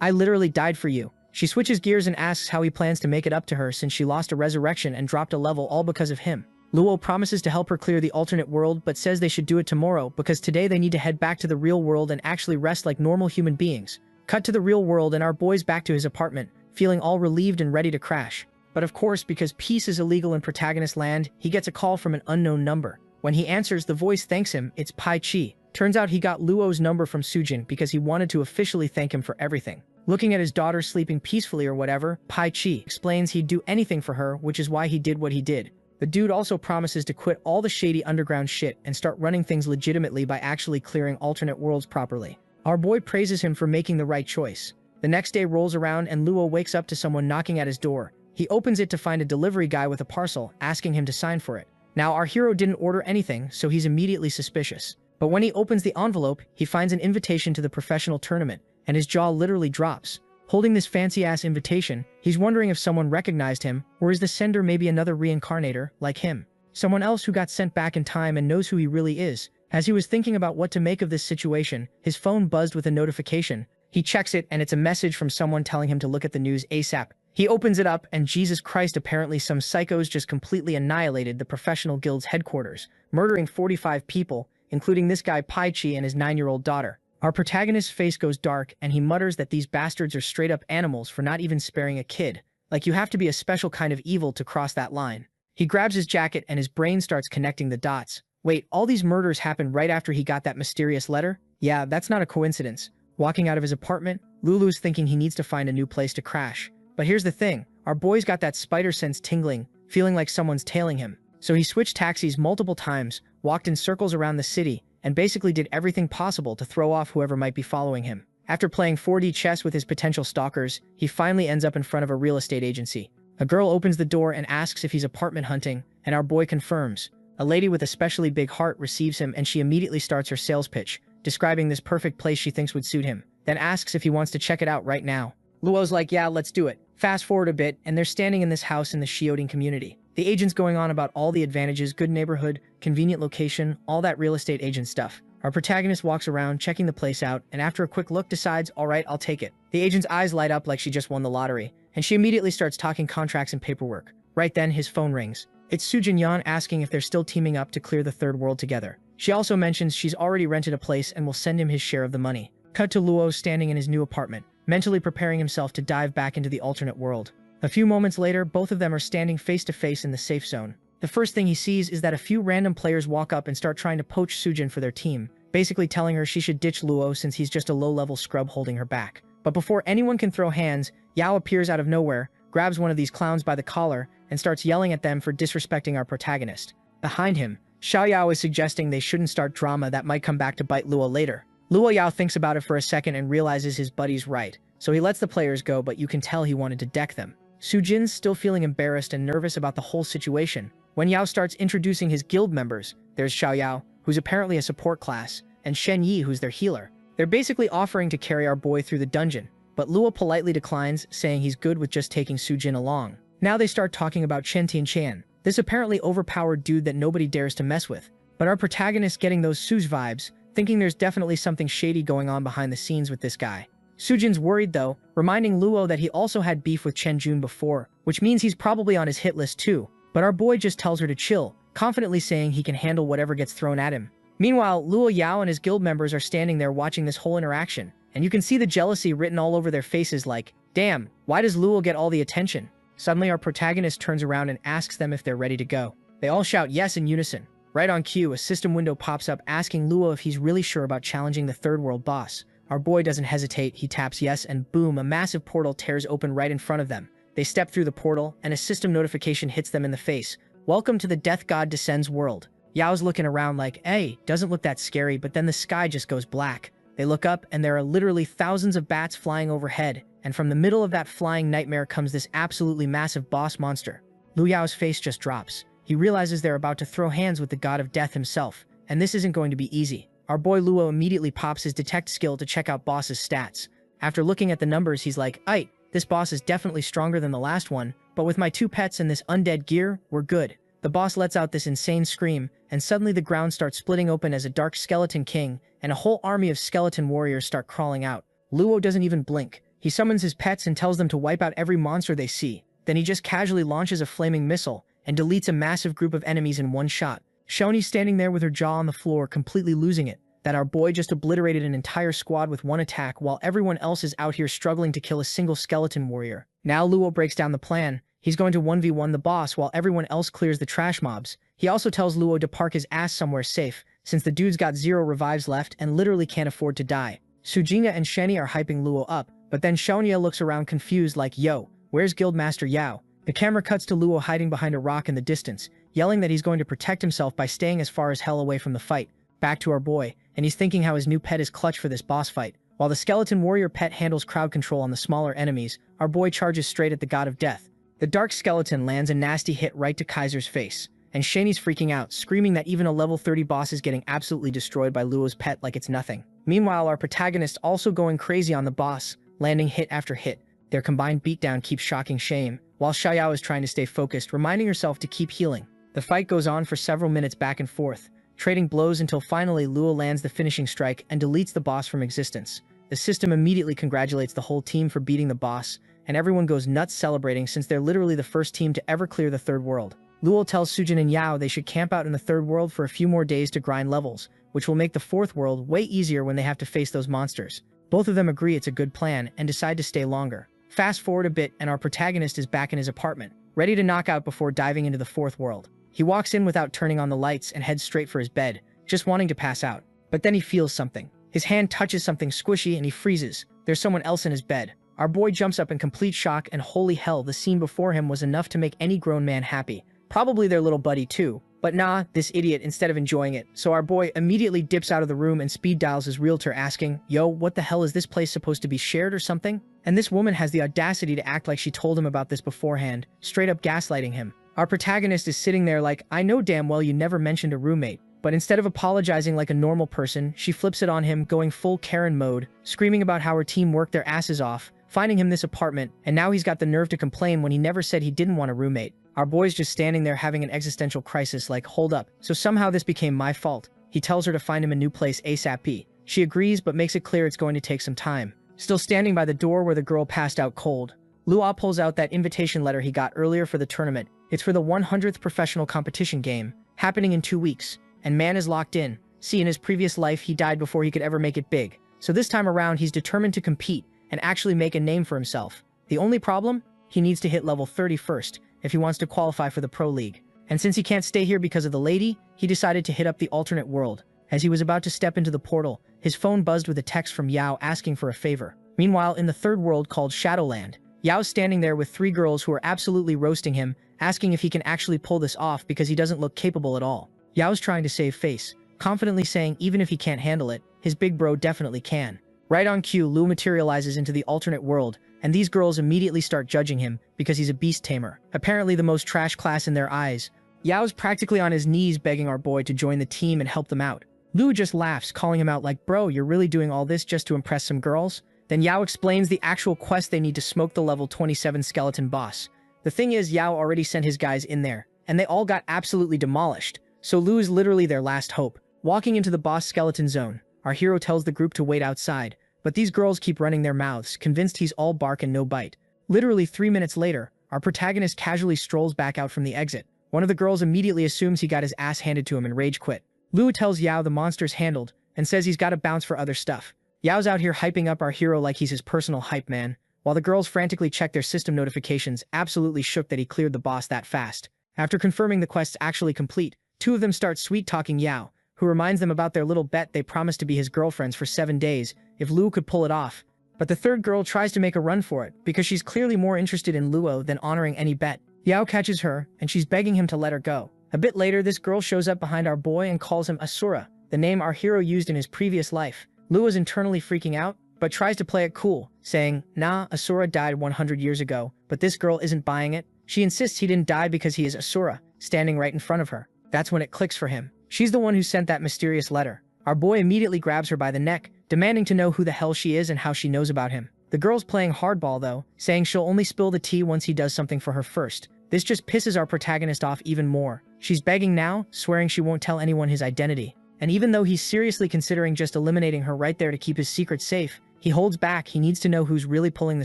I literally died for you. She switches gears and asks how he plans to make it up to her since she lost a resurrection and dropped a level all because of him. Luo promises to help her clear the alternate world, but says they should do it tomorrow because today they need to head back to the real world and actually rest like normal human beings. Cut to the real world and our boy's back to his apartment, feeling all relieved and ready to crash. But of course, because peace is illegal in protagonist land, he gets a call from an unknown number. When he answers, the voice thanks him. It's Pai Chi. Turns out he got Luo's number from Sujin because he wanted to officially thank him for everything. Looking at his daughter sleeping peacefully or whatever, Pai Chi explains he'd do anything for her, which is why he did what he did. The dude also promises to quit all the shady underground shit and start running things legitimately by actually clearing alternate worlds properly. Our boy praises him for making the right choice. The next day rolls around and Luo wakes up to someone knocking at his door. He opens it to find a delivery guy with a parcel, asking him to sign for it. Now, our hero didn't order anything, so he's immediately suspicious. But when he opens the envelope, he finds an invitation to the professional tournament, and his jaw literally drops. Holding this fancy-ass invitation, he's wondering if someone recognized him, or is the sender maybe another reincarnator, like him? Someone else who got sent back in time and knows who he really is. As he was thinking about what to make of this situation, his phone buzzed with a notification, He checks it, and it's a message from someone telling him to look at the news ASAP. He opens it up, and Jesus Christ, apparently some psychos just completely annihilated the professional guild's headquarters, murdering 45 people, including this guy Pai-Chi and his 9-year-old daughter. Our protagonist's face goes dark, and he mutters that these bastards are straight-up animals for not even sparing a kid. Like, you have to be a special kind of evil to cross that line. He grabs his jacket, and his brain starts connecting the dots. Wait, all these murders happened right after he got that mysterious letter? Yeah, that's not a coincidence. Walking out of his apartment, Lulu's thinking he needs to find a new place to crash. But here's the thing, our boy's got that spider sense tingling, feeling like someone's tailing him. So he switched taxis multiple times, walked in circles around the city, and basically did everything possible to throw off whoever might be following him. After playing 4D chess with his potential stalkers, he finally ends up in front of a real estate agency. A girl opens the door and asks if he's apartment hunting, and our boy confirms. A lady with a specially big heart receives him, and she immediately starts her sales pitch, describing this perfect place she thinks would suit him, then asks if he wants to check it out right now. Luo's like, yeah, let's do it. Fast forward a bit, and they're standing in this house in the Xiaoding community. The agent's going on about all the advantages, good neighborhood, convenient location, all that real estate agent stuff. Our protagonist walks around, checking the place out, and after a quick look decides, alright, I'll take it. The agent's eyes light up like she just won the lottery, and she immediately starts talking contracts and paperwork. Right then, his phone rings. It's Sujin Yan asking if they're still teaming up to clear the third world together. She also mentions she's already rented a place and will send him his share of the money. Cut to Luo standing in his new apartment, mentally preparing himself to dive back into the alternate world. A few moments later, both of them are standing face to face in the safe zone. The first thing he sees is that a few random players walk up and start trying to poach Sujin for their team, basically telling her she should ditch Luo since he's just a low-level scrub holding her back. But before anyone can throw hands, Yao appears out of nowhere, grabs one of these clowns by the collar, and starts yelling at them for disrespecting our protagonist. Behind him, Xiao Yao is suggesting they shouldn't start drama that might come back to bite Luo later. Luo Yao thinks about it for a second and realizes his buddy's right, so he lets the players go, but you can tell he wanted to deck them. Sujin's still feeling embarrassed and nervous about the whole situation. When Yao starts introducing his guild members, there's Xiao Yao, who's apparently a support class, and Shen Yi, who's their healer. They're basically offering to carry our boy through the dungeon, but Luo politely declines, saying he's good with just taking Sujin along. Now they start talking about Chen Tianqian, this apparently overpowered dude that nobody dares to mess with. But our protagonist getting those Suj vibes, thinking there's definitely something shady going on behind the scenes with this guy. Sujin's worried though, reminding Luo that he also had beef with Chen Jun before, which means he's probably on his hit list too. But our boy just tells her to chill, confidently saying he can handle whatever gets thrown at him. Meanwhile, Luo Yao and his guild members are standing there watching this whole interaction, and you can see the jealousy written all over their faces like, damn, why does Luo get all the attention? Suddenly our protagonist turns around and asks them if they're ready to go. They all shout yes in unison. Right on cue, a system window pops up asking Luo if he's really sure about challenging the third world boss. Our boy doesn't hesitate, he taps yes, and boom, a massive portal tears open right in front of them. They step through the portal, and a system notification hits them in the face. Welcome to the Death God Descends world. Yao's looking around like, hey, doesn't look that scary, but then the sky just goes black. They look up, and there are literally thousands of bats flying overhead, and from the middle of that flying nightmare comes this absolutely massive boss monster. Lu Yao's face just drops. He realizes they're about to throw hands with the god of death himself, and this isn't going to be easy. Our boy Luo immediately pops his detect skill to check out boss's stats. After looking at the numbers, he's like, "Aight, this boss is definitely stronger than the last one, but with my 2 pets and this undead gear, we're good." The boss lets out this insane scream, and suddenly the ground starts splitting open as a dark skeleton king, and a whole army of skeleton warriors start crawling out. Luo doesn't even blink. He summons his pets and tells them to wipe out every monster they see. Then he just casually launches a flaming missile, and deletes a massive group of enemies in one shot. Shoni's standing there with her jaw on the floor, completely losing it, that our boy just obliterated an entire squad with one attack while everyone else is out here struggling to kill a single skeleton warrior. Now Luo breaks down the plan. He's going to 1v1 the boss while everyone else clears the trash mobs. He also tells Luo to park his ass somewhere safe, since the dude's got 0 revives left and literally can't afford to die. Sujinga and Sheni are hyping Luo up, but then Xiaonia looks around confused like, yo, where's Guildmaster Yao? The camera cuts to Luo hiding behind a rock in the distance, yelling that he's going to protect himself by staying as far as hell away from the fight. Back to our boy, and he's thinking how his new pet is clutch for this boss fight. While the skeleton warrior pet handles crowd control on the smaller enemies, our boy charges straight at the god of death. The dark skeleton lands a nasty hit right to Kaiser's face, and Shani's freaking out, screaming that even a level 30 boss is getting absolutely destroyed by Luo's pet like it's nothing. Meanwhile, our protagonist also going crazy on the boss, landing hit after hit. Their combined beatdown keeps shocking Shame, while Xiaoyao is trying to stay focused, reminding herself to keep healing. The fight goes on for several minutes back and forth, trading blows until finally Luo lands the finishing strike and deletes the boss from existence. The system immediately congratulates the whole team for beating the boss, and everyone goes nuts celebrating since they're literally the first team to ever clear the third world. Luo tells Sujin and Yao they should camp out in the third world for a few more days to grind levels, which will make the fourth world way easier when they have to face those monsters. Both of them agree it's a good plan and decide to stay longer. Fast forward a bit and our protagonist is back in his apartment, ready to knock out before diving into the fourth world. He walks in without turning on the lights and heads straight for his bed, just wanting to pass out. But then he feels something. His hand touches something squishy and he freezes. There's someone else in his bed. Our boy jumps up in complete shock and holy hell, the scene before him was enough to make any grown man happy. Probably their little buddy too. But nah, this idiot instead of enjoying it. So our boy immediately dips out of the room and speed dials his realtor asking, "Yo, what the hell is this place supposed to be shared or something?" And this woman has the audacity to act like she told him about this beforehand, straight up gaslighting him. Our protagonist is sitting there like, "I know damn well you never mentioned a roommate." But instead of apologizing like a normal person, she flips it on him, going full Karen mode, screaming about how her team worked their asses off, finding him this apartment, and now he's got the nerve to complain when he never said he didn't want a roommate. Our boy's just standing there having an existential crisis like, hold up, so somehow this became my fault. He tells her to find him a new place ASAP. She agrees but makes it clear it's going to take some time. Still standing by the door where the girl passed out cold, Luo pulls out that invitation letter he got earlier for the tournament. It's for the 100th professional competition game, happening in 2 weeks. And man is locked in. See, in his previous life, he died before he could ever make it big. So this time around, he's determined to compete and actually make a name for himself. The only problem? He needs to hit level 30 first if he wants to qualify for the Pro League. And since he can't stay here because of the lady, he decided to hit up the alternate world. As he was about to step into the portal, his phone buzzed with a text from Yao asking for a favor. Meanwhile, in the third world called Shadowland, Yao's standing there with 3 girls who are absolutely roasting him, asking if he can actually pull this off because he doesn't look capable at all. Yao's trying to save face, confidently saying even if he can't handle it, his big bro definitely can. Right on cue, Lu materializes into the alternate world, and these girls immediately start judging him because he's a beast tamer, apparently the most trash class in their eyes. Yao's practically on his knees begging our boy to join the team and help them out. Lu just laughs, calling him out like, "Bro, you're really doing all this just to impress some girls?" Then Yao explains the actual quest they need to smoke the level 27 skeleton boss. The thing is, Yao already sent his guys in there, and they all got absolutely demolished. So Lu is literally their last hope. Walking into the boss skeleton zone, our hero tells the group to wait outside, but these girls keep running their mouths, convinced he's all bark and no bite. Literally 3 minutes later, our protagonist casually strolls back out from the exit. One of the girls immediately assumes he got his ass handed to him and rage quit. Lu tells Yao the monster's handled and says he's got to bounce for other stuff. Yao's out here hyping up our hero like he's his personal hype man, while the girls frantically check their system notifications, absolutely shook that he cleared the boss that fast. After confirming the quest's actually complete, 2 of them start sweet-talking Yao, who reminds them about their little bet they promised to be his girlfriends for 7 days if Luo could pull it off. But the third girl tries to make a run for it because she's clearly more interested in Luo than honoring any bet. Yao catches her, and she's begging him to let her go. A bit later, this girl shows up behind our boy and calls him Asura, the name our hero used in his previous life. Luo is internally freaking out, but tries to play it cool, saying, "Nah, Asura died 100 years ago, but this girl isn't buying it." She insists he didn't die because he is Asura, standing right in front of her. That's when it clicks for him. She's the one who sent that mysterious letter. Our boy immediately grabs her by the neck, demanding to know who the hell she is and how she knows about him. The girl's playing hardball though, saying she'll only spill the tea once he does something for her first. This just pisses our protagonist off even more. She's begging now, swearing she won't tell anyone his identity. And even though he's seriously considering just eliminating her right there to keep his secret safe, he holds back. He needs to know who's really pulling the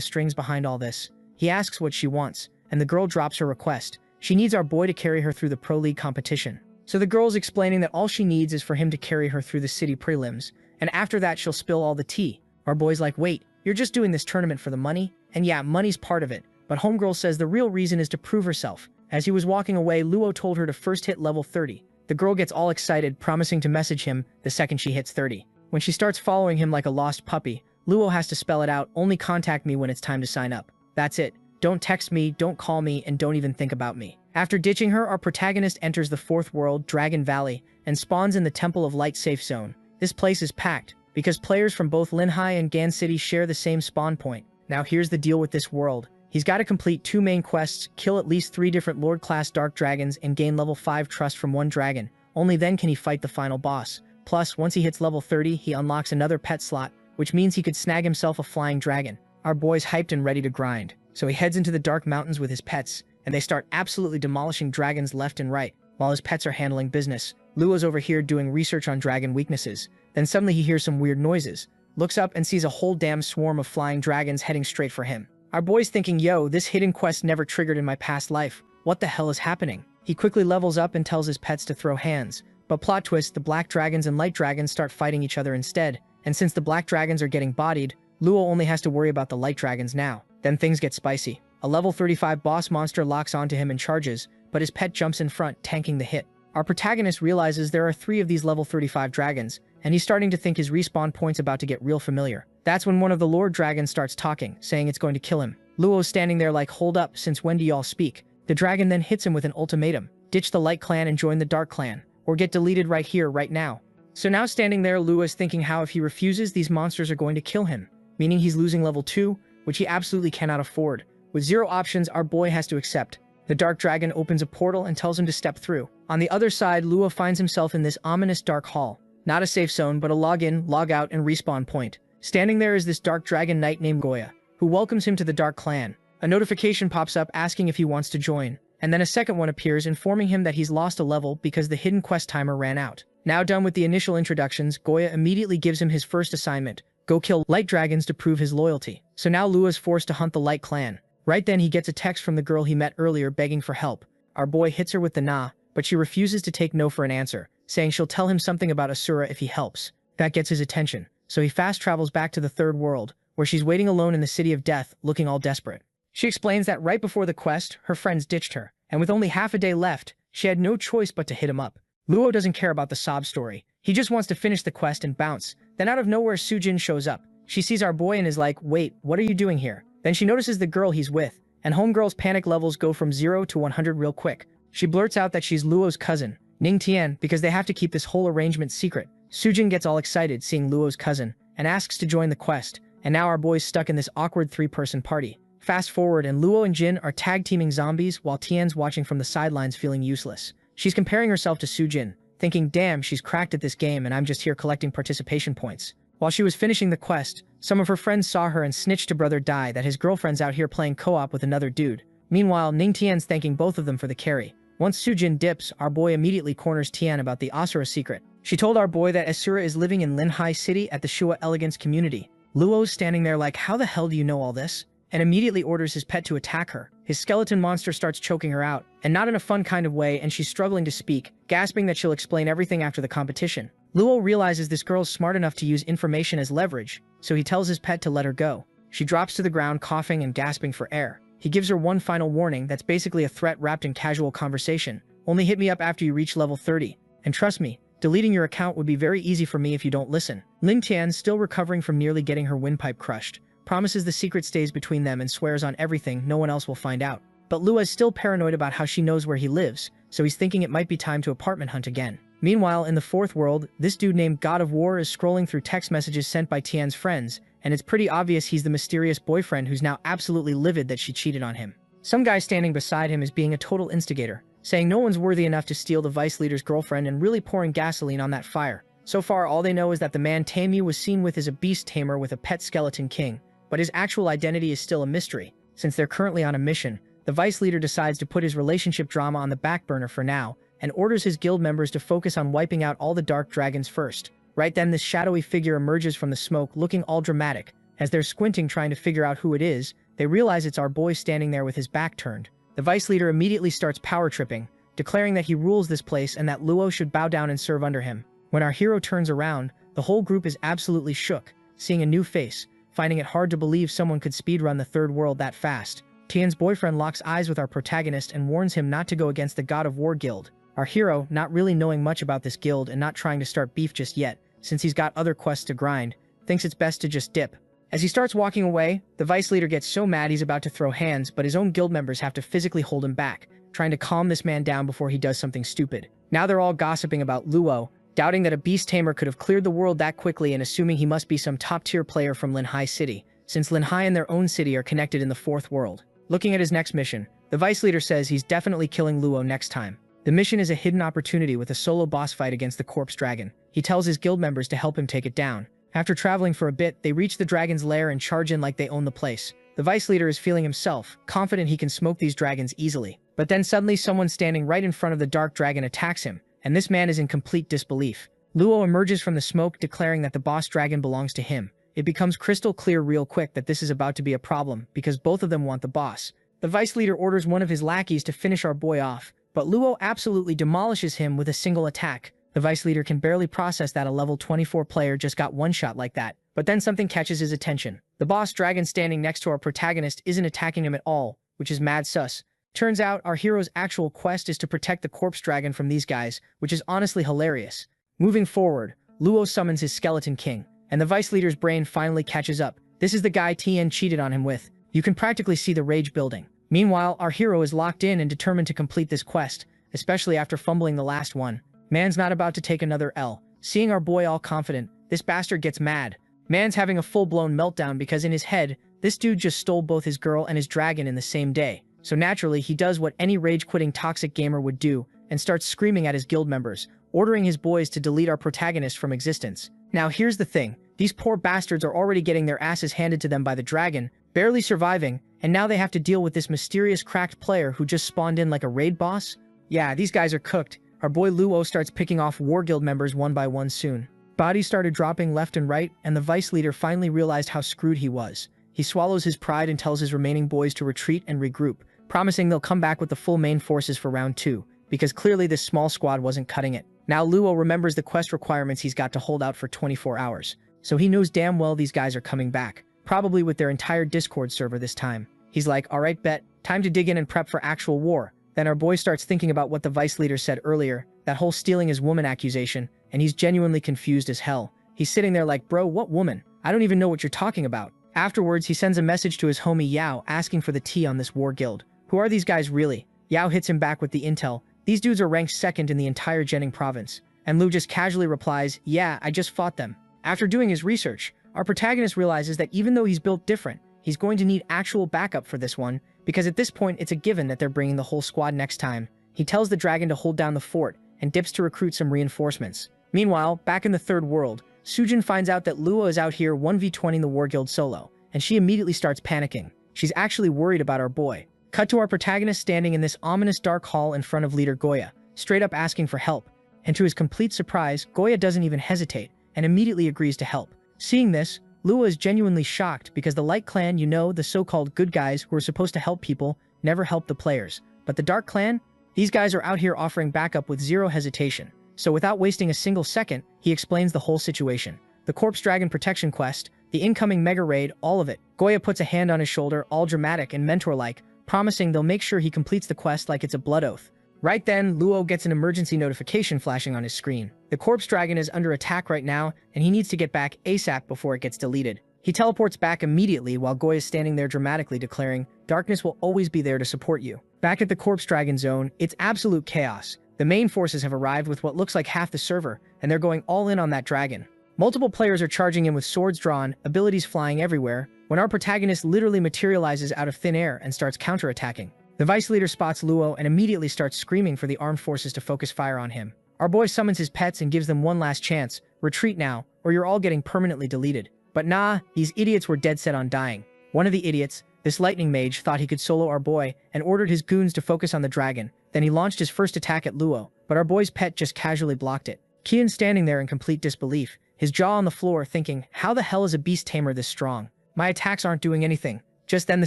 strings behind all this. He asks what she wants, and the girl drops her request. She needs our boy to carry her through the Pro League competition. So the girl's explaining that all she needs is for him to carry her through the city prelims, and after that she'll spill all the tea. Our boy's like, "Wait, you're just doing this tournament for the money?" And yeah, money's part of it, but homegirl says the real reason is to prove herself. As he was walking away, Luo told her to first hit level 30. The girl gets all excited, promising to message him the second she hits 30. When she starts following him like a lost puppy, Luo has to spell it out, "Only contact me when it's time to sign up." That's it. Don't text me, don't call me, and don't even think about me. After ditching her, our protagonist enters the fourth world, Dragon Valley, and spawns in the Temple of Light safe zone. This place is packed, because players from both Linhai and Gan City share the same spawn point. Now here's the deal with this world. He's got to complete 2 main quests, kill at least 3 different Lord-class Dark Dragons, and gain level 5 trust from 1 dragon. Only then can he fight the final boss. Plus, once he hits level 30, he unlocks another pet slot, which means he could snag himself a flying dragon. Our boy's hyped and ready to grind. So he heads into the Dark Mountains with his pets, and they start absolutely demolishing dragons left and right, while his pets are handling business. Luo's over here doing research on dragon weaknesses. Then suddenly he hears some weird noises. looks up and sees a whole damn swarm of flying dragons heading straight for him. Our boy's thinking, yo, this hidden quest never triggered in my past life. What the hell is happening? He quickly levels up and tells his pets to throw hands. But plot twist, the black dragons and light dragons start fighting each other instead. And since the black dragons are getting bodied, Luo only has to worry about the light dragons now. Then things get spicy. A level 35 boss monster locks onto him and charges, but his pet jumps in front, tanking the hit. Our protagonist realizes there are 3 of these level 35 dragons, and he's starting to think his respawn point's about to get real familiar. That's when one of the Lord Dragons starts talking, saying it's going to kill him. Luo's standing there like, hold up, since when do y'all speak? The dragon then hits him with an ultimatum. Ditch the Light Clan and join the Dark Clan, or get deleted right here, right now. So now standing there, Luo is thinking how if he refuses, these monsters are going to kill him, meaning he's losing level 2, which he absolutely cannot afford. With 0 options, our boy has to accept. The Dark Dragon opens a portal and tells him to step through. On the other side, Luo finds himself in this ominous dark hall. Not a safe zone, but a log-in, log-out, and respawn point. Standing there is this Dark Dragon Knight named Goya, who welcomes him to the Dark Clan. A notification pops up asking if he wants to join, and then a second one appears informing him that he's lost a level because the hidden quest timer ran out. Now done with the initial introductions, Goya immediately gives him his first assignment: go kill light dragons to prove his loyalty. So now Luo is forced to hunt the Light Clan. Right then he gets a text from the girl he met earlier begging for help. Our boy hits her with the nah, but she refuses to take no for an answer, saying she'll tell him something about Asura if he helps. That gets his attention, so he fast travels back to the third world, where she's waiting alone in the City of Death, looking all desperate. She explains that right before the quest, her friends ditched her, and with only half a day left, she had no choice but to hit him up. Luo doesn't care about the sob story. He just wants to finish the quest and bounce. Then out of nowhere, Sujin shows up. She sees our boy and is like, wait, what are you doing here? Then she notices the girl he's with, and homegirl's panic levels go from 0 to 100 real quick. She blurts out that she's Luo's cousin, Ning Tian, because they have to keep this whole arrangement secret. Sujin gets all excited seeing Luo's cousin, and asks to join the quest, and now our boy's stuck in this awkward 3-person party. Fast forward and Luo and Jin are tag-teaming zombies while Tian's watching from the sidelines feeling useless. She's comparing herself to Sujin, thinking, damn, she's cracked at this game and I'm just here collecting participation points. While she was finishing the quest, some of her friends saw her and snitched to Brother Dai that his girlfriend's out here playing co-op with another dude. Meanwhile, Ning Tian's thanking both of them for the carry. Once Sujin dips, our boy immediately corners Tian about the Asura secret. She told our boy that Asura is living in Linhai City at the Shua Elegance community. Luo's standing there like, how the hell do you know all this? And immediately orders his pet to attack her. His skeleton monster starts choking her out, and not in a fun kind of way, and she's struggling to speak, gasping that she'll explain everything after the competition. Luo realizes this girl's smart enough to use information as leverage, so he tells his pet to let her go. She drops to the ground coughing and gasping for air. He gives her one final warning that's basically a threat wrapped in casual conversation. Only hit me up after you reach level 30. And trust me, deleting your account would be very easy for me if you don't listen. Ling Tian, still recovering from nearly getting her windpipe crushed, promises the secret stays between them and swears on everything no one else will find out. But Luo is still paranoid about how she knows where he lives, so he's thinking it might be time to apartment hunt again. Meanwhile, in the fourth world, this dude named God of War is scrolling through text messages sent by Tian's friends, and it's pretty obvious he's the mysterious boyfriend who's now absolutely livid that she cheated on him. Some guy standing beside him is being a total instigator, saying no one's worthy enough to steal the vice leader's girlfriend and really pouring gasoline on that fire. So far, all they know is that the man Tamu was seen with is a beast tamer with a pet skeleton king, but his actual identity is still a mystery. Since they're currently on a mission, the vice leader decides to put his relationship drama on the back burner for now, and orders his guild members to focus on wiping out all the dark dragons first. Right then, this shadowy figure emerges from the smoke looking all dramatic. As they're squinting trying to figure out who it is, they realize it's our boy standing there with his back turned. The vice leader immediately starts power tripping, declaring that he rules this place and that Luo should bow down and serve under him. When our hero turns around, the whole group is absolutely shook, seeing a new face, finding it hard to believe someone could speedrun the third world that fast. Tian's boyfriend locks eyes with our protagonist and warns him not to go against the God of War guild. Our hero, not really knowing much about this guild and not trying to start beef just yet, since he's got other quests to grind, thinks it's best to just dip. As he starts walking away, the vice leader gets so mad he's about to throw hands, but his own guild members have to physically hold him back, trying to calm this man down before he does something stupid. Now they're all gossiping about Luo, doubting that a beast tamer could have cleared the world that quickly and assuming he must be some top-tier player from Linhai City, since Linhai and their own city are connected in the fourth world. Looking at his next mission, the vice leader says he's definitely killing Luo next time. The mission is a hidden opportunity with a solo boss fight against the corpse dragon. He tells his guild members to help him take it down. After traveling for a bit, they reach the dragon's lair and charge in like they own the place. The vice leader is feeling himself, confident he can smoke these dragons easily. But then suddenly someone standing right in front of the dark dragon attacks him, and this man is in complete disbelief. Luo emerges from the smoke declaring that the boss dragon belongs to him, it becomes crystal clear real quick that this is about to be a problem because both of them want the boss. The vice leader orders one of his lackeys to finish our boy off, but Luo absolutely demolishes him with a single attack. The vice leader can barely process that a level 24 player just got one shot like that, but then something catches his attention. The boss dragon standing next to our protagonist isn't attacking him at all, which is mad sus. Turns out our hero's actual quest is to protect the corpse dragon from these guys, which is honestly hilarious. Moving forward, Luo summons his skeleton king, and the vice leader's brain finally catches up. This is the guy Tien cheated on him with. You can practically see the rage building. Meanwhile, our hero is locked in and determined to complete this quest, especially after fumbling the last one. Man's not about to take another L. Seeing our boy all confident, this bastard gets mad. Man's having a full-blown meltdown because in his head, this dude just stole both his girl and his dragon in the same day. So naturally, he does what any rage-quitting toxic gamer would do and starts screaming at his guild members, ordering his boys to delete our protagonist from existence. Now here's the thing, these poor bastards are already getting their asses handed to them by the dragon, barely surviving, and now they have to deal with this mysterious cracked player who just spawned in like a raid boss? Yeah, these guys are cooked. Our boy Luo starts picking off war guild members one by one soon. Bodies started dropping left and right, and the vice leader finally realized how screwed he was. He swallows his pride and tells his remaining boys to retreat and regroup, promising they'll come back with the full main forces for round 2, because clearly this small squad wasn't cutting it. Now Luo remembers the quest requirements he's got to hold out for 24 hours, so he knows damn well these guys are coming back, probably with their entire Discord server this time. He's like, alright bet, time to dig in and prep for actual war. Then our boy starts thinking about what the vice leader said earlier, that whole stealing his woman accusation, and he's genuinely confused as hell. He's sitting there like, bro, what woman? I don't even know what you're talking about. Afterwards, he sends a message to his homie Yao asking for the tea on this war guild. Who are these guys really? Yao hits him back with the intel. These dudes are ranked 2nd in the entire Jiangning province. And Lu just casually replies, yeah, I just fought them. After doing his research, our protagonist realizes that even though he's built different, he's going to need actual backup for this one, because at this point it's a given that they're bringing the whole squad next time. He tells the dragon to hold down the fort, and dips to recruit some reinforcements. Meanwhile, back in the third world, Sujin finds out that Luo is out here 1v20ing the war guild solo, and she immediately starts panicking. She's actually worried about our boy. Cut to our protagonist standing in this ominous dark hall in front of leader Goya, straight up asking for help. And to his complete surprise, Goya doesn't even hesitate, and immediately agrees to help. Seeing this, Luo is genuinely shocked because the Light Clan, you know, the so-called good guys who are supposed to help people, never help the players. But the Dark Clan? These guys are out here offering backup with zero hesitation. So without wasting a single second, he explains the whole situation. The Corpse Dragon Protection Quest, the incoming Mega Raid, all of it. Goya puts a hand on his shoulder, all dramatic and mentor-like, promising they'll make sure he completes the quest like it's a blood oath. Right then, Luo gets an emergency notification flashing on his screen. The Corpse Dragon is under attack right now, and he needs to get back ASAP before it gets deleted. He teleports back immediately while Goya is standing there dramatically declaring, "Darkness will always be there to support you." Back at the Corpse Dragon zone, it's absolute chaos. The main forces have arrived with what looks like half the server, and they're going all in on that dragon. Multiple players are charging in with swords drawn, abilities flying everywhere, when our protagonist literally materializes out of thin air and starts counterattacking. The vice leader spots Luo and immediately starts screaming for the armed forces to focus fire on him. Our boy summons his pets and gives them one last chance, retreat now, or you're all getting permanently deleted. But nah, these idiots were dead set on dying. One of the idiots, this lightning mage, thought he could solo our boy and ordered his goons to focus on the dragon. Then he launched his first attack at Luo, but our boy's pet just casually blocked it. Kian's standing there in complete disbelief, his jaw on the floor thinking, how the hell is a beast tamer this strong? My attacks aren't doing anything. Just then the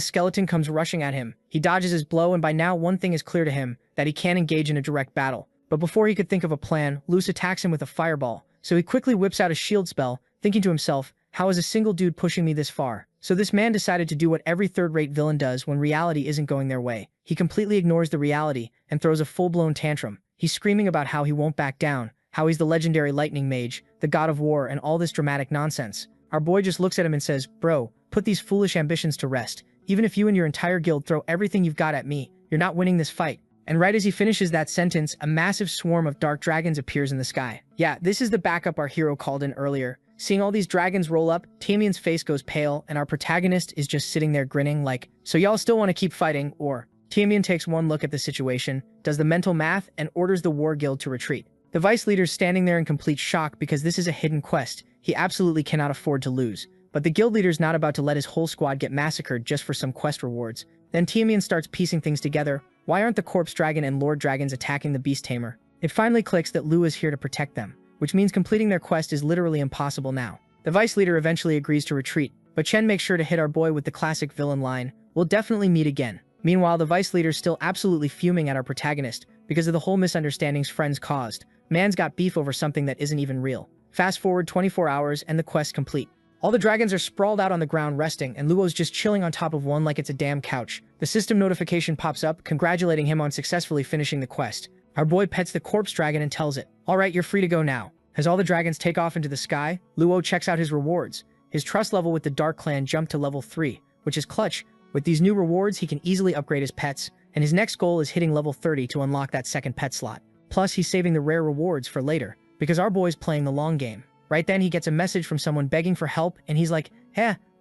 skeleton comes rushing at him. He dodges his blow and by now one thing is clear to him, that he can't engage in a direct battle. But before he could think of a plan, Luce attacks him with a fireball, so he quickly whips out a shield spell, thinking to himself, how is a single dude pushing me this far? So this man decided to do what every third-rate villain does when reality isn't going their way. He completely ignores the reality and throws a full-blown tantrum. He's screaming about how he won't back down, how he's the legendary lightning mage, the god of war, and all this dramatic nonsense. Our boy just looks at him and says, bro, put these foolish ambitions to rest. Even if you and your entire guild throw everything you've got at me, you're not winning this fight. And right as he finishes that sentence, a massive swarm of dark dragons appears in the sky. Yeah, this is the backup our hero called in earlier. Seeing all these dragons roll up, Tamian's face goes pale, and our protagonist is just sitting there grinning like, so y'all still want to keep fighting, or? Tamian takes one look at the situation, does the mental math, and orders the war guild to retreat. The vice leader's standing there in complete shock because this is a hidden quest. He absolutely cannot afford to lose. But the guild leader's not about to let his whole squad get massacred just for some quest rewards. Then Tamian starts piecing things together. Why aren't the Corpse Dragon and Lord Dragons attacking the Beast Tamer? It finally clicks that Lu is here to protect them, which means completing their quest is literally impossible now. The vice leader eventually agrees to retreat, but Chen makes sure to hit our boy with the classic villain line, "We'll definitely meet again." Meanwhile, the vice leader's still absolutely fuming at our protagonist because of the whole misunderstandings friends caused. Man's got beef over something that isn't even real. Fast forward 24 hours and the quest complete. All the dragons are sprawled out on the ground resting, and Luo's just chilling on top of one like it's a damn couch. The system notification pops up, congratulating him on successfully finishing the quest. Our boy pets the corpse dragon and tells it, "Alright, you're free to go now." As all the dragons take off into the sky, Luo checks out his rewards. His trust level with the Dark Clan jumped to level 3, which is clutch. With these new rewards, he can easily upgrade his pets, and his next goal is hitting level 30 to unlock that second pet slot. Plus, he's saving the rare rewards for later, because our boy's playing the long game. Right then, he gets a message from someone begging for help, and he's like,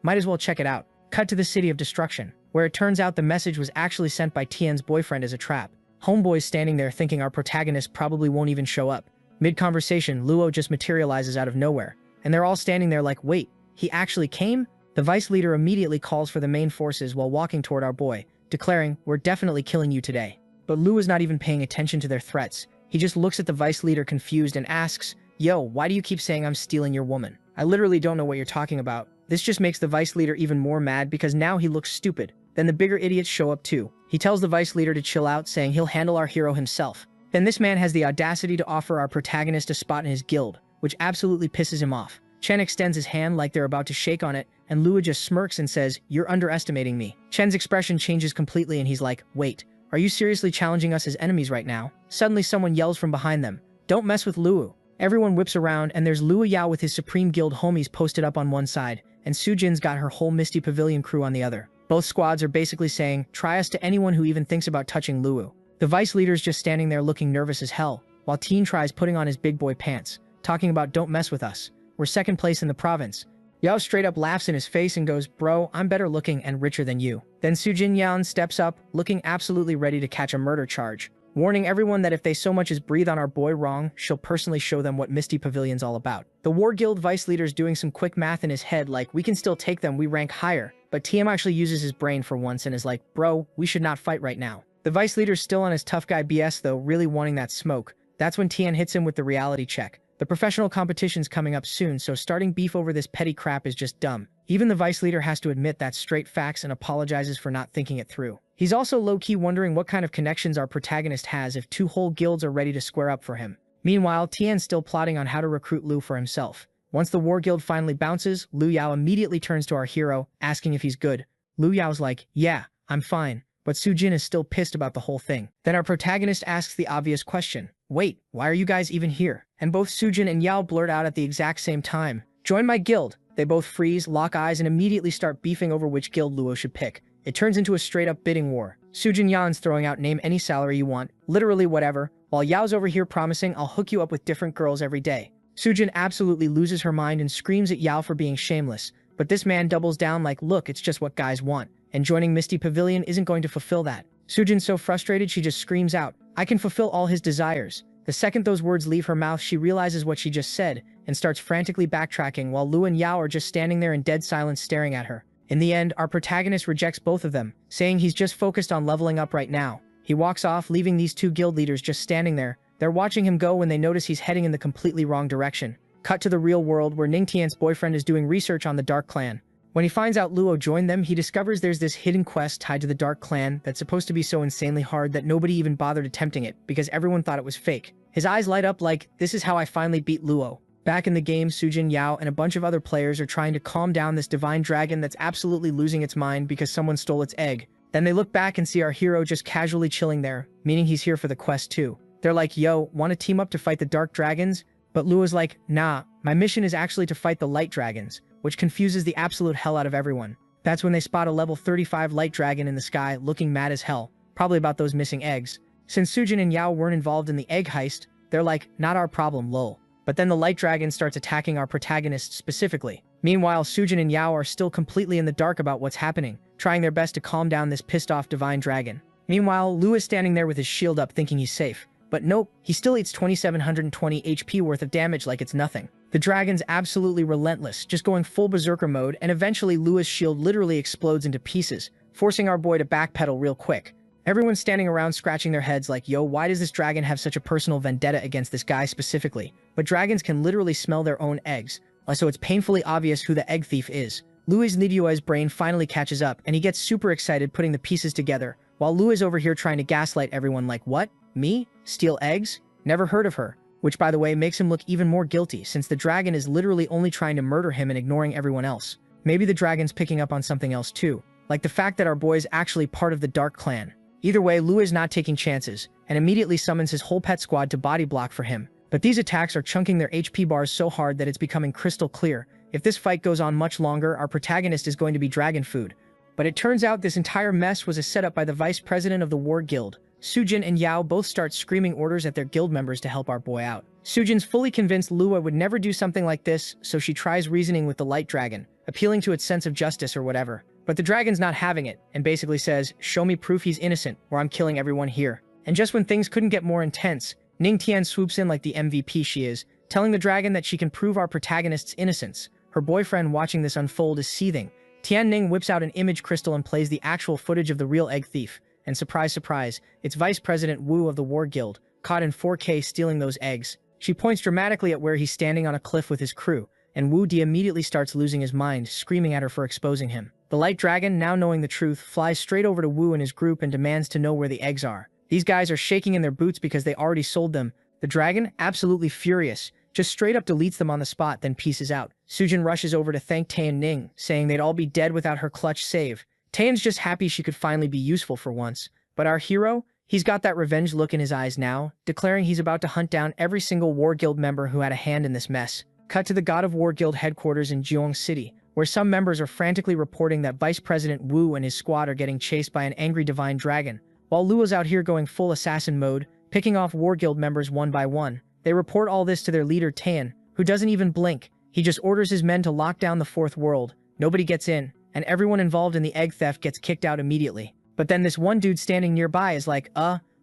might as well check it out. Cut to the City of Destruction, where it turns out the message was actually sent by Tian's boyfriend as a trap. Homeboy's standing there thinking our protagonist probably won't even show up. Mid-conversation, Luo just materializes out of nowhere, and they're all standing there like, wait, he actually came? The vice leader immediately calls for the main forces while walking toward our boy, declaring, "We're definitely killing you today." But Luo is not even paying attention to their threats. He just looks at the vice leader confused and asks, "Yo, why do you keep saying I'm stealing your woman? I literally don't know what you're talking about." This just makes the vice leader even more mad because now he looks stupid. Then the bigger idiots show up too. He tells the vice leader to chill out, saying he'll handle our hero himself. Then this man has the audacity to offer our protagonist a spot in his guild, which absolutely pisses him off. Chen extends his hand like they're about to shake on it, and Luo just smirks and says, "You're underestimating me." Chen's expression changes completely and he's like, "Wait, are you seriously challenging us as enemies right now?" Suddenly someone yells from behind them, "Don't mess with Luo." Everyone whips around and there's Luo Yao with his Supreme Guild homies posted up on one side, and Sujin's got her whole Misty Pavilion crew on the other. Both squads are basically saying, "Try us" to anyone who even thinks about touching Luo. The vice leader's just standing there looking nervous as hell, while Teen tries putting on his big boy pants, talking about "Don't mess with us. We're second place in the province." Yao straight up laughs in his face and goes, "Bro, I'm better looking and richer than you." Then Sujin Yan steps up, looking absolutely ready to catch a murder charge, warning everyone that if they so much as breathe on our boy wrong, she'll personally show them what Misty Pavilion's all about. The War Guild vice leader's doing some quick math in his head like, "We can still take them, we rank higher." But TM actually uses his brain for once and is like, "Bro, we should not fight right now." The vice leader's still on his tough guy BS though, really wanting that smoke. That's when Tian hits him with the reality check. The professional competition's coming up soon, so starting beef over this petty crap is just dumb. Even the vice leader has to admit that's straight facts and apologizes for not thinking it through. He's also low-key wondering what kind of connections our protagonist has if two whole guilds are ready to square up for him. Meanwhile, Tian's still plotting on how to recruit Lu for himself. Once the war guild finally bounces, Lu Yao immediately turns to our hero, asking if he's good. Lu Yao's like, "Yeah, I'm fine," but Sujin is still pissed about the whole thing. Then our protagonist asks the obvious question, "Wait, why are you guys even here?" And both Sujin and Yao blurt out at the exact same time, "Join my guild." They both freeze, lock eyes, and immediately start beefing over which guild Luo should pick. It turns into a straight-up bidding war. Sujin Yan's throwing out "Name any salary you want," literally whatever, while Yao's over here promising, "I'll hook you up with different girls every day." Sujin absolutely loses her mind and screams at Yao for being shameless, but this man doubles down like, "Look, it's just what guys want, and joining Misty Pavilion isn't going to fulfill that." Sujin's so frustrated she just screams out, "I can fulfill all his desires." The second those words leave her mouth, she realizes what she just said and starts frantically backtracking while Lu and Yao are just standing there in dead silence staring at her. In the end, our protagonist rejects both of them, saying he's just focused on leveling up right now. He walks off, leaving these two guild leaders just standing there. They're watching him go when they notice he's heading in the completely wrong direction. Cut to the real world where Ningtian's boyfriend is doing research on the Dark Clan. When he finds out Luo joined them, he discovers there's this hidden quest tied to the Dark Clan that's supposed to be so insanely hard that nobody even bothered attempting it because everyone thought it was fake. His eyes light up like, "This is how I finally beat Luo." Back in the game, Sujin, Yao, and a bunch of other players are trying to calm down this divine dragon that's absolutely losing its mind because someone stole its egg. Then they look back and see our hero just casually chilling there, meaning he's here for the quest too. They're like, "Yo, want to team up to fight the dark dragons?" But Luo's like, "Nah, my mission is actually to fight the light dragons," which confuses the absolute hell out of everyone. That's when they spot a level 35 light dragon in the sky looking mad as hell, probably about those missing eggs. Since Sujin and Yao weren't involved in the egg heist, they're like, "Not our problem, lol." But then the light dragon starts attacking our protagonist specifically. Meanwhile, Sujin and Yao are still completely in the dark about what's happening, trying their best to calm down this pissed-off divine dragon. Meanwhile, Lu is standing there with his shield up thinking he's safe. But nope, he still eats 2720 HP worth of damage like it's nothing. The dragon's absolutely relentless, just going full berserker mode, and eventually Lua's shield literally explodes into pieces, forcing our boy to backpedal real quick. Everyone's standing around scratching their heads like, "Yo, why does this dragon have such a personal vendetta against this guy specifically?" But dragons can literally smell their own eggs, So it's painfully obvious who the egg thief is. Luis Lidio's brain finally catches up, and he gets super excited putting the pieces together, while Lu is over here trying to gaslight everyone like, what? Me? Steal eggs? Never heard of her. Which, by the way, makes him look even more guilty, since the dragon is literally only trying to murder him and ignoring everyone else. Maybe the dragon's picking up on something else too, like the fact that our boy is actually part of the Dark Clan. Either way, Lu is not taking chances, and immediately summons his whole pet squad to body block for him. But these attacks are chunking their HP bars so hard that it's becoming crystal clear. If this fight goes on much longer, our protagonist is going to be dragon food. But it turns out this entire mess was a setup by the vice president of the War Guild. Sujin and Yao both start screaming orders at their guild members to help our boy out. Sujin's fully convinced Lua would never do something like this, so she tries reasoning with the light dragon, appealing to its sense of justice or whatever. But the dragon's not having it, and basically says, show me proof he's innocent, or I'm killing everyone here. And just when things couldn't get more intense, Ning Tian swoops in like the MVP she is, telling the dragon that she can prove our protagonist's innocence. Her boyfriend watching this unfold is seething. Tian Ning whips out an image crystal and plays the actual footage of the real egg thief. And surprise, surprise, it's Vice President Wu of the War Guild, caught in 4K stealing those eggs. She points dramatically at where he's standing on a cliff with his crew, and Wu Di immediately starts losing his mind, screaming at her for exposing him. The light dragon, now knowing the truth, flies straight over to Wu and his group and demands to know where the eggs are. These guys are shaking in their boots because they already sold them. The dragon, absolutely furious, just straight up deletes them on the spot, then pieces out. Sujin rushes over to thank Tian Ning, saying they'd all be dead without her clutch save. Tian's just happy she could finally be useful for once. But our hero? He's got that revenge look in his eyes now, declaring he's about to hunt down every single War Guild member who had a hand in this mess. Cut to the God of War Guild headquarters in Jiong City, where some members are frantically reporting that Vice President Wu and his squad are getting chased by an angry divine dragon. While Luo's out here going full assassin mode, picking off War Guild members one by one. They report all this to their leader Tian, who doesn't even blink. He just orders his men to lock down the fourth world. Nobody gets in, and everyone involved in the egg theft gets kicked out immediately. But then this one dude standing nearby is like,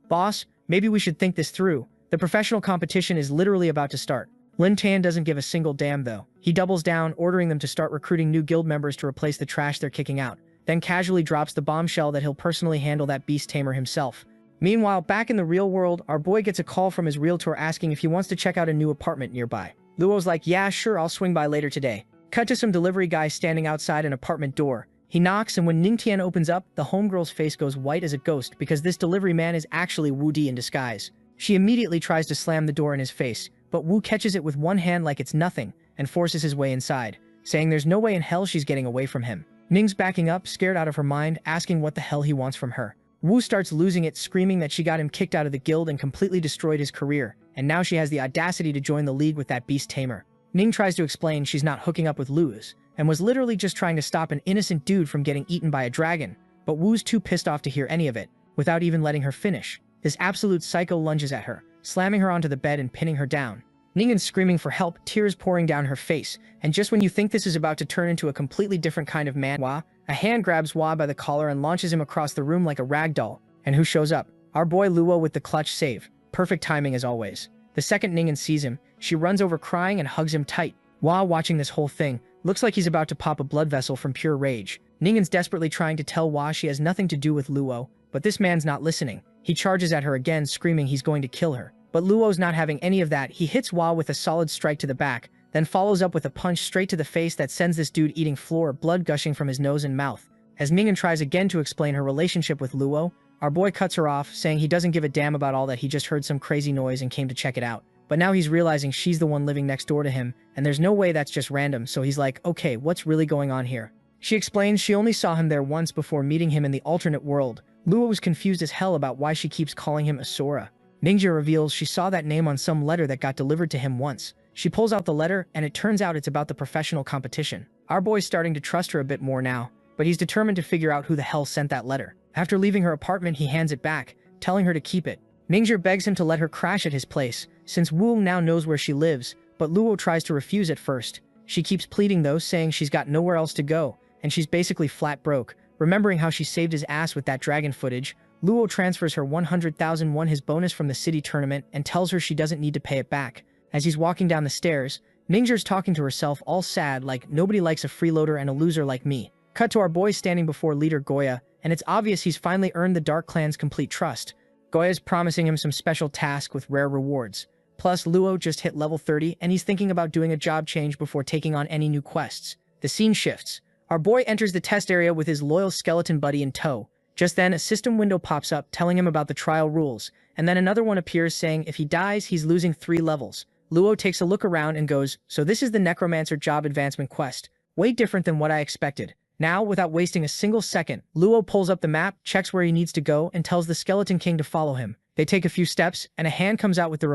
boss, maybe we should think this through. The professional competition is literally about to start. Lin Tan doesn't give a single damn though. He doubles down, ordering them to start recruiting new guild members to replace the trash they're kicking out, then casually drops the bombshell that he'll personally handle that beast tamer himself. Meanwhile, back in the real world, our boy gets a call from his realtor asking if he wants to check out a new apartment nearby. Luo's like, yeah, sure, I'll swing by later today. Cut to some delivery guy standing outside an apartment door. He knocks, and when Ning Tian opens up, the homegirl's face goes white as a ghost because this delivery man is actually Wu Di in disguise. She immediately tries to slam the door in his face, but Wu catches it with one hand like it's nothing and forces his way inside, saying there's no way in hell she's getting away from him. Ning's backing up, scared out of her mind, asking what the hell he wants from her. Wu starts losing it, screaming that she got him kicked out of the guild and completely destroyed his career, and now she has the audacity to join the league with that beast tamer. Ning tries to explain she's not hooking up with Lu's, and was literally just trying to stop an innocent dude from getting eaten by a dragon, but Wu's too pissed off to hear any of it, without even letting her finish. This absolute psycho lunges at her, slamming her onto the bed and pinning her down. Ning is screaming for help, tears pouring down her face, and just when you think this is about to turn into a completely different kind of manhwa, a hand grabs Hua by the collar and launches him across the room like a rag doll. And who shows up? Our boy Luo with the clutch save. Perfect timing as always. The second Ningen sees him, she runs over crying and hugs him tight. Hua, watching this whole thing, looks like he's about to pop a blood vessel from pure rage. Ningen's desperately trying to tell Hua she has nothing to do with Luo, but this man's not listening. He charges at her again, screaming he's going to kill her. But Luo's not having any of that. He hits Hua with a solid strike to the back, then follows up with a punch straight to the face that sends this dude eating floor, blood gushing from his nose and mouth. As Ningen tries again to explain her relationship with Luo, our boy cuts her off, saying he doesn't give a damn about all that, he just heard some crazy noise and came to check it out. But now he's realizing she's the one living next door to him, and there's no way that's just random, so he's like, okay, what's really going on here? She explains she only saw him there once before meeting him in the alternate world. Luo was confused as hell about why she keeps calling him Asura. Ninja reveals she saw that name on some letter that got delivered to him once. She pulls out the letter, and it turns out it's about the professional competition. Our boy's starting to trust her a bit more now, but he's determined to figure out who the hell sent that letter. After leaving her apartment, he hands it back, telling her to keep it. Ningzher begs him to let her crash at his place, since Wu now knows where she lives, but Luo tries to refuse at first. She keeps pleading though, saying she's got nowhere else to go, and she's basically flat broke. Remembering how she saved his ass with that dragon footage, Luo transfers her 100,000 won, his bonus from the city tournament, and tells her she doesn't need to pay it back. As he's walking down the stairs, Ningzher's talking to herself all sad like nobody likes a freeloader and a loser like me. Cut to our boy standing before leader Goya, and it's obvious he's finally earned the Dark Clan's complete trust. Goya's promising him some special task with rare rewards. Plus, Luo just hit level 30 and he's thinking about doing a job change before taking on any new quests. The scene shifts. Our boy enters the test area with his loyal skeleton buddy in tow. Just then, a system window pops up telling him about the trial rules, and then another one appears saying if he dies, he's losing 3 levels. Luo takes a look around and goes, "So this is the Necromancer job advancement quest. Way different than what I expected." Now, without wasting a single second, Luo pulls up the map, checks where he needs to go, and tells the Skeleton King to follow him. They take a few steps, and a hand comes out with the